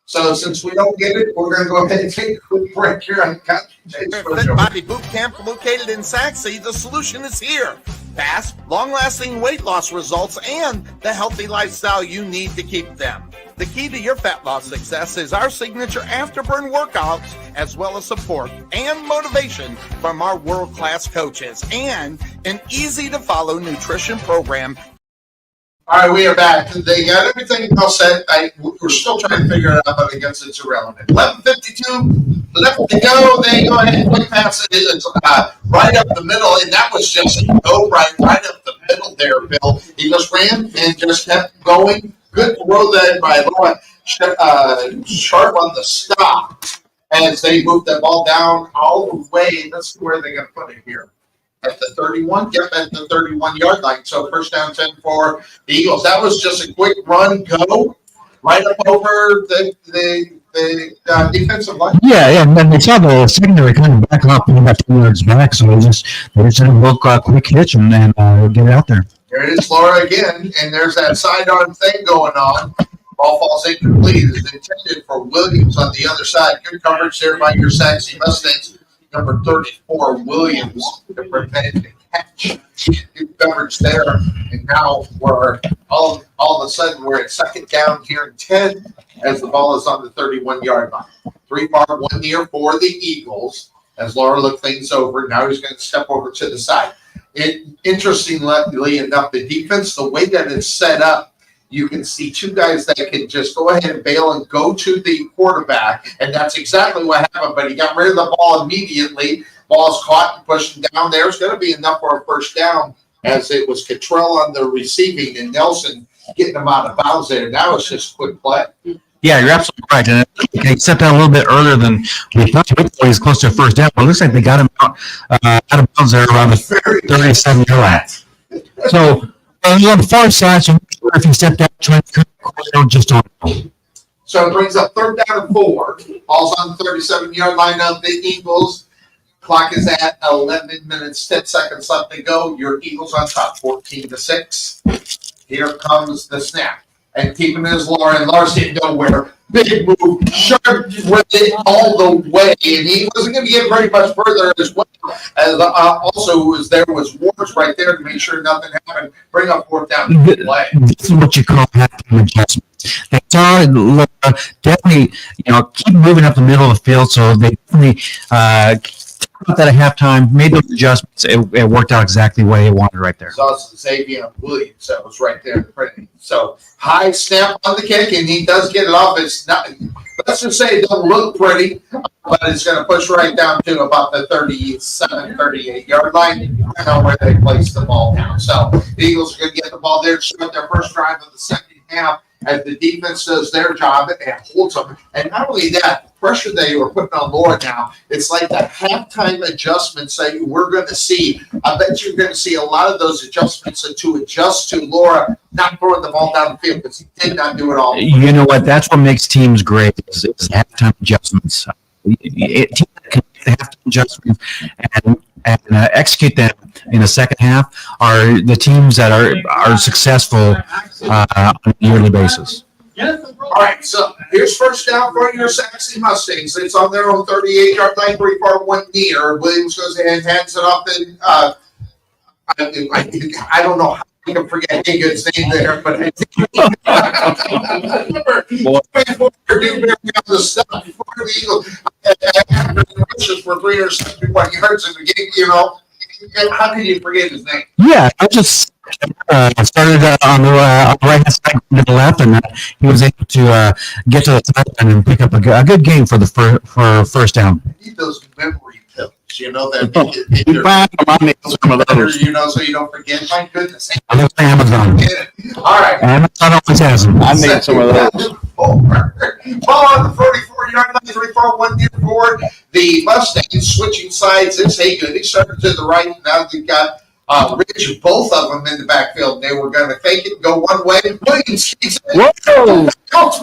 So since we don't get it, we're going to go ahead and take a quick break here on Fit Body Boot Camp located in Sachse, the solution is here. Fast, long-lasting weight loss results and the healthy lifestyle you need to keep them. The key to your fat loss success is our signature afterburn workouts, as well as support and motivation from our world-class coaches and an easy-to-follow nutrition program. All right, we are back. They got everything all set. We're still trying to figure it out, but I guess it's irrelevant. 11:52 left to go. They go ahead and quick pass it. It's right up the middle, and that was just a go right up the middle there, Bill. He just ran and just kept going. Good throw there by Laura Sharp on the stop as they moved that ball down all the way. That's where they're going to put it here. At the 31, at the 31-yard line. So first down 10 for the Eagles. That was just a quick run, go right up over the defensive line. Yeah, and then they saw the secondary kind of back up and about 10 yards back, so they just did a little quick hitch and get it out there. There it is, Laura again, and there's that sidearm thing going on. Ball falls incomplete. It's intended for Williams on the other side. Good coverage there by your Sachse Mustangs. Number 34, Williams, to prevent the catch. Good coverage there. And now we're all of a sudden we're at second down here in 10 as the ball is on the 31-yard line. 3 far, 1 near for the Eagles as Laura looked things over. Now he's going to step over to the side. Interestingly enough, the defense, the way that it's set up, you can see 2 guys that can just go ahead and bail and go to the quarterback, and that's exactly what happened. But he got rid of the ball immediately. Ball's caught and pushing down there. It's going to be enough for a first down as it was Cottrell on the receiving and Nelson getting them out of bounds there. That was just a quick play. Yeah, you're absolutely right. And they stepped out a little bit earlier than we thought. We thought he was close to a first down, but it looks like they got him out of bounds there around the 37-yard line. So on the far side, so if you step down, try to just on. So it brings up third down and 4. Ball's on the 37-yard line of the Eagles. Clock is at 11 minutes, 10 seconds left to go. Your Eagles on top, 14-6. Here comes the snap. And keeping his Lauren. Lars didn't know where. Big move. Sharp with it all the way. And he wasn't going to get very much further as well. As also was there was Wars right there to make sure nothing happened. Bring up fourth down. Play. This is what you call halftime adjustment. They saw definitely, keep moving up the middle of the field. So they definitely about that at halftime, made those adjustments. It worked out exactly the way he wanted right there. It's also Xavier Williams that was right there in the printing. So high snap on the kick, and he does get it off. It's not. Let's just say it doesn't look pretty, but it's going to push right down to about the 37, 38-yard line. I know where they place the ball down. So the Eagles are going to get the ball there to start their first drive of the second half as the defense does their job and holds them. And not only that, the pressure they were putting on Laura now, it's like the halftime adjustments that we're going to see. I bet you're going to see a lot of those adjustments to adjust to Laura not throwing the ball down the field because he did not do it all. You know what? That's what makes teams great is halftime adjustments. Teams that can make the halftime adjustments and execute them in the second half are the teams that are successful on a yearly basis. All right, so here's first down for your Sachse Mustangs. It's on their own 38-yard line, 3-4-1 near. Williams goes ahead and hands it off, and I don't know how you can forget Hagan's name there, but I think Dewberry on the stop for the Eagles. Rushes for 371 yards in the game, how can you forget his name? Yeah, I just started on the right-hand side to the left, and he was able to get to the sideline and pick up a good game for the first down. I need those memory pills, that so you don't forget. My goodness. I love Amazon. All right. Amazon always has them. I need some of those. Ball on the 44-yard line, 3-4-1 near forward. The Mustangs switching sides. It's Hagan. He started to the right. Now they've got Rich, both of them in the backfield. They were going to fake it and go one way. Williams takes it. Whoa! Takes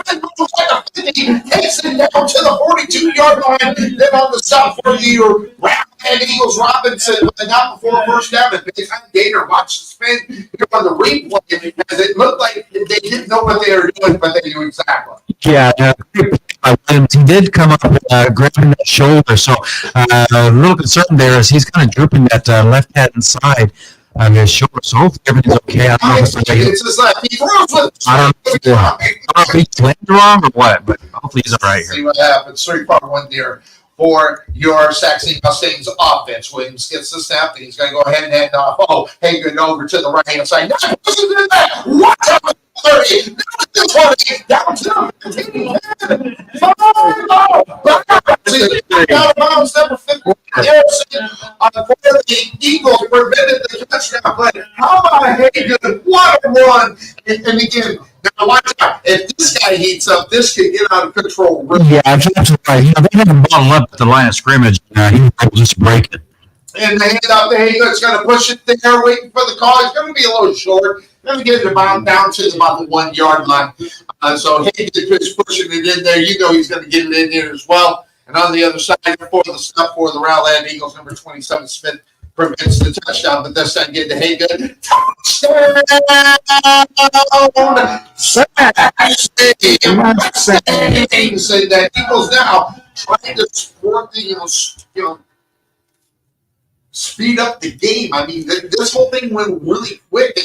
it down to the 42-yard line. Then on the stop for you, Rowlett Eagles Robinson, but not before first down. And Big Time Gator watched the spin here on the replay as it looked like they didn't know what they were doing, but they knew exactly. Yeah, Williams, he did come up grabbing that shoulder, so a little concern there is he's kind of drooping that left-hand side of his shoulder, so hopefully everything's okay. I don't know if he's landed wrong or what, but hopefully he's all right here. See what happens. 3-4-1 there for your Sachse Mustangs offense. Williams gets the snap, and he's going to go ahead and hand off. Oh, Hagan over to the right-hand side. No, he doesn't do that. What? 30, down to 20, down to 15, out of bounds, number 50. The Eagles prevented the touchdown play. How about Hagan? What a run! And again, now watch out. If this guy heats up, this could get out of control. Yeah, absolutely right. They had him bottled up at the line of scrimmage. He was able to just break it. And the hand out to Hagan. It's going to push it there, waiting for the call. It's going to be a little short. Let me get it down to about the 1-yard line. So Hagan is pushing it in there. You know he's going to get it in there as well. And on the other side, for the stuff for the Rowlett Eagles, number 27, Smith prevents the touchdown, but this time getting to Hagan. Touchdown! Mustangs! And that Eagles now trying to support the, speed up the game. I mean, this whole thing went really quick,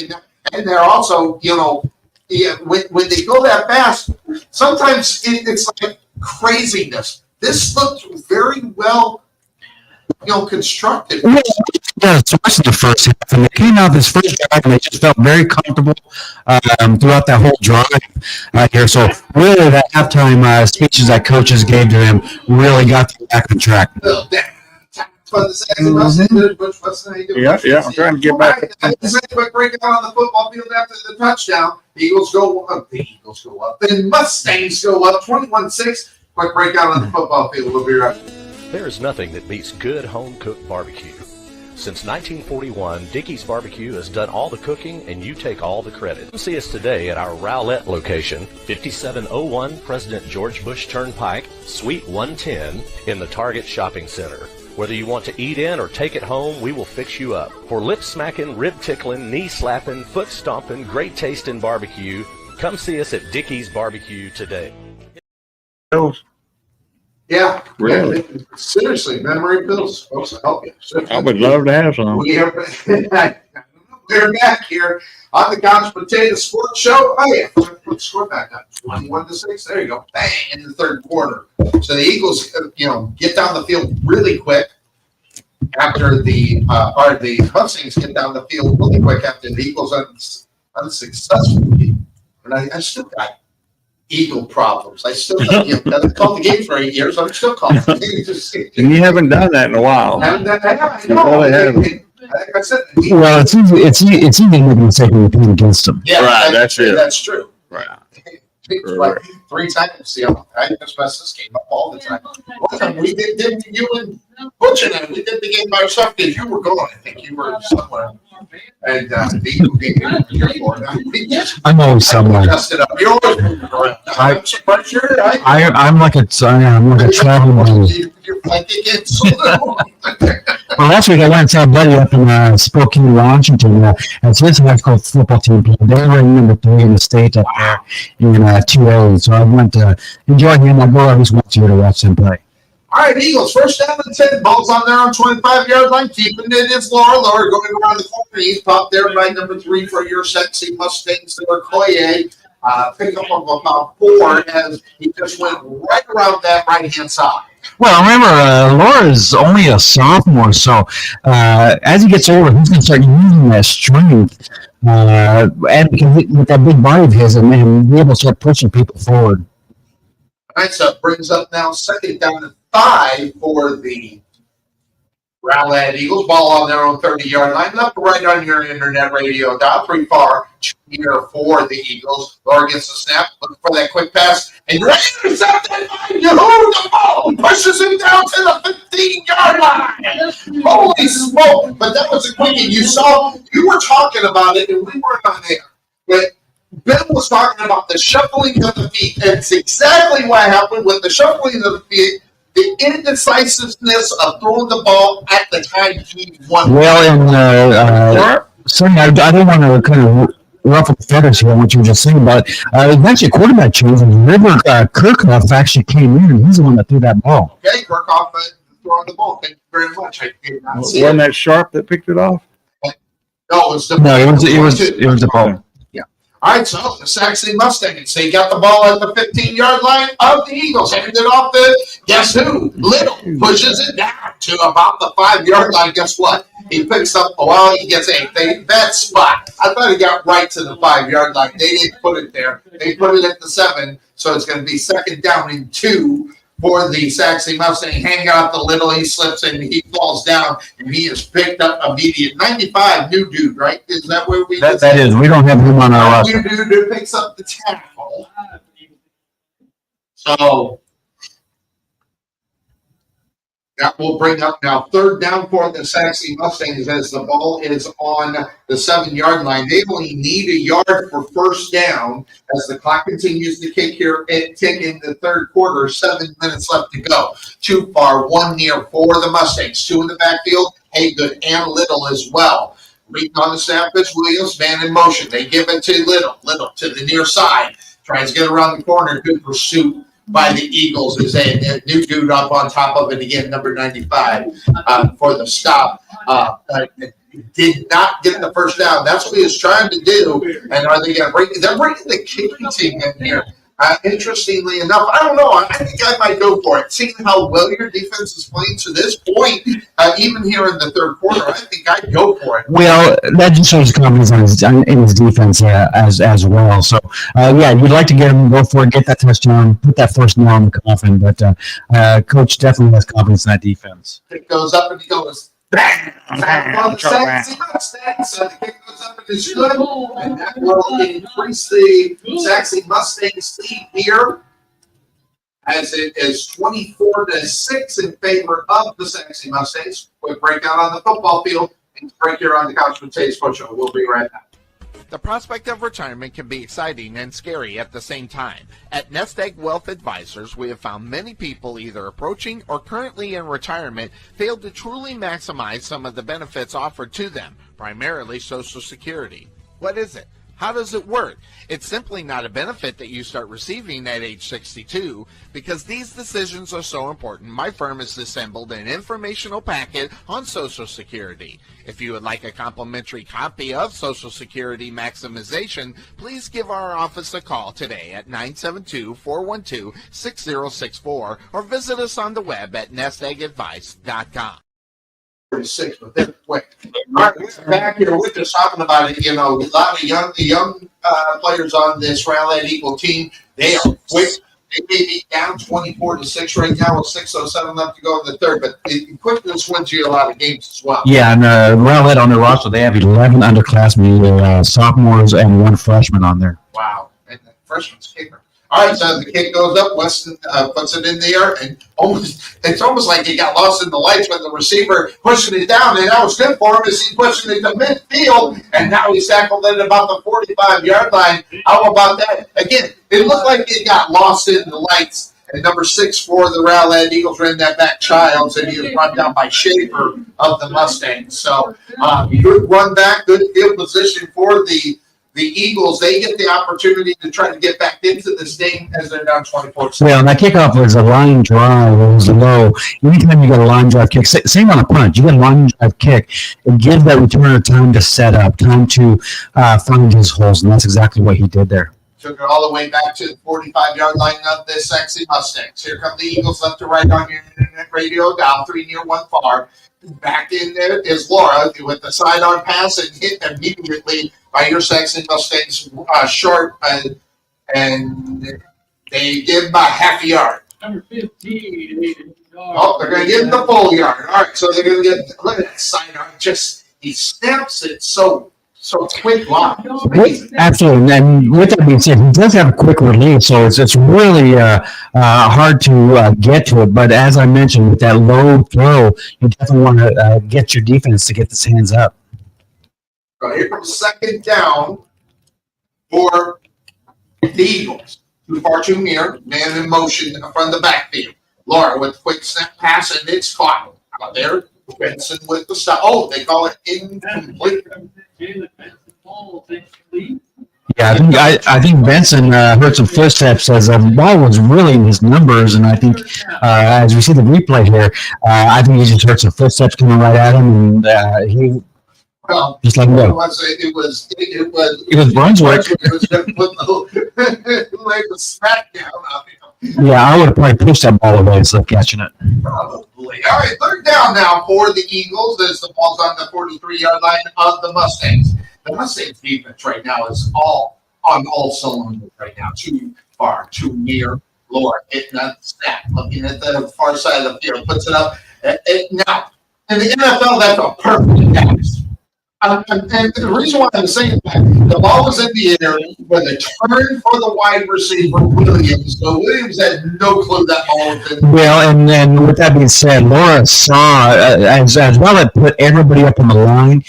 and they're also, when they go that fast, sometimes it's like craziness. This looked very well, constructed. Yeah, especially the first half. And they came out this first drive, and they just felt very comfortable throughout that whole drive here. So really, that halftime speeches that coaches gave to them really got them back on track. Yeah, I'm trying to get back. Quick breakdown on the football field after the touchdown. The Eagles go up. The Mustangs go up 21-6. Quick breakdown on the football field. We'll be right back. There is nothing that beats good home-cooked barbecue. Since 1941, Dickey's Barbecue has done all the cooking and you take all the credit. Come see us today at our Rowlett location, 5701 President George Bush Turnpike, Suite 110 in the Target Shopping Center. Whether you want to eat in or take it home, we will fix you up. For lip smacking, rib tickling, knee slapping, foot stomping, great taste in barbecue, come see us at Dickey's Barbecue today. Yeah. Really? Seriously, memory pills supposed to help you. I would love to have some. We're back here on the Couch Potato Sports Show. Oh yeah, put the score back up. 21-6. There you go. Bang in the third quarter. So the Eagles, get down the field really quick after the Mustangs get down the field really quick after the Eagles unsuccessfully. And I still got Eagle problems. I still I've called the game for 8 years. I'm still calling. You haven't done that in a while. I like I said, Well, it's easy to make a mistake when you're playing against them. yeah, Right, that's it. That's true. Right. Like 3 times. I just mess this game up all the time. One time we did you and Butch and I, we did the game by ourselves because you were gone. I think you were somewhere. And the Eagle game you were here for. I'm always somewhere. Messed it up. You're always moving around. I'm surprised you're right. I'm like a travel buddy. You're like it gets so little. Well, last week I went and saw a buddy up in Spokane, Washington. That's his high school football team. They were number 3 in the state up there in 2A. So I went to enjoy him. I go every once a year to watch them play. All right, Eagles, first down and 10. Ball's on their own 25-yard line. Keeping it is Laura going around the corner. He's popped there by number 3 for your Sachse Mustangs. There, Koye. Pick up of about 4 as he just went right around that right-hand side. Well, remember, Laura's only a sophomore, so as he gets older, he's going to start using that strength. And because with that big body of his, and be able to start pushing people forward. All right, so it brings up now second down and 5 for the Rowlett Eagles. Ball on their own 30-yard line. Left to right on your internet radio dial. 3 far here for the Eagles. Laura gets the snap. Looking for that quick pass. And you're intercepted by the ball. Pushes him down to the 15-yard line. Holy smoke. But that was a quickie. You were talking about it, and we weren't on there. But Ben was talking about the shuffling of the feet. And it's exactly what happened with the shuffling of the feet. The indecisiveness of throwing the ball at the time he won. Well, and sorry, I don't want to kind of ruffle the feathers here on what you were just saying, but it was actually a quarterback change, and River Kirchhoff actually came in, and he's the one that threw that ball. Okay, Kirchhoff throwing the ball. Thank you very much. I did not see Wasn't that Sharp that picked it off? No, it was the ball. All right, so the Sachse Mustangs, they got the ball at the 15-yard line of the Eagles. Handed off guess who? Little pushes it down to about the 5-yard line. Guess what? He picks up, he gets that spot. I thought he got right to the 5-yard line. They didn't put it there. They put it at the 7, so it's going to be second down and 2 for the Sachse Mustang. Hanging out the Little, he slips and he falls down, and he is picked up immediate. 95, new dude, right? Is that where we That is. We don't have him on our roster. New dude who picks up the tackle. So that will bring up now third down for the Sachse Mustangs as the ball is on the 7-yard line. They only need a yard for first down as the clock continues to tick in the third quarter. 7 minutes left to go. 2 far, 1 near for the Mustangs. 2 in the backfield. Haygood and Little as well. Reading on the snap is Williams, man in motion. They give it to Little. Little to the near side. Tries to get around the corner. Good pursuit by the Eagles is a new dude up on top of it again, number 95 for the stop. Did not get the first down. That's what he was trying to do. And are they going to bring? They're bringing the kicking team in here. Interestingly enough, I don't know. I think I might go for it. Seeing how well your defense is playing to this point, even here in the third quarter, I think I'd go for it. Well, that just shows confidence in his defense as well. So, you'd like to get him, go for it, get that touchdown, put that first nail in the coffin. But Coach definitely has confidence in that defense. It goes up and he goes, bang! On the Sachse Mustangs. So the kick goes up and it's good. And that will increase the Sachse Mustangs lead here as it is 24-6 in favor of the Sachse Mustangs. Quick breakout on the football field and break here on the Couch Potato Sports Show. We'll be right back. The prospect of retirement can be exciting and scary at the same time. At Nest Egg Wealth Advisors, we have found many people either approaching or currently in retirement failed to truly maximize some of the benefits offered to them, primarily Social Security. What is it? How does it work? It's simply not a benefit that you start receiving at age 62. Because these decisions are so important, my firm has assembled an informational packet on Social Security. If you would like a complimentary copy of Social Security Maximization, please give our office a call today at 972-412-6064 or visit us on the web at nesteggadvice.com. 46, but then quick. All right, we're back here. We're just talking about it. You know, a lot of young players on this Rowlett Eagle team. They are quick. They may be down 24-6 right now with 6:07 left to go in the third, but quickness wins you a lot of games as well. Yeah, and Rowlett on their roster, they have 11 underclassmen, sophomores, and 1 freshman on there. Wow, and the freshman's kicker. All right, so the kick goes up. Weston puts it in the air, and it's almost like he got lost in the lights when the receiver pushing it down, and that was good for him as he pushing it to midfield, and now he's tackled it about the 45-yard line. How about that? Again, it looked like it got lost in the lights, and number 6 for the Rowlett Eagles ran that back Childs, and he was run down by Schaefer of the Mustangs. So good run back, good field position for the Eagles. They get the opportunity to try to get back into this game as they're down 24-6. Yeah, and that kickoff was a line drive. It was low. Anytime you get a line drive kick, same on a punt, you get a line drive kick, it gives that returner time to set up, time to find his holes, and that's exactly what he did there. Took it all the way back to the 45-yard line of the Sachse Mustangs. Here come the Eagles left to right on your internet radio dial, 3 near 1 far. Back in there is Laura with the sidearm pass and hit immediately by your Sachse Mustangs short, and they give him about half a yard. Number 15. Oh, they're going to give him the full yard. All right, so they're going to get, look at that sidearm. Just, he snaps it so quick line. Absolutely, and with that being said, he does have a quick release, so it's really hard to get to it. But as I mentioned, with that low throw, you definitely want to get your defense to get his hands up. So here comes second down for the Eagles. Too far, too near. Man in motion from the backfield. Laura with a quick snap pass, and it's caught out there. Benson with the stop. Oh, they call it incomplete. Yeah, I think Benson heard some footsteps as the ball was really in his numbers, and I think as we see the replay here, I think he just heard some footsteps coming right at him, and he just let him go. It was Brunswick. It was like a smackdown on him. Yeah, I would have probably pushed that ball away instead of catching it. Probably. All right, third down now for the Eagles as the ball's on the 43-yard line of the Mustangs. The Mustangs defense right now is all on all cylinders right now. Too far, too near. Laura hitting that snap, looking at the far side of the field, puts it up. Now, in the NFL, that's a perfect pass. And the reason why I'm saying that, the ball was in the air with a turn for the wide receiver, Williams. So Williams had no clue that ball was in. Well, and then with that being said, Laura saw, as well as put everybody up on the line.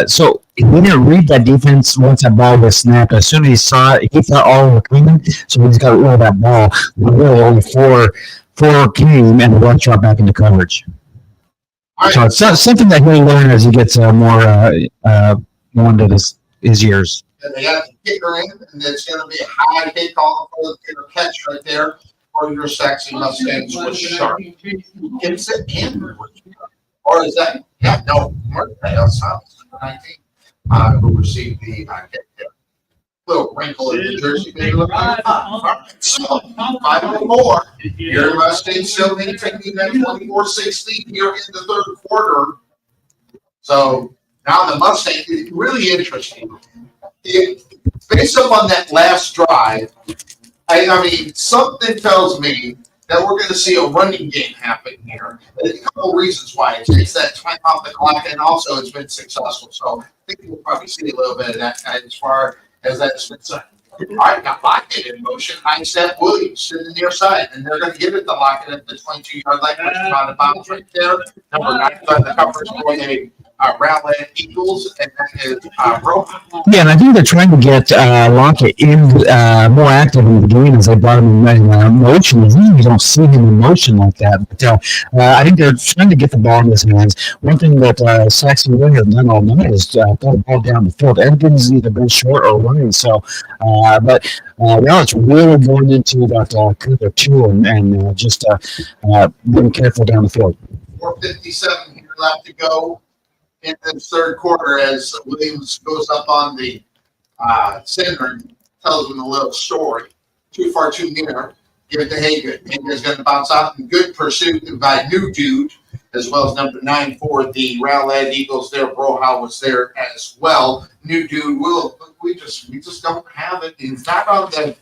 So he didn't read that defense once that ball was snapped. As soon as he saw it, he thought all were coming. So he just got rid of that ball. Really only four came and the run shot back into coverage. So it's something that he'll learn as he gets more into his years. And they got the kicker in, and it's going to be a high kick on the catch right there for your Sachse Mustangs with Sharp. Gets it in, or is that? Yeah, no, Murtails, 19, who received the kick there. Little wrinkle in the jersey. So 5-4. Your Mustangs still maintaining that 24-6 lead here in the third quarter. So now the Mustangs, it's really interesting. Based upon that last drive, I mean, something tells me that we're going to see a running game happen here. There's a couple reasons why. It takes that time off the clock, and also it's been successful. So I think we'll probably see a little bit of that as far as that's concerned. All right, got Lockett in motion. High step Williams to the near side, and they're going to give it to Lockett at the 22-yard line, which is on the bounce right there. Number 9 on the coverage for a Rowlett Eagles, and that is Rohan. Yeah, and I think they're trying to get Lockett in more active in the game as they brought him in motion. You don't see him in motion like that, but I think they're trying to get the ball in his hands. One thing that Sachse really has done all night is throw the ball down the field. Everything's either been short or running. So, but now it's really going into that cover two and just being careful down the field. 4:57 here left to go in this third quarter as Williams goes up on the center and tells him a little story. Too far, too near. Give it to Hagen. Hagen's going to bounce out in good pursuit by New Dude, as well as number 9 for the Rowlett Eagles there. Broha was there as well. New Dude we just don't have it. He's not on the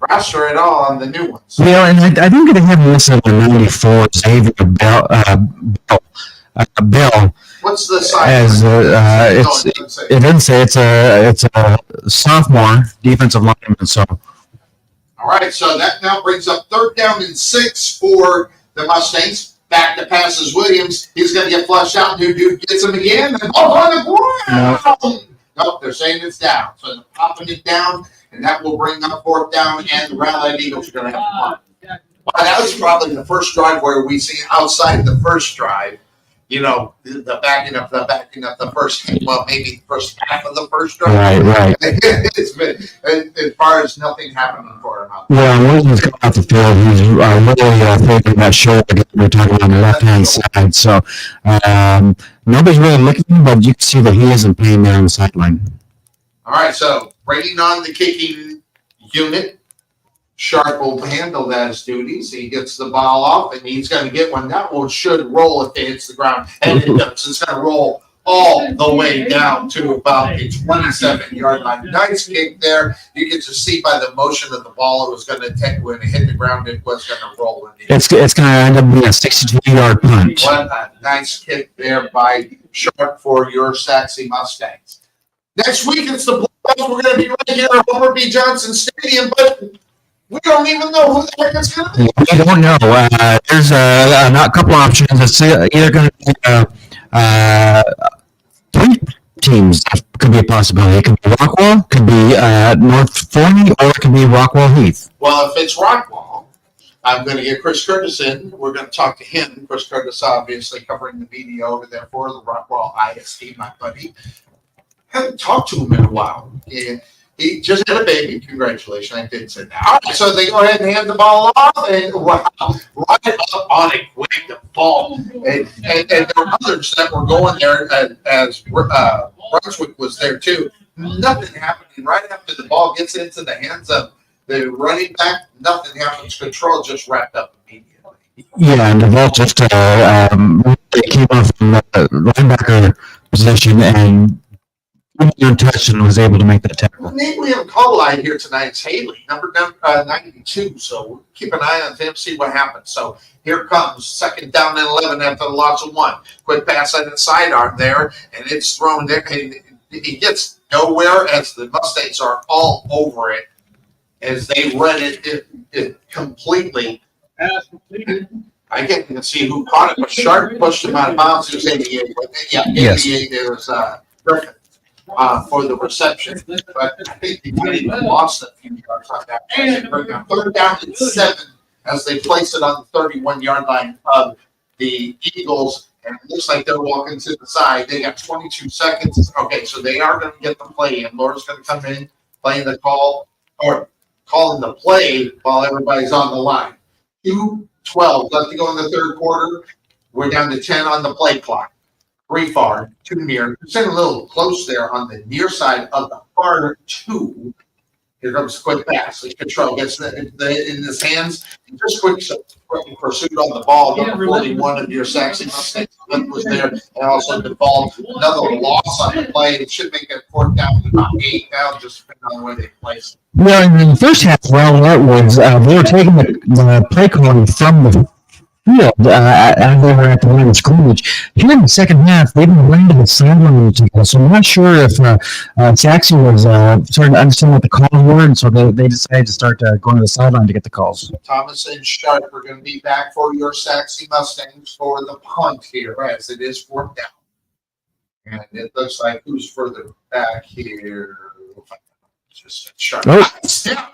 roster at all on the new ones. Yeah, and I think they have this at 94 Xavier Bill. What's the size? As it doesn't say it's a sophomore defensive lineman. So. All right, so that now brings up 3rd down and 6 for the Mustangs. Back to passes Williams. He's going to get flushed out. New Dude gets him again. And on the ground. Nope, they're saying it's down. So they're popping it down, and that will bring up 4th down, and the Rowlett Eagles are going to have to punt. Well, that was probably the first drive where we see outside the first drive, the backing up the first, well, maybe the first half of the first drive. Right. It's been, as far as nothing happening for him. Yeah, Williams coming off the field. He's really favoring that shoulder. We're talking on the left-hand side. So nobody's really looking, but you can see that he is in pain there on the sideline. All right, so bringing on the kicking unit. Sharp will handle those duties. He gets the ball off, and he's going to get one. That one should roll if it hits the ground, and it does. It's going to roll all the way down to about the 27-yard line. Nice kick there. You get to see by the motion of the ball, it was going to take when it hit the ground. It was going to roll. It's going to end up being a 62-yard punt. What a nice kick there by Sharp for your Sachse Mustangs. Next week, it's the Blue. We're going to be right here at Homer B. Johnson Stadium, but we don't even know who the heck it's going to be. We don't know. There's a couple options. It's either going to be 3 teams. That could be a possibility. It could be Rockwall, could be North Forney, or it could be Rockwall Heath. Well, if it's Rockwall, I'm going to get Chris Curtis in. We're going to talk to him. Chris Curtis, obviously, covering the media over there for the Rockwall ISD, my buddy. Haven't talked to him in a while. And he just had a baby. Congratulations. I did say that. All right, so they go ahead and hand the ball off, and wow, right up on it quick, the ball. And there were others that were going there as Brunswick was there too. Nothing happening right after the ball gets into the hands of the running back. Nothing happens. Control just wrapped up immediately. Yeah, and the ball just they came off from the linebacker position and touched and was able to make that tackle. Name we have a call line here tonight. It's Haley, number 92. So keep an eye on him, see what happens. So here comes 2nd down and 11 after the loss of 1. Quick pass on the sidearm there, and it's thrown there. He gets nowhere as the Mustangs are all over it as they run it completely. I can't even see who caught it, but Sharp pushed him out of bounds. It was 88. Yeah, 88 is perfect. For the reception, but I think he might even lost a few yards on that. 3rd down and 7 as they place it on the 31-yard line of the Eagles, and it looks like they're walking to the side. They got 22 seconds. Okay, so they are going to get the play in. Laura's going to come in, playing the call, or calling the play while everybody's on the line. 2:12 left to go in the 3rd quarter. We're down to 10 on the play clock. 3 far, 2 near. Sitting a little close there on the near side of the far 2. Here comes a quick pass. Control gets in his hands. And just quick pursuit on the ball. Number 41 of your Sachse Mustangs was there. And also the ball. Another loss on the play. It should make it 4th down to about 8 now, just depending on where they place it. Well, in the first half, Rowlett was they were taking the play calling from the field as they were at the line of scrimmage. Here in the second half, they've been running to the sideline together. So I'm not sure if Sachse was starting to understand what the calls were, and so they decided to start going to the sideline to get the calls. Thomas and Sharp are going to be back for your Sachse Mustangs for the punt here, as it is 4th down. And it looks like who's further back here? Just a sharp. Oh.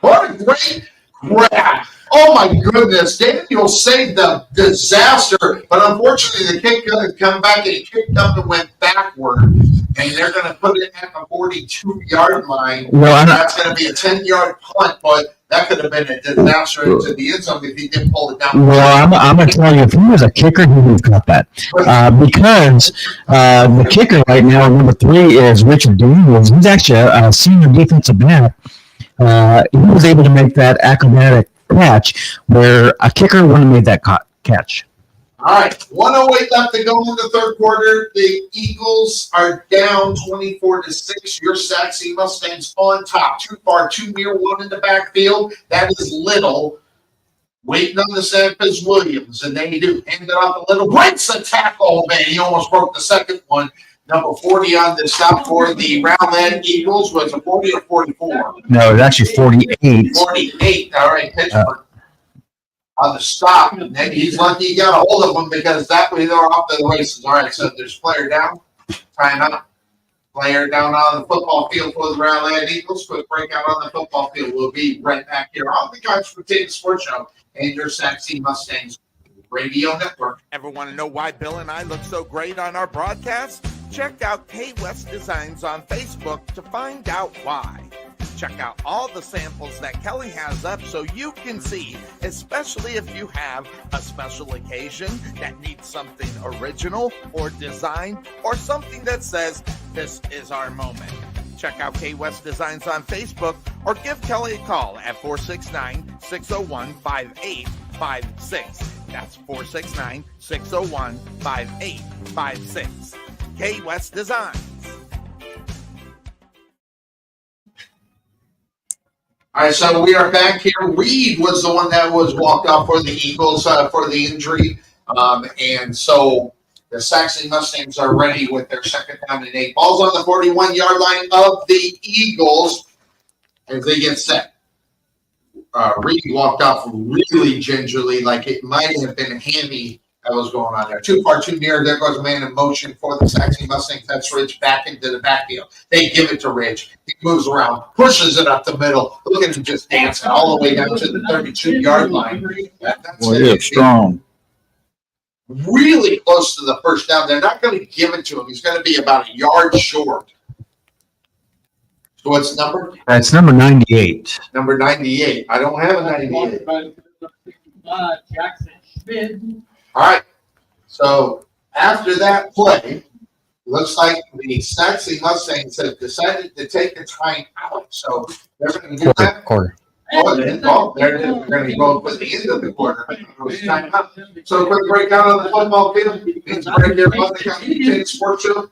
What a great grab. Oh my goodness. Daniel saved the disaster, but unfortunately the kick couldn't come back and he kicked up and went backward. And they're going to put it at the 42-yard line. Well, that's going to be a 10-yard punt, but that could have been a disaster into the end zone if he didn't pull it down. Well, I'm going to tell you, if he was a kicker, he would have caught that. Because the kicker right now, number 3, is Richard Daniels. He's actually a senior defensive back. He was able to make that acrobatic catch where a kicker wouldn't have made that catch. All right, 1:08 left to go in the third quarter. The Eagles are down 24-6. Your Sachse Mustangs on top. Too far, too near, one in the backfield. That is Little. Waiting on the snap is Williams, and they do. Hand it off to Little. Breaks a tackle, man. He almost broke the second one. Number 40 on the stop for the Rowlett Eagles. Was it 40 or 44? No, it was actually 48. 48. All right, Pittsburgh. On the stop, and then he's lucky he got a hold of them because that way they're off to the races. All right, so there's player down, timeout. Player down on the football field for the Rowlett Eagles. Quick breakout on the football field. We'll be right back here on the Couch Potato Sports Show and your Sachse Mustangs Radio Network. Ever want to know why Bill and I look so great on our broadcast? Check out K-West Designs on Facebook to find out why. Check out all the samples that Kelly has up so you can see, especially if you have a special occasion that needs something original or design or something that says, this is our moment. Check out K-West Designs on Facebook or give Kelly a call at 469-601-5856. That's 469-601-5856. K-West Designs. All right, so we are back here. Reed was the one that was walked off for the Eagles for the injury. And so the Sachse Mustangs are ready with their second down and 8. Ball's on the 41-yard line of the Eagles as they get set. Reed walked off really gingerly, like it might have been a handy that was going on there. Too far, too near. There goes a man in motion for the Sachse Mustangs. That's Ridge back into the backfield. They give it to Ridge. He moves around, pushes it up the middle. Look at him just dancing all the way down to the 32-yard line. Well, he is strong. Really close to the first down. They're not going to give it to him. He's going to be about a yard short. So what's the number? It's number 98. Number 98. I don't have a 98. Jackson Schmidt. All right. So after that play, looks like the Sachse Mustangs have decided to take the time out. So they're going to do that. Quarter. Oh, they're going to go for the end of the quarter. Time out. So quick breakout on the football field. It's right here on the Couch Sports Show.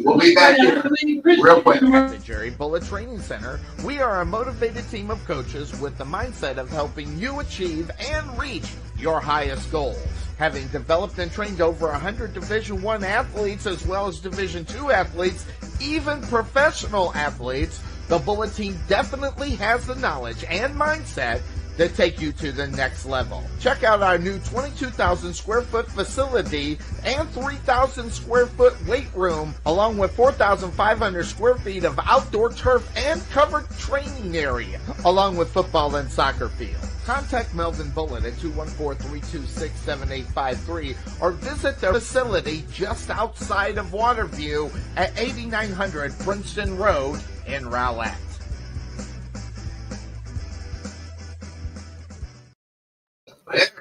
We'll be back here real quick. At the Jerry Bullet Training Center, we are a motivated team of coaches with the mindset of helping you achieve and reach your highest goals. Having developed and trained over 100 Division I athletes as well as Division II athletes, even professional athletes, the Bullet team definitely has the knowledge and mindset to take you to the next level. Check out our new 22,000 square foot facility and 3,000 square foot weight room, along with 4,500 square feet of outdoor turf and covered training area, along with football and soccer field. Contact Melvin Bullitt at 214-326-7853 or visit their facility just outside of Waterview at 8900 Princeton Road in Rowlett.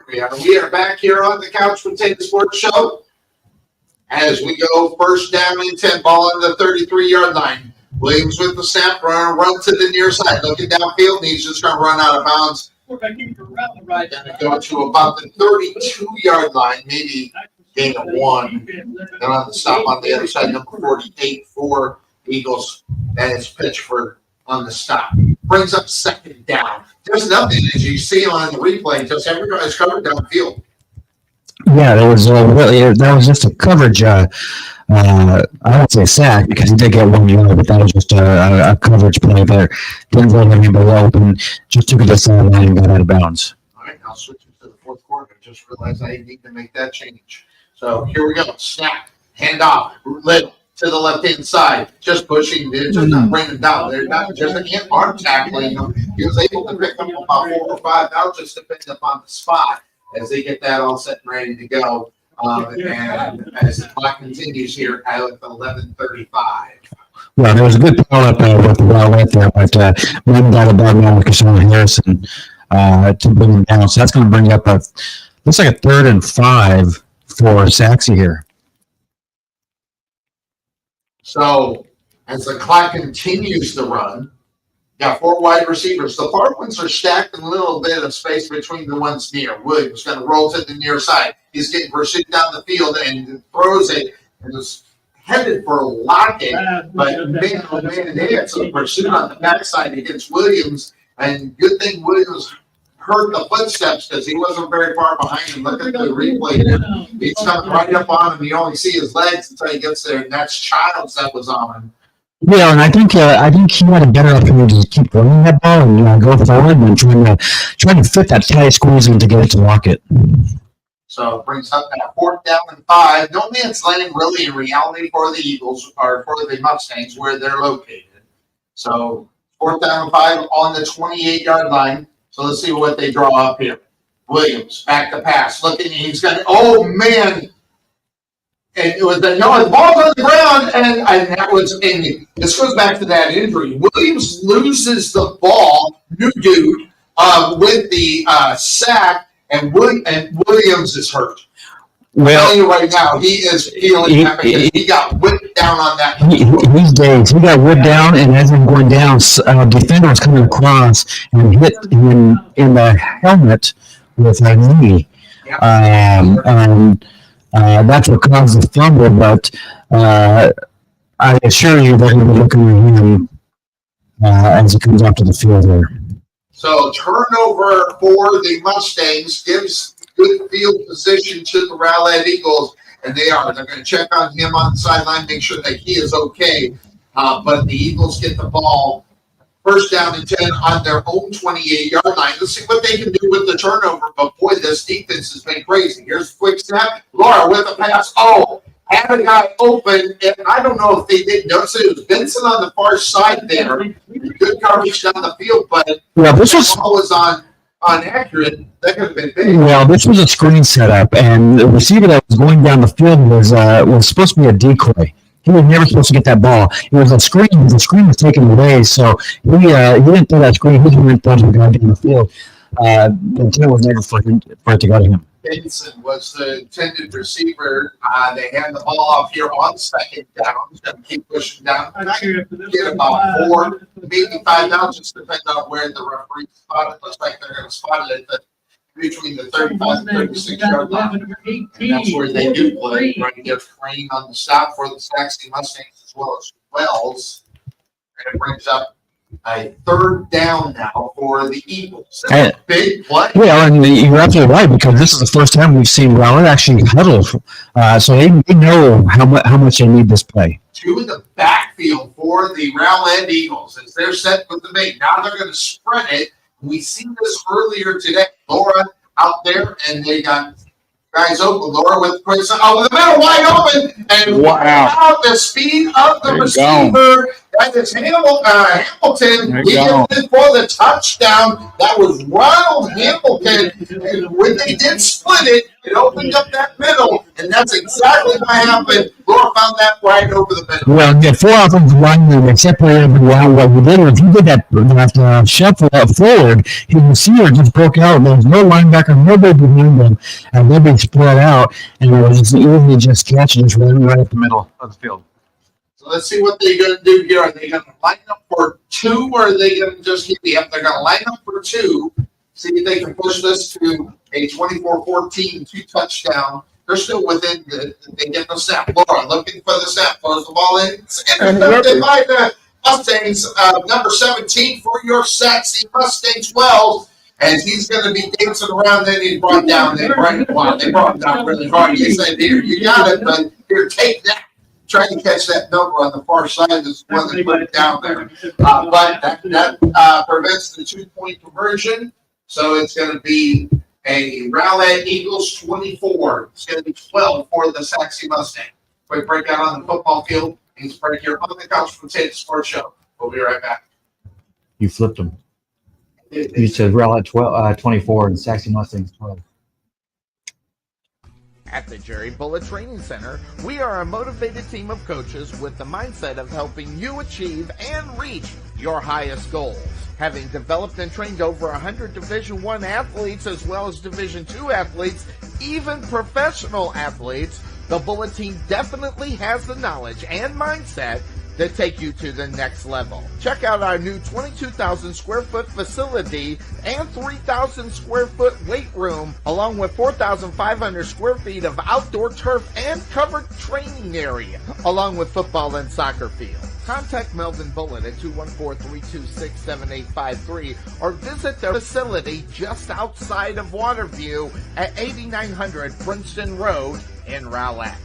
We are back here on the Couch Potato Sports Show as we go first down and 10, ball on the 33-yard line. Williams with the snap, run to the near side, looking downfield, and he's just going to run out of bounds. Going to go to about the 32-yard line, maybe gain of 1. And on the stop on the other side, number 48 for Eagles. That is Pitchford on the stop. Brings up second down. There's nothing, as you see on the replay, just everybody's covered downfield. Yeah, that was just a coverage. I won't say sack because he did get 1 yard, but that was just a coverage play there. Didn't let anybody open. Just took it to the sideline and got out of bounds. All right, now switching to the fourth quarter. I just realized I need to make that change. So here we go. Snap, hand off, Little. to the left-hand side, just pushing, just not bringing them down. They're not just arm tackling them. He was able to pick up about 4 or 5 now, just depending upon the spot as they get that all set and ready to go. And as the clock continues here at 11:35. Well, there was a good call up with the Rowlett there, but one got above now with Kashawn Harrison to bring him down. So that's going to bring up looks like a 3rd and 5 for Sachse here. So as the clock continues to run, got 4 wide receivers. The far ones are stacked in a little bit of space between the ones near. Williams going to roll to the near side. He's getting pursued down the field and throws it and was headed for Lockett, but man, oh man, they had some pursuit on the backside against Williams, and good thing Williams heard the footsteps because he wasn't very far behind him. Look at the replay there. He's coming right up on him. You only see his legs until he gets there, and that's Childs that was on him. Yeah, and I think he had a better opportunity to keep running that ball and go forward than trying to fit that tight squeeze in to get it to Lockett. So it brings up that 4th down and 5. No man's land really in reality for the Eagles or for the Mustangs where they're located. So 4th down and 5 on the 28-yard line. So let's see what they draw up here. Williams back to pass. Looking, he's going to, oh man. And it was the ball's on the ground, and that was in. This goes back to that injury. Williams loses the ball, new dude, with the sack. And Williams is hurt. Well, I'm telling you right now, he is feeling that because he got whipped down on that. He's dazed. He got whipped down, and as he was going down, defender was coming across and hit him in the helmet with a knee. And that's what caused the fumble, but I assure you that he will look at him as he comes onto the field here. So turnover for the Mustangs gives good field position to the Rowlett Eagles, and they're going to check on him on the sideline, make sure that he is okay. But the Eagles get the ball 1st down and 10 on their own 28-yard line. Let's see what they can do with the turnover. But boy, this defense has been crazy. Here's a quick snap. Laura with a pass. Oh, had a guy open, and I don't know if they did notice it. It was Benson on the far side there. Good coverage down the field, but this was on inaccurate. That could have been big. Well, this was a screen setup, and the receiver that was going down the field was supposed to be a decoy. He was never supposed to get that ball. It was a screen. The screen was taken away, so he didn't throw that screen. He just went to the guy down the field. The intent was never for it to go to him. Benson was the intended receiver. They hand the ball off here on 2nd down. Going to keep pushing down. Get about 4, maybe 5 down, just depending on where the referee spotted. Looks like they're going to spot it between the 35 and 36-yard line. And that's where they do play. Trying to get Crane on the stop for the Sachse Mustangs as well as Wells. And it brings up a 3rd down now for the Eagles. That's a big play. Yeah, and you're absolutely right, because this is the first time we've seen Rowlett actually huddle. So they know how much they need this play. 2 in the backfield for the Rowlett Eagles as they're set with the bait. Now they're going to spread it. We seen this earlier today. Laura out there, and they got guys open. Laura with quick, the middle wide open, and wow, the speed of the receiver. That is Hamilton. He in for the touchdown. That was Ronald Hamilton. And when they did split it, it opened up that middle, and that's exactly what happened. Laura found that right over the middle. Well, yeah, 4 offensive linemen, they separated everyone. What we did was he did that shuffle forward. His receiver just broke out. There was no linebacker, nobody behind them, and they'd been split out, and it was easily just catch and just running right up the middle of the field. So let's see what they're going to do here. Are they going to line up for 2, or are they going to just keep the up? They're going to line up for 2. See if they can push this to a 24-14 2-touchdown. They're still within they get the snap. Laura looking for the snap. Throws the ball in. It's intercepted by the Mustangs. Number 17 for your Sachse Mustangs, Wells. And he's going to be dancing around. Then he's brought down. They brought him down really hard. He said, "Here, you got it, but here, take that." Trying to catch that number on the far side is when they put it down there. But that prevents the 2-point conversion. So it's going to be a Rowlett Eagles 24. It's going to be 12 for the Sachse Mustang. Quick breakout on the football field. He's right here on the couch from Tate Sports Show. We'll be right back. You flipped them. You said Rowlett 24 and Sachse Mustangs 12. At the Jerry Bullet Training Center, we are a motivated team of coaches with the mindset of helping you achieve and reach your highest goals. Having developed and trained over 100 Division I athletes as well as Division II athletes, even professional athletes, the Bullet team definitely has the knowledge and mindset to take you to the next level. Check out our new 22,000 square foot facility and 3,000 square foot weight room, along with 4,500 square feet of outdoor turf and covered training area, along with football and soccer field. Contact Melvin Bullitt at 214-326-7853 or visit the facility just outside of Waterview at 8900 Princeton Road in Rowlett.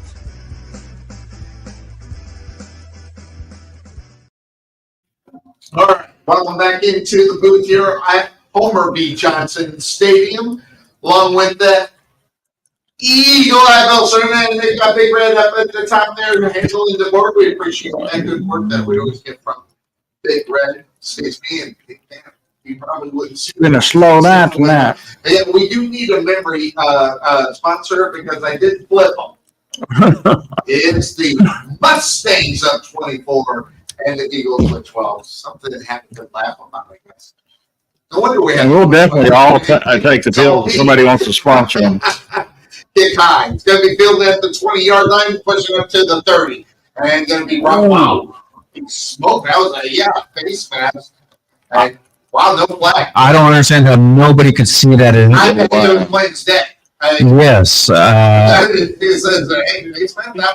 All right, welcome back into the booth here at Homer B. Johnson Stadium, along with the Eagle Eye Bell Sermon. They've got Big Red up at the top there handling the board. We appreciate that good work that we always get from Big Red. Saves me and you probably wouldn't see. You're gonna slow down tonight. Yeah, we do need a memory sponsor because I did flip them. It's the Mustangs up 24. And the Eagles with 12. Something that happened to laugh about, I guess. No wonder we have. And we'll definitely all take the field if somebody wants to sponsor them. Kick high. It's going to be fielded at the 20-yard line, pushing up to the 30. And going to be rough. Wow. Smoke. That was a face mask. And, wow, no flag. I don't understand how nobody could see that. I bet he was playing dead. Yes. That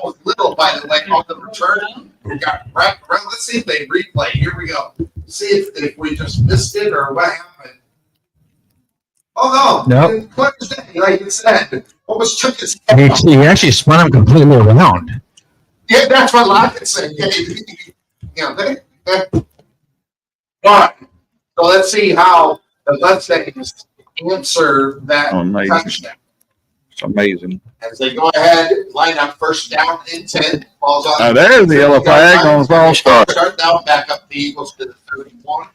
was little, by the way, on the return. We got wrapped around. Let's see if they replay. Here we go. See if we just missed it or what happened. Oh, no. Nope. Like you said, almost took his head off. He actually spun him completely around. Yeah, that's what Lockett said. All right. So let's see how the Mustangs answer that touchdown. It's amazing. As they go ahead, line up first down and 10. Falls on. Now there's the yellow flag on the false start. Start now, back up the Eagles to the 31.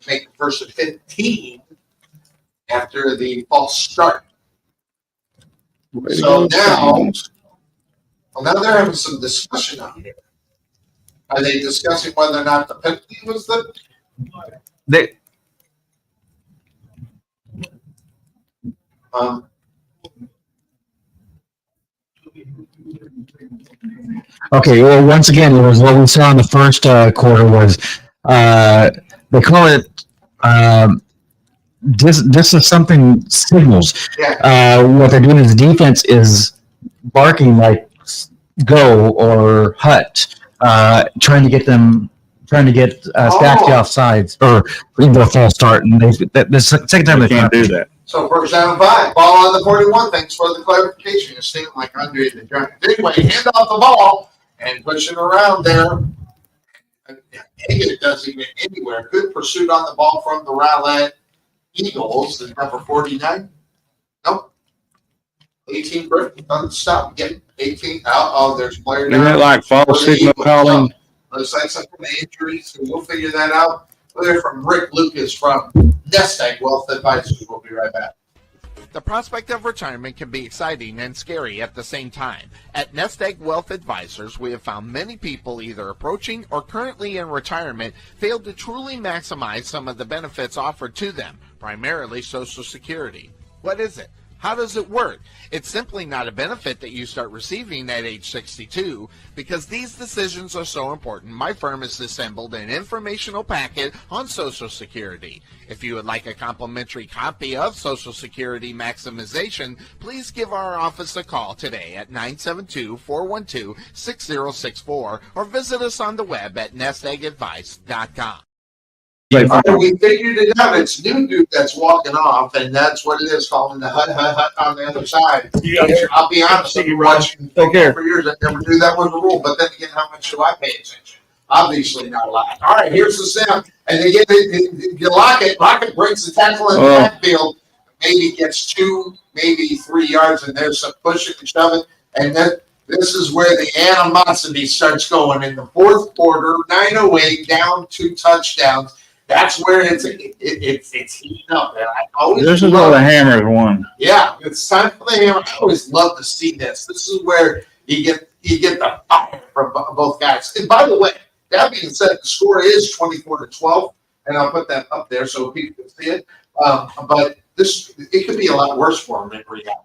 Make the first and 15 after the false start. So now they're having some discussion out here. Are they discussing whether or not the penalty was the? Okay, well, once again, it was what we saw in the first quarter was they call it this is something signals. Yeah. What they're doing is defense is barking like go or hut, trying to get Sachse off sides or into a false start, and the second time they can't do that. So first down and 5, ball on the 41. Thanks for the clarification. You're staying like Andre the Giant. Anyway, hand off the ball and pushing around there. It doesn't get anywhere. Good pursuit on the ball from the Rowlett Eagles. The number 49. Nope. 18 break. Doesn't stop. Get 18. Oh, there's a player down. Isn't it like false signal calling? Looks like some injuries, so we'll figure that out. We'll hear from Rick Lucas from Nest Egg Wealth Advisors. We'll be right back. The prospect of retirement can be exciting and scary at the same time. At Nest Egg Wealth Advisors, we have found many people either approaching or currently in retirement fail to truly maximize some of the benefits offered to them, primarily Social Security. What is it? How does it work? It's simply not a benefit that you start receiving at age 62. Because these decisions are so important, my firm has assembled an informational packet on Social Security. If you would like a complimentary copy of Social Security Maximization, please give our office a call today at 972-412-6064 or visit us on the web at nesteggadvice.com. We figured it out. It's new dude that's walking off, and that's what it is, calling the hut on the other side. Yeah. I'll be honest, I've been watching for years. I never knew that was a rule, but then again, how much do I pay attention? Obviously not a lot. All right, here's the snap, and they get you lock it breaks the tackle in the backfield, maybe gets 2, maybe 3 yards, and there's some pushing and shoving, and then This is where the animosity starts going in the fourth quarter. 9:08 down 2 touchdowns. That's where it's heating up. And I always This is where the Hammers won. Yeah, it's time for the Hammer. I always love to see this. This is where you get the fire from both guys. And by the way, that being said, the score is 24-12, and I'll put that up there so people can see it. But it could be a lot worse for them in reality.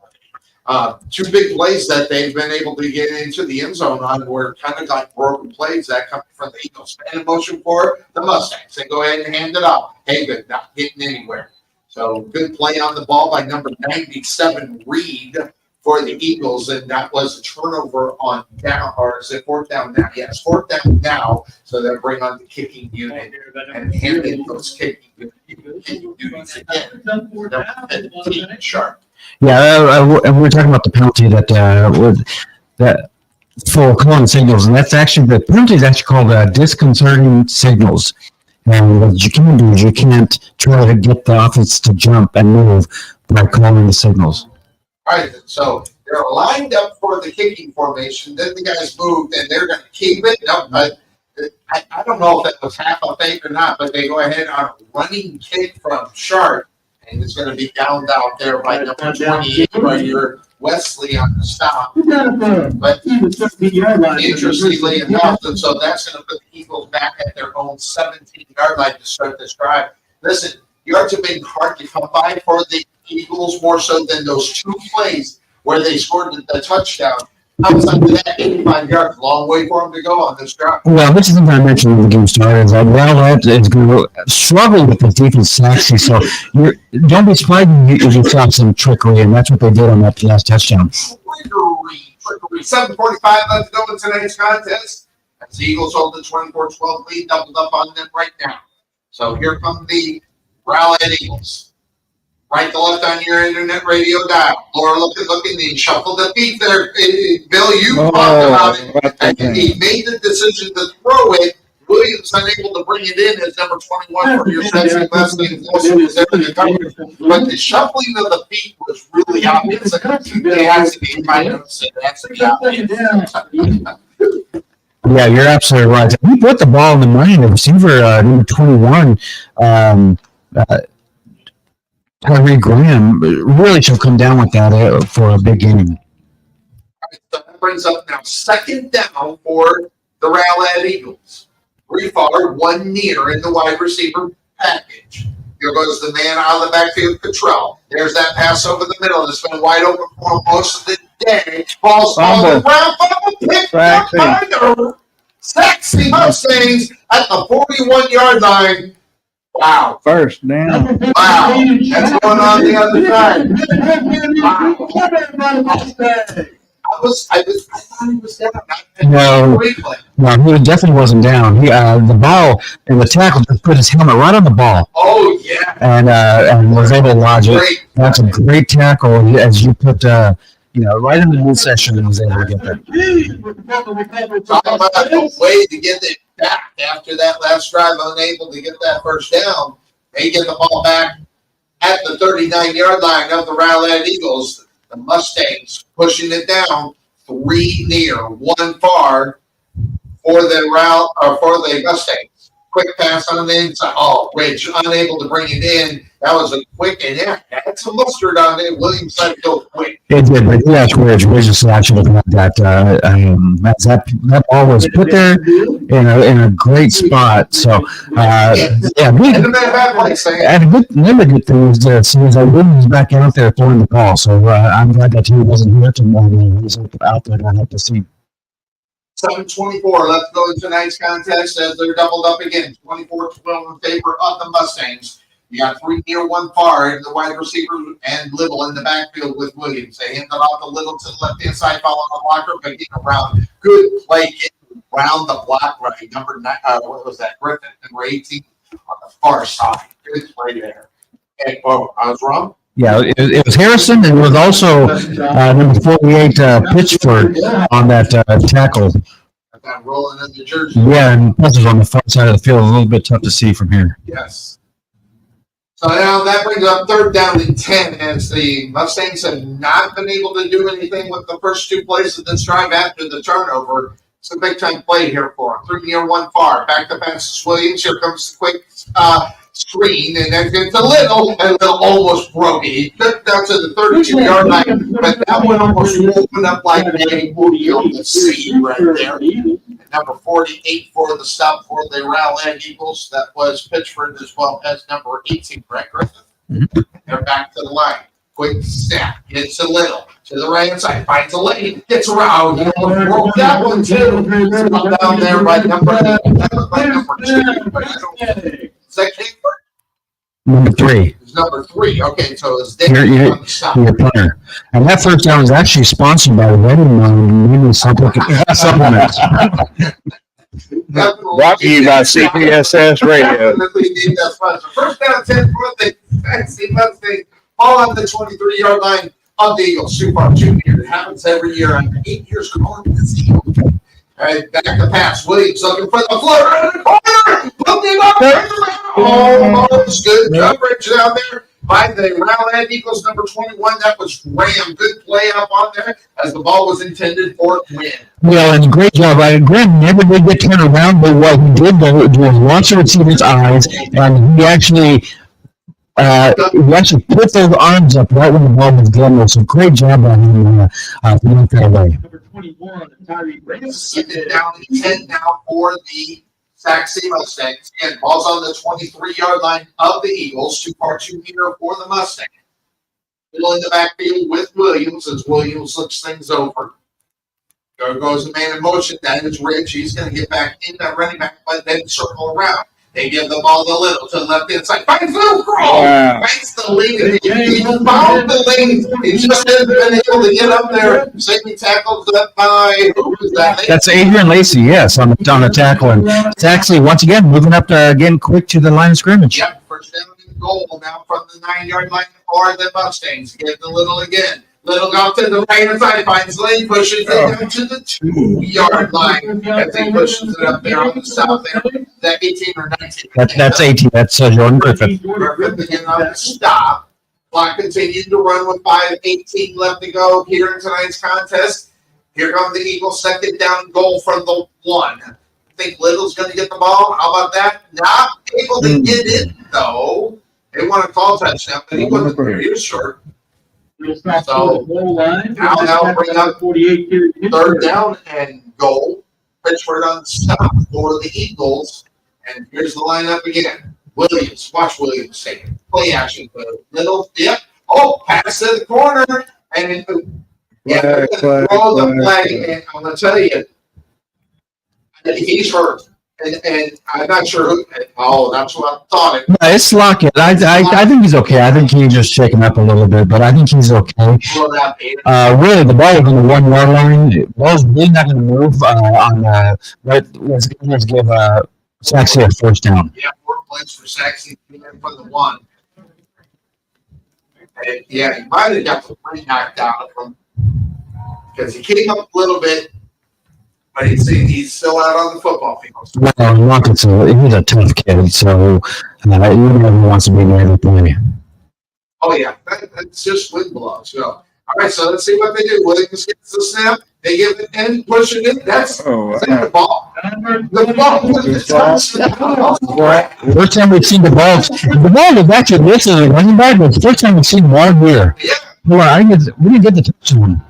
2 big plays that they've been able to get into the end zone on were kind of like broken plays that come from the Eagles. And in motion for the Mustangs. They go ahead and hand it off. Haven not getting anywhere. So good play on the ball by number 97, Reed, for the Eagles. And that was a turnover on down, or is it 4th down now? Yes, 4th down now. So they'll bring on the kicking unit and hand in those kicking units again. Number 15, Sharp. Yeah, and we're talking about the penalty that for calling signals, and that's actually the penalty is actually called disconcerting signals. And what you can do is you can't try to get the offense to jump and move by calling the signals. All right, so they're lined up for the kicking formation. Then the guys moved, and they're going to keep it. No, I don't know if that was half a fake or not, but they go ahead on a running kick from Sharp. And it's going to be downed out there by number 28 right here, Wesley on the stop. But interestingly enough, and so that's going to put the Eagles back at their own 17-yard line to start this drive. Listen, yards have been hard to come by for the Eagles more so than those 2 plays where they scored the touchdown. Outside of that, 85 yards, long way for them to go on this drive. Well, this is something I mentioned when the game started. Is that Rowlett is going to struggle with the defense, Sachse. So don't be surprised if you saw some trickery, and that's what they did on that last touchdown. Trickery. 7:45 left to go in tonight's contest. As the Eagles hold the 24-12 lead, doubled up on them right now. So here come the Rowlett Eagles. Right to left on your internet radio dial. Laura looking, he shuffled the feet there. Bill, you talked about it. And he made the decision to throw it. Williams unable to bring it in as number 21 for your Sachse Mustangs. But the shuffling of the feet was really obvious. It has to be, my notes said, it has to be obvious. Yeah, you're absolutely right. He put the ball in the money. The receiver, number 21, Tyree Graham really should come down with that for a big game. So that brings up now 2nd down for the Rowlett Eagles. 3 far, 1 near in the wide receiver package. Here goes the man out of the backfield, Cottrell. There's that pass over the middle. It's been wide open for most of the day. Ball's on the ground. Picked up by the Sachse Mustangs at the 41-yard line. Wow. First down. Wow. That's going on the other side. Wow. I thought he was down. No, he definitely wasn't down. The ball and the tackle just put his helmet right on the ball. Oh, yeah. And was able to lodge it. That's a great tackle as you put, right in the midsection and was able to get that. Talk about a way to get it back after that last drive, unable to get that first down. They get the ball back at the 39-yard line of the Rowlett Eagles. The Mustangs pushing it down, 3 near, 1 far for the Mustangs. Quick pass on the inside. Oh, Ridge unable to bring it in. That was a quick, and had some mustard on it. Williams had to go quick. It did, but that's Ridge. Ridge's actually looking at that. That ball was put there in a great spot. So, another good thing is to see that Williams back out there throwing the ball. So I'm glad that he wasn't here tomorrow. He's out there to help the team. 7:24 left to go in tonight's contest as they're doubled up again. 24-12 in favor of the Mustangs. You got 3 near, 1 far in the wide receiver and Little in the backfield with Williams. They hand it off to Little to the left-hand side, following the blocker, but getting around. Good play getting around the block right. Number 9, what was that? Griffin, number 18 on the far side. Good play there. And, I was wrong. Yeah, it was Harrison, and it was also number 48, Pitchford on that tackle. Got rolling in the jersey. Yeah, and plus it's on the far side of the field, a little bit tough to see from here. Yes. So now that brings up 3rd down and 10 as the Mustangs have not been able to do anything with the first 2 plays of this drive after the turnover. It's a big time play here for them. 3 near, 1 far. Back to passes Williams. Here comes the quick screen, and then it's a little almost broke it. He took down to the 32-yard line, but that one almost opened up like a on the seed right there. And number 48 for the stop for the Rowlett Eagles. That was Pitchford as well as number 18, Brett Griffith. They're back to the line. Quick snap. Gets a little to the right hand side. Finds a lane. Gets around. Broke that one too. It's down there by number 2. Is that Kingsford? Number 3. It's number 3. Okay, so it's Your punter. And that first down was actually sponsored by Ready Supplements. Brought to you by CPSS Radio. First down 10 for the Sachse Mustangs. Ball on the 23-yard line of the Eagles. Super Junior. It happens every year. I'm 8 years calling this Eagle. All right, back to pass. Williams looking for the floor in the corner. Looking up. Almost good coverage down there by the Rowlett Eagles, number 21. That was Graham. Good play up on there as the ball was intended for a win. Well, and great job. Graham never did get turned around, but what he did was launch the receiver's eyes, and he actually put those arms up right when the ball was getting. So great job on him to make that away. Number 21, Tyree Graham. Sitting down to 10 now for the Sachse Mustangs. Again, ball's on the 23-yard line of the Eagles. 2 far, 2 near for the Mustangs. Middle in the backfield with Williams as Williams looks things over. There goes the man in motion. That is Rich. He's going to get back in that running back, but then circle around. They give the ball to Little to the left hand side. Finds Little Crawl. Finds the lane. He found the lane. He just hasn't been able to get up there. Safety tackles up by who is that? That's Adrian Lacey, yes, on the tackle. And it's actually, once again, moving up to getting quick to the line of scrimmage. Yep, first down and goal now from the 9-yard line for the Mustangs. Give the Little again. Little got to the right hand side, finds lane, pushes it down to the 2-yard line as he pushes it up there on the stop there. Is that 18 or 19? That's 18. That's Jordan Griffith. Griffith again on the stop. Clock continued to run with 5:18 left to go here in tonight's contest. Here comes the Eagles' second down goal from the 1. I think Little's going to get the ball. How about that? Not able to get it, though. They want to call touchdown, but he wasn't there. He was short. So now that'll bring up 3rd down and goal. Pitchford on the stop for the Eagles. And here's the lineup again. Williams. Watch Williams take it. Play action. Little. Yep. Oh, pass to the corner. And throw the flag. And I'm going to tell you, he's hurt. And I'm not sure who. Oh, that's what I thought. No, it's Lockett. I think he's okay. I think he just shaken up a little bit, but I think he's okay. Really, the ball was on the 1-yard line. The ball's really not going to move let's give Sachse a first down. Yeah, 4 points for Sachse for the 1. And yeah, he might have got the 3 knocked out of him because he came up a little bit. But he's still out on the football field. Well, Lockett's he's a tough kid, so he never wants to be near the play. Oh, yeah. That's just wind blows. So. All right, so let's see what they do. Williams gets the snap. They give it in, push it in. That's the ball. The ball was the touchdown. First time we've seen the ball. The ball was actually listed as a running back, but it's the first time we've seen the ball here. Yeah. Well, we didn't get the touchdown.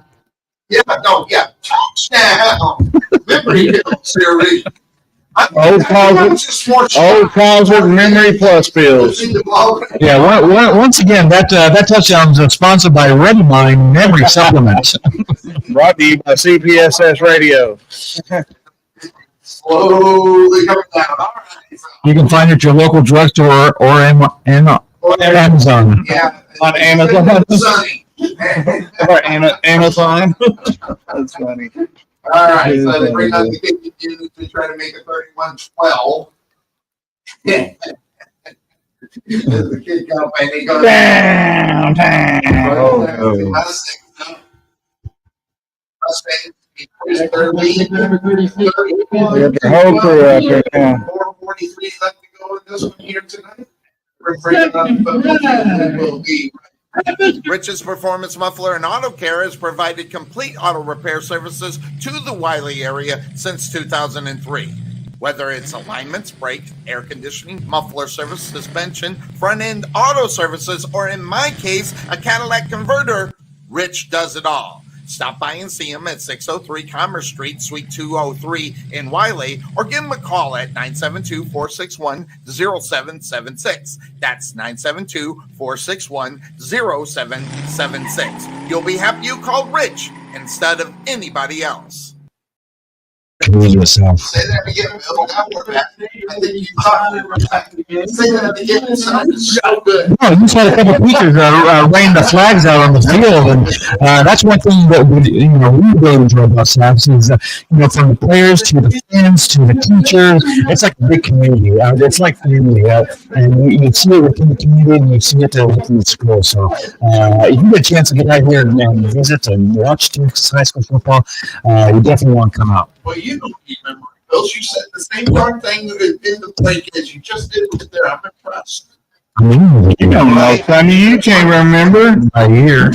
Yeah, no, yeah. Touchdown. Memory Siri. Old Cosworth Memory Plus Pills. Yeah, once again, that touchdown is sponsored by Redmine Memory Supplements. Brought to you by CPSS Radio. Slowly coming down. All right. You can find it at your local drugstore or Amazon. Yeah. On Amazon. Sunny. Or Amazon. That's funny. All right, so they bring out the kick unit to try to make it 31-12. The kid got and he goes Down. Mustangs, their lead. Number 36. We have the whole crew out there now. 4:43 left to go in this one here tonight. Will be. Rich's Performance Muffler and Auto Care has provided complete auto repair services to the Wiley area since 2003. Whether it's alignments, brakes, air conditioning, muffler service, suspension, front-end auto services, or in my case, a Cadillac converter, Rich does it all. Stop by and see him at 603 Commerce Street, Suite 203 in Wiley, or give him a call at 972-461-0776. That's 972-461-0776. You'll be happy you called Rich instead of anybody else. Yourself. Say that again, Bill. Now we're back. I think you say that again. It sounded so good. No, you saw a couple of teachers rain the flags out on the field, and that's one thing that we really enjoy about Sachse is from the players to the fans to the teachers, it's like a big community. It's like family, and you see it within the community, and you see it within the school. So if you get a chance to get out here and visit and watch Texas high school football, you definitely want to come out. Well, you don't remember, Bill. You said the same darn thing in the break as you just did with there. I'm impressed. You don't know, Sonny. You can't remember. I hear.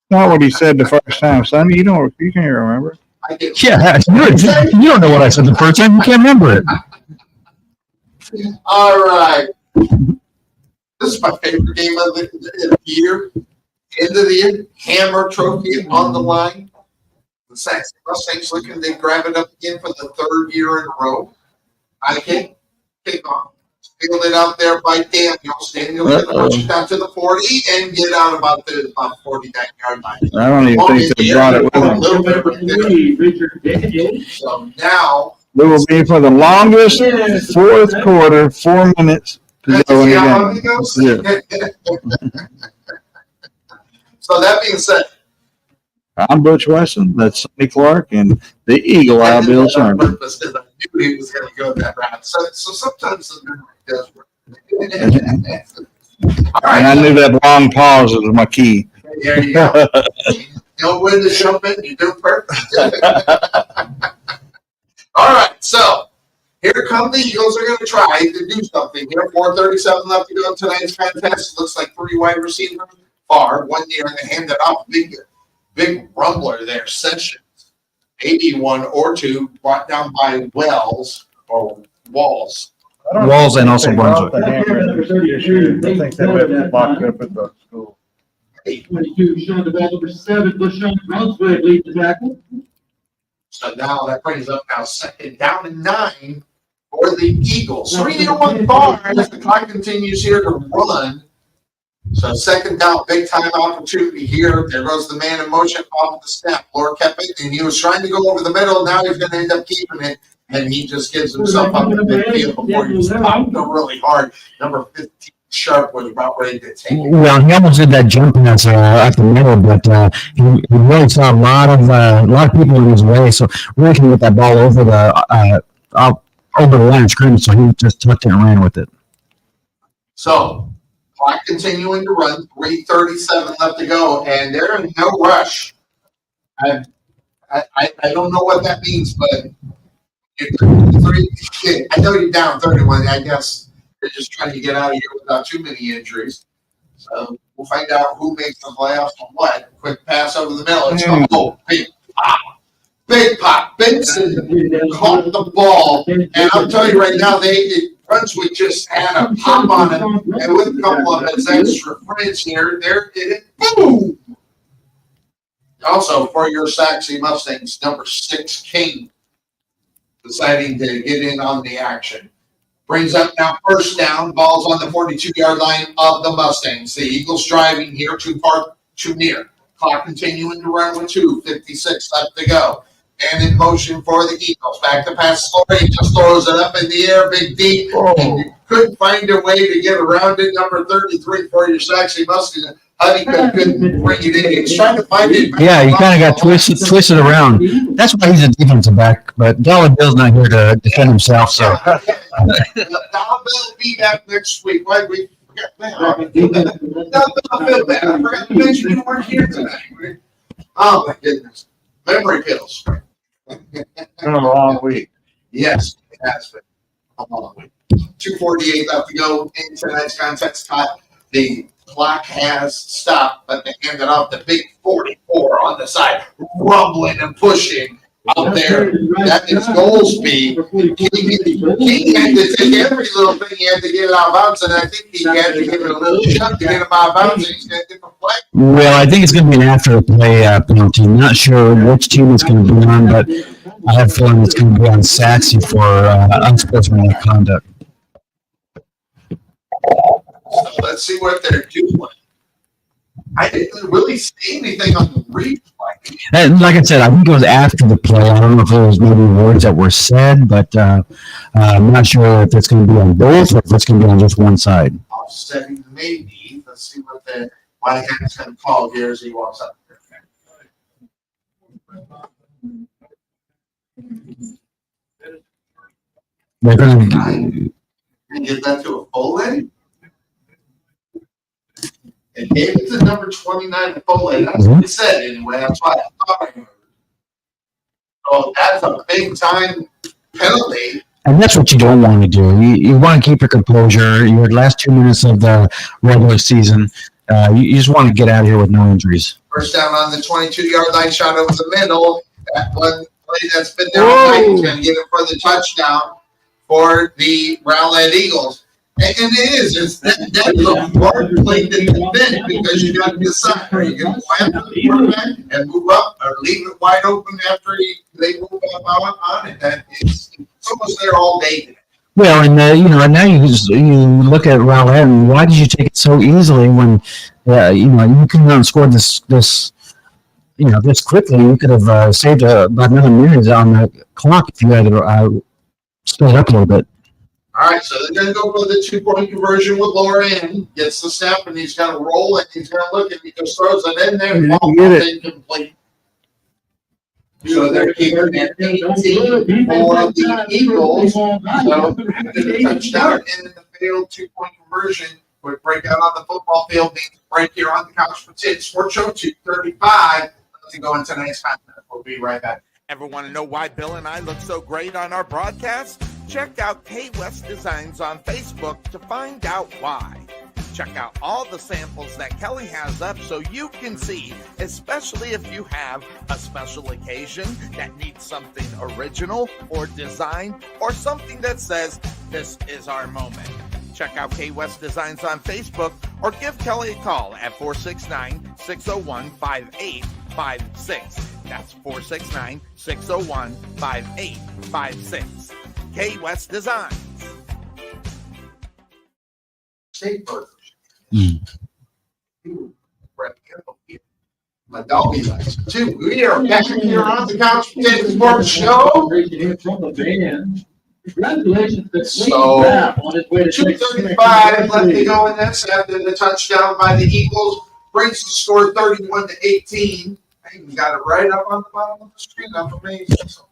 Not what he said the first time, Sonny. You can't remember. I did. Yeah, you don't know what I said the first time. You can't remember it. All right. This is my favorite game of the year. End of the year. Hammer Trophy on the line. The Sachse Mustangs looking to grab it up again for the third year in a row. I can't kick off. Field it out there by Daniels. Daniels going to push it down to the 40 and get out about 49-yard line. I don't even think they brought it with A them. little bit right there. So now. It will be for the longest fourth quarter, 4 minutes to go in the game. Yeah. So that being said. I'm Butch Weston. That's Sonny Clark and the Eagle Eye Bill Sherman. I knew he was going to go that route. So sometimes the memory does work. All right. And I knew that long pause was my key. There you go. You know when to jump in. You do perfect. All right. So here come the Eagles. Are going to try to do something here. 4:37 left to go. Tonight's contest. Looks like 3 wide receivers far. 1 near and they hand it off. Big rumbler there, Sessions. Maybe 1 or 2 brought down by Walls. Walls and also Brunswick. I think they went locked up at the school. 22, Sean the ball number 7, LaShawn Brunswick leads the tackle. So now that brings up now second down and 9 for the Eagles. 3-1 bar as the clock continues here to run. So second down, big time opportunity here. There goes the man in motion off the snap. Lord kept it, and he was trying to go over the middle. Now he's going to end up keeping it, and he just gives himself up in the midfield before he was popped really hard. Number 15, Sharp, was about ready to take it. Well, he almost did that jump pass at the middle, but he really saw a lot of people in his way, so really can get that ball over the line of scrimmage, so he just tucked it and ran with it. So clock continuing to run, 3:37 left to go, and they're in no rush. I don't know what that means, but I know you're down 31. I guess they're just trying to get out of here without too many injuries. So we'll find out who makes the playoffs and what. Quick pass over the middle. It's big pop. Big pop. Benson caught the ball, and I'll tell you right now, Brunswick just had a pop on it, and with a couple of his extra friends here, there it boom. Also, for your Sachse Mustangs, number 6 King deciding to get in on the action. Brings up now first down, balls on the 42-yard line of the Mustangs. The Eagles driving here too far, too near. Clock continuing to run with 2:56 left to go. And in motion for the Eagles. Back to pass Slory. He just throws it up in the air, big deep. And you couldn't find a way to get around it. Number 33 for your Sachse Mustangs. Honeycutt couldn't bring it in. He was trying to find it. Yeah, he kind of got twisted around. That's why he's a defensive back. But Dollar Bill's not here to defend himself. So Dollar Bill will be back next week. Why we forgot that? I forgot to mention you weren't here tonight. Oh my goodness. Memory pills. It's been a long week. Yes, it has been. 2:48 left to go in tonight's contest. The clock has stopped, but they handed off the big 44 on the side, rumbling and pushing out there. That is Goldsby. He had to take every little thing he had to get it out of bounds, and I think he had to give it a little shot to get him out of bounds, and he's going to get the play. Well, I think it's going to be an after the play penalty. I'm not sure which team it's going to be on, but I have a feeling it's going to be on Sachse for unsportsmanlike conduct. So let's see what they're doing. I didn't really see anything on the replay. And like I said, I think it was after the play. I don't know if it was maybe words that were said, but I'm not sure if it's going to be on both or if it's going to be on just one side. Offsetting maybe. Let's see what the Whitehead's going to call here as he walks up there. They're going to get that to a full lane. And gave it to number 29 to full lane. That's what he said anyway. That's why I thought I heard. So that's a big time penalty. And that's what you don't want to do. You want to keep your composure. You're the last 2 minutes of the regular season. You just want to get out of here with no injuries. First down on the 22-yard line, shot over the middle. That one play that's been down tonight is going to get it for the touchdown for the Rowlett Eagles. And it is. It's that a hard play to defend because you got to decide. Are you going to go after the quarterback and move up or leave it wide open after they move up on it? It's almost there all day today. Well, and and now you look at Rowlett, and why did you take it so easily when you couldn't have scored this this quickly? You could have saved about another minute on the clock if you had sped it up a little bit. All right, so they're going to go for the 2-point conversion with Loran. Gets the snap, and he's going to roll, and he's going to look, and he just throws it in there. Incomplete. So they're keeping it 18 for the Eagles. So after the touchdown in the field, 2-point conversion would break out on the football field. Means break here on the Couch Potato Sports Show, 2:35. Let's go into tonight's content. We'll be right back. Ever want to know why Bill and I look so great on our broadcast? Check out K West Designs on Facebook to find out why. Check out all the samples that Kelly has up so you can see, especially if you have a special occasion that needs something original or design or something that says, this is our moment. Check out K West Designs on Facebook or give Kelly a call at 469-601-5856. That's 469-601-5856. K West Designs. State burgers. My doggy likes it too. We are back here on the Couch Potato Sports Show. Congratulations. So, 2:35 left to go in this after the touchdown by the Eagles. Brings the score 31-18. I even got it right up on the bottom of the screen. I'm amazing sometimes.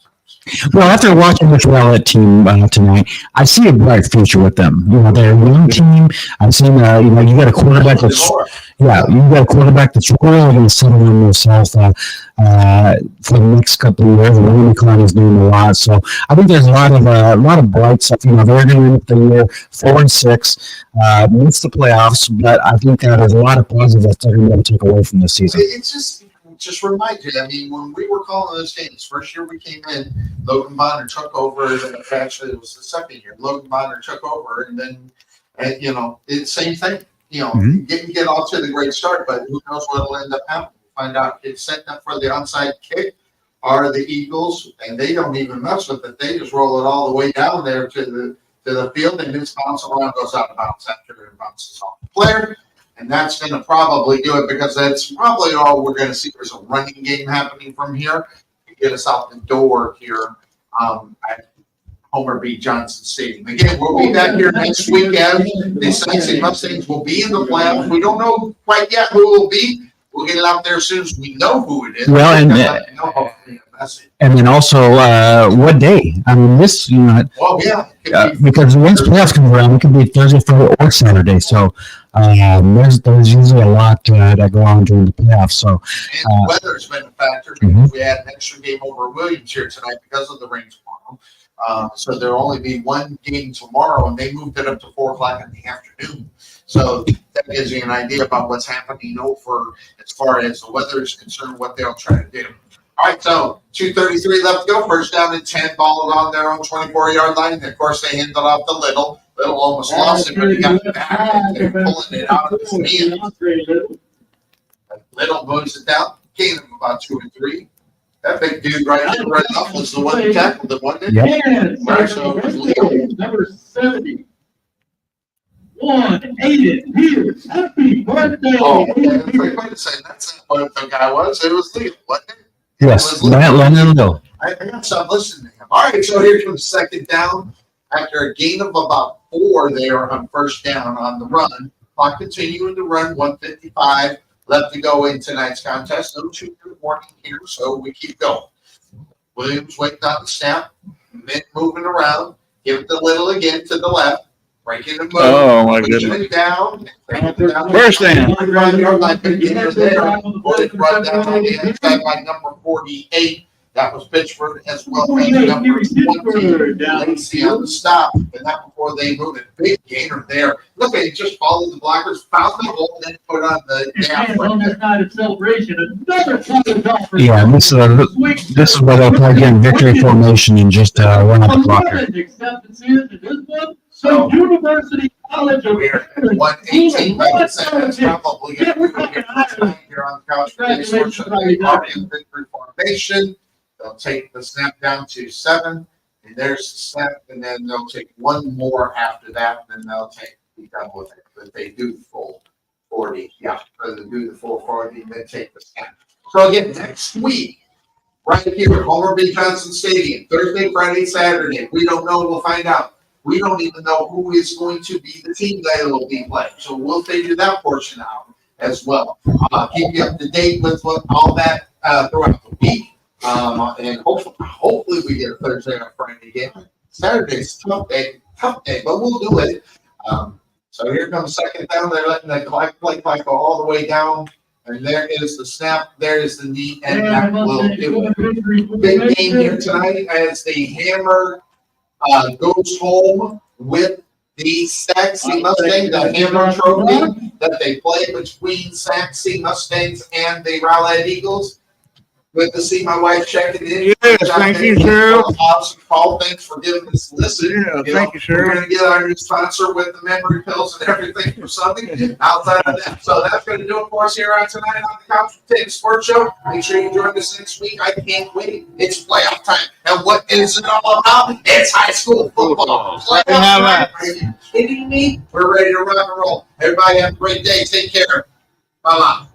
Well, after watching this Rowlett team tonight, I see a bright future with them. They're a young team. I've seen, you got a quarterback that's, you got a quarterback that's really going to settle in himself for the next couple of years. We're going to be calling his name a lot. So I think there's a lot of bright stuff. They're going to end up the year 4-6, missed the playoffs, but I think there's a lot of positives that they're going to be able to take away from this season. It's just remind you, I mean, when we were calling those games, first year we came in, Logan Bonner took over. Actually, it was the second year. Logan Bonner took over, and then, it's the same thing. Get off to the great start, but who knows what will end up happening. We'll find out. It's setting up for the onside kick are the Eagles, and they don't even mess with it. They just roll it all the way down there to the field, and it's bouncing around, goes out of bounds after it bounces off the player. And that's going to probably do it because that's probably all we're going to see. There's a running game happening from here to get us out the door here at Homer B. Johnson Stadium. Again, we'll be back here next weekend. The Sachse Mustangs will be in the playoffs. We don't know quite yet who it will be. We'll get it out there as soon as we know who it is. Well, and then also what day? I mean, this, well, yeah. Because once playoffs come around, it could be Thursday, Friday, or Saturday. So There's usually a lot that go on during the playoffs. So, And weather's been a factor. Mhm. We had an extra game over Williams here tonight because of the rain tomorrow. So there'll only be one game tomorrow, and they moved it up to 4 o'clock in the afternoon. So that gives you an idea about what's happening over as far as the weather is concerned, what they'll try to do. All right, so 2:33 left to go. First down and 10, ball on their own 24-yard line. And of course, they handed off the Little. Little almost lost it, but he got it back. And they're pulling it out of his hands. Little moves it down, gain of about 2 or 3. That big dude right there, right off, was the one that tackled the one that. Yep. Right, so it was Leo. Number 70. Aiden Hughes. Happy birthday. Oh, okay. Wait a second. That's not what the guy was. It was Leo, wasn't it? yes, Landon Little. I got to stop listening to him. All right, so here comes second down. After a gain of about 4 there on first down on the run. Clock continuing to run, 1:55 left to go in tonight's contest. No 2-minute warning here, so we keep going. Williams waiting on the snap, Mitt moving around, give it to Little again to the left, breaking the move. Oh, my pushing goodness. it down. First down. Run down on the inside by number 48. That was Pittsburgh as well as number 20. Lacey on the stop, and that before they moved it. Big gainer there. Look, they just followed the blockers, found the hole, and then put on the gap. On this night of celebration, another Yeah, this is where they'll play again victory formation and just run up the blocker. Acceptance is in this one. So University College of We're at 118. That's probably going to be here on the couch. Unfortunately, already in victory formation. They'll take the snap down to 7, and there's the snap, and then they'll take one more after that, and then they'll be done with it. But they do the full 40. Yeah, rather than do the full 40, and then take the snap. So again, next week, right here at Homer B. Johnson Stadium, Thursday, Friday, Saturday. We don't know. We'll find out. We don't even know who is going to be the team that will be playing. So we'll figure that portion out as well. Keep you up to date with all that throughout the week. And hopefully we get a Thursday or Friday game. Saturday's tough day, but we'll do it. So here comes second down. They're letting the play clock go all the way down. And there is the snap. There is the knee, and that will do it. Big game here tonight as the Hammer goes home with the Sachse Mustangs, the Hammer Trophy that they play between Sachse Mustangs and the Rowlett Eagles. Good to see my wife checking in. Yes, thank you, sir. Paul, thanks for giving us a listen. Yeah, thank you, sir. We're going to get our new sponsor with the memory pills and everything for Sunday outside of that. So that's going to do it for us here on tonight on the Couch Potato Sports Show. Make sure you join us next week. I can't wait. It's playoff time. And what is it all about? It's high school football. Playoff time. Are you kidding me? We're ready to rock and roll. Everybody have a great day. Take care. Bye-bye.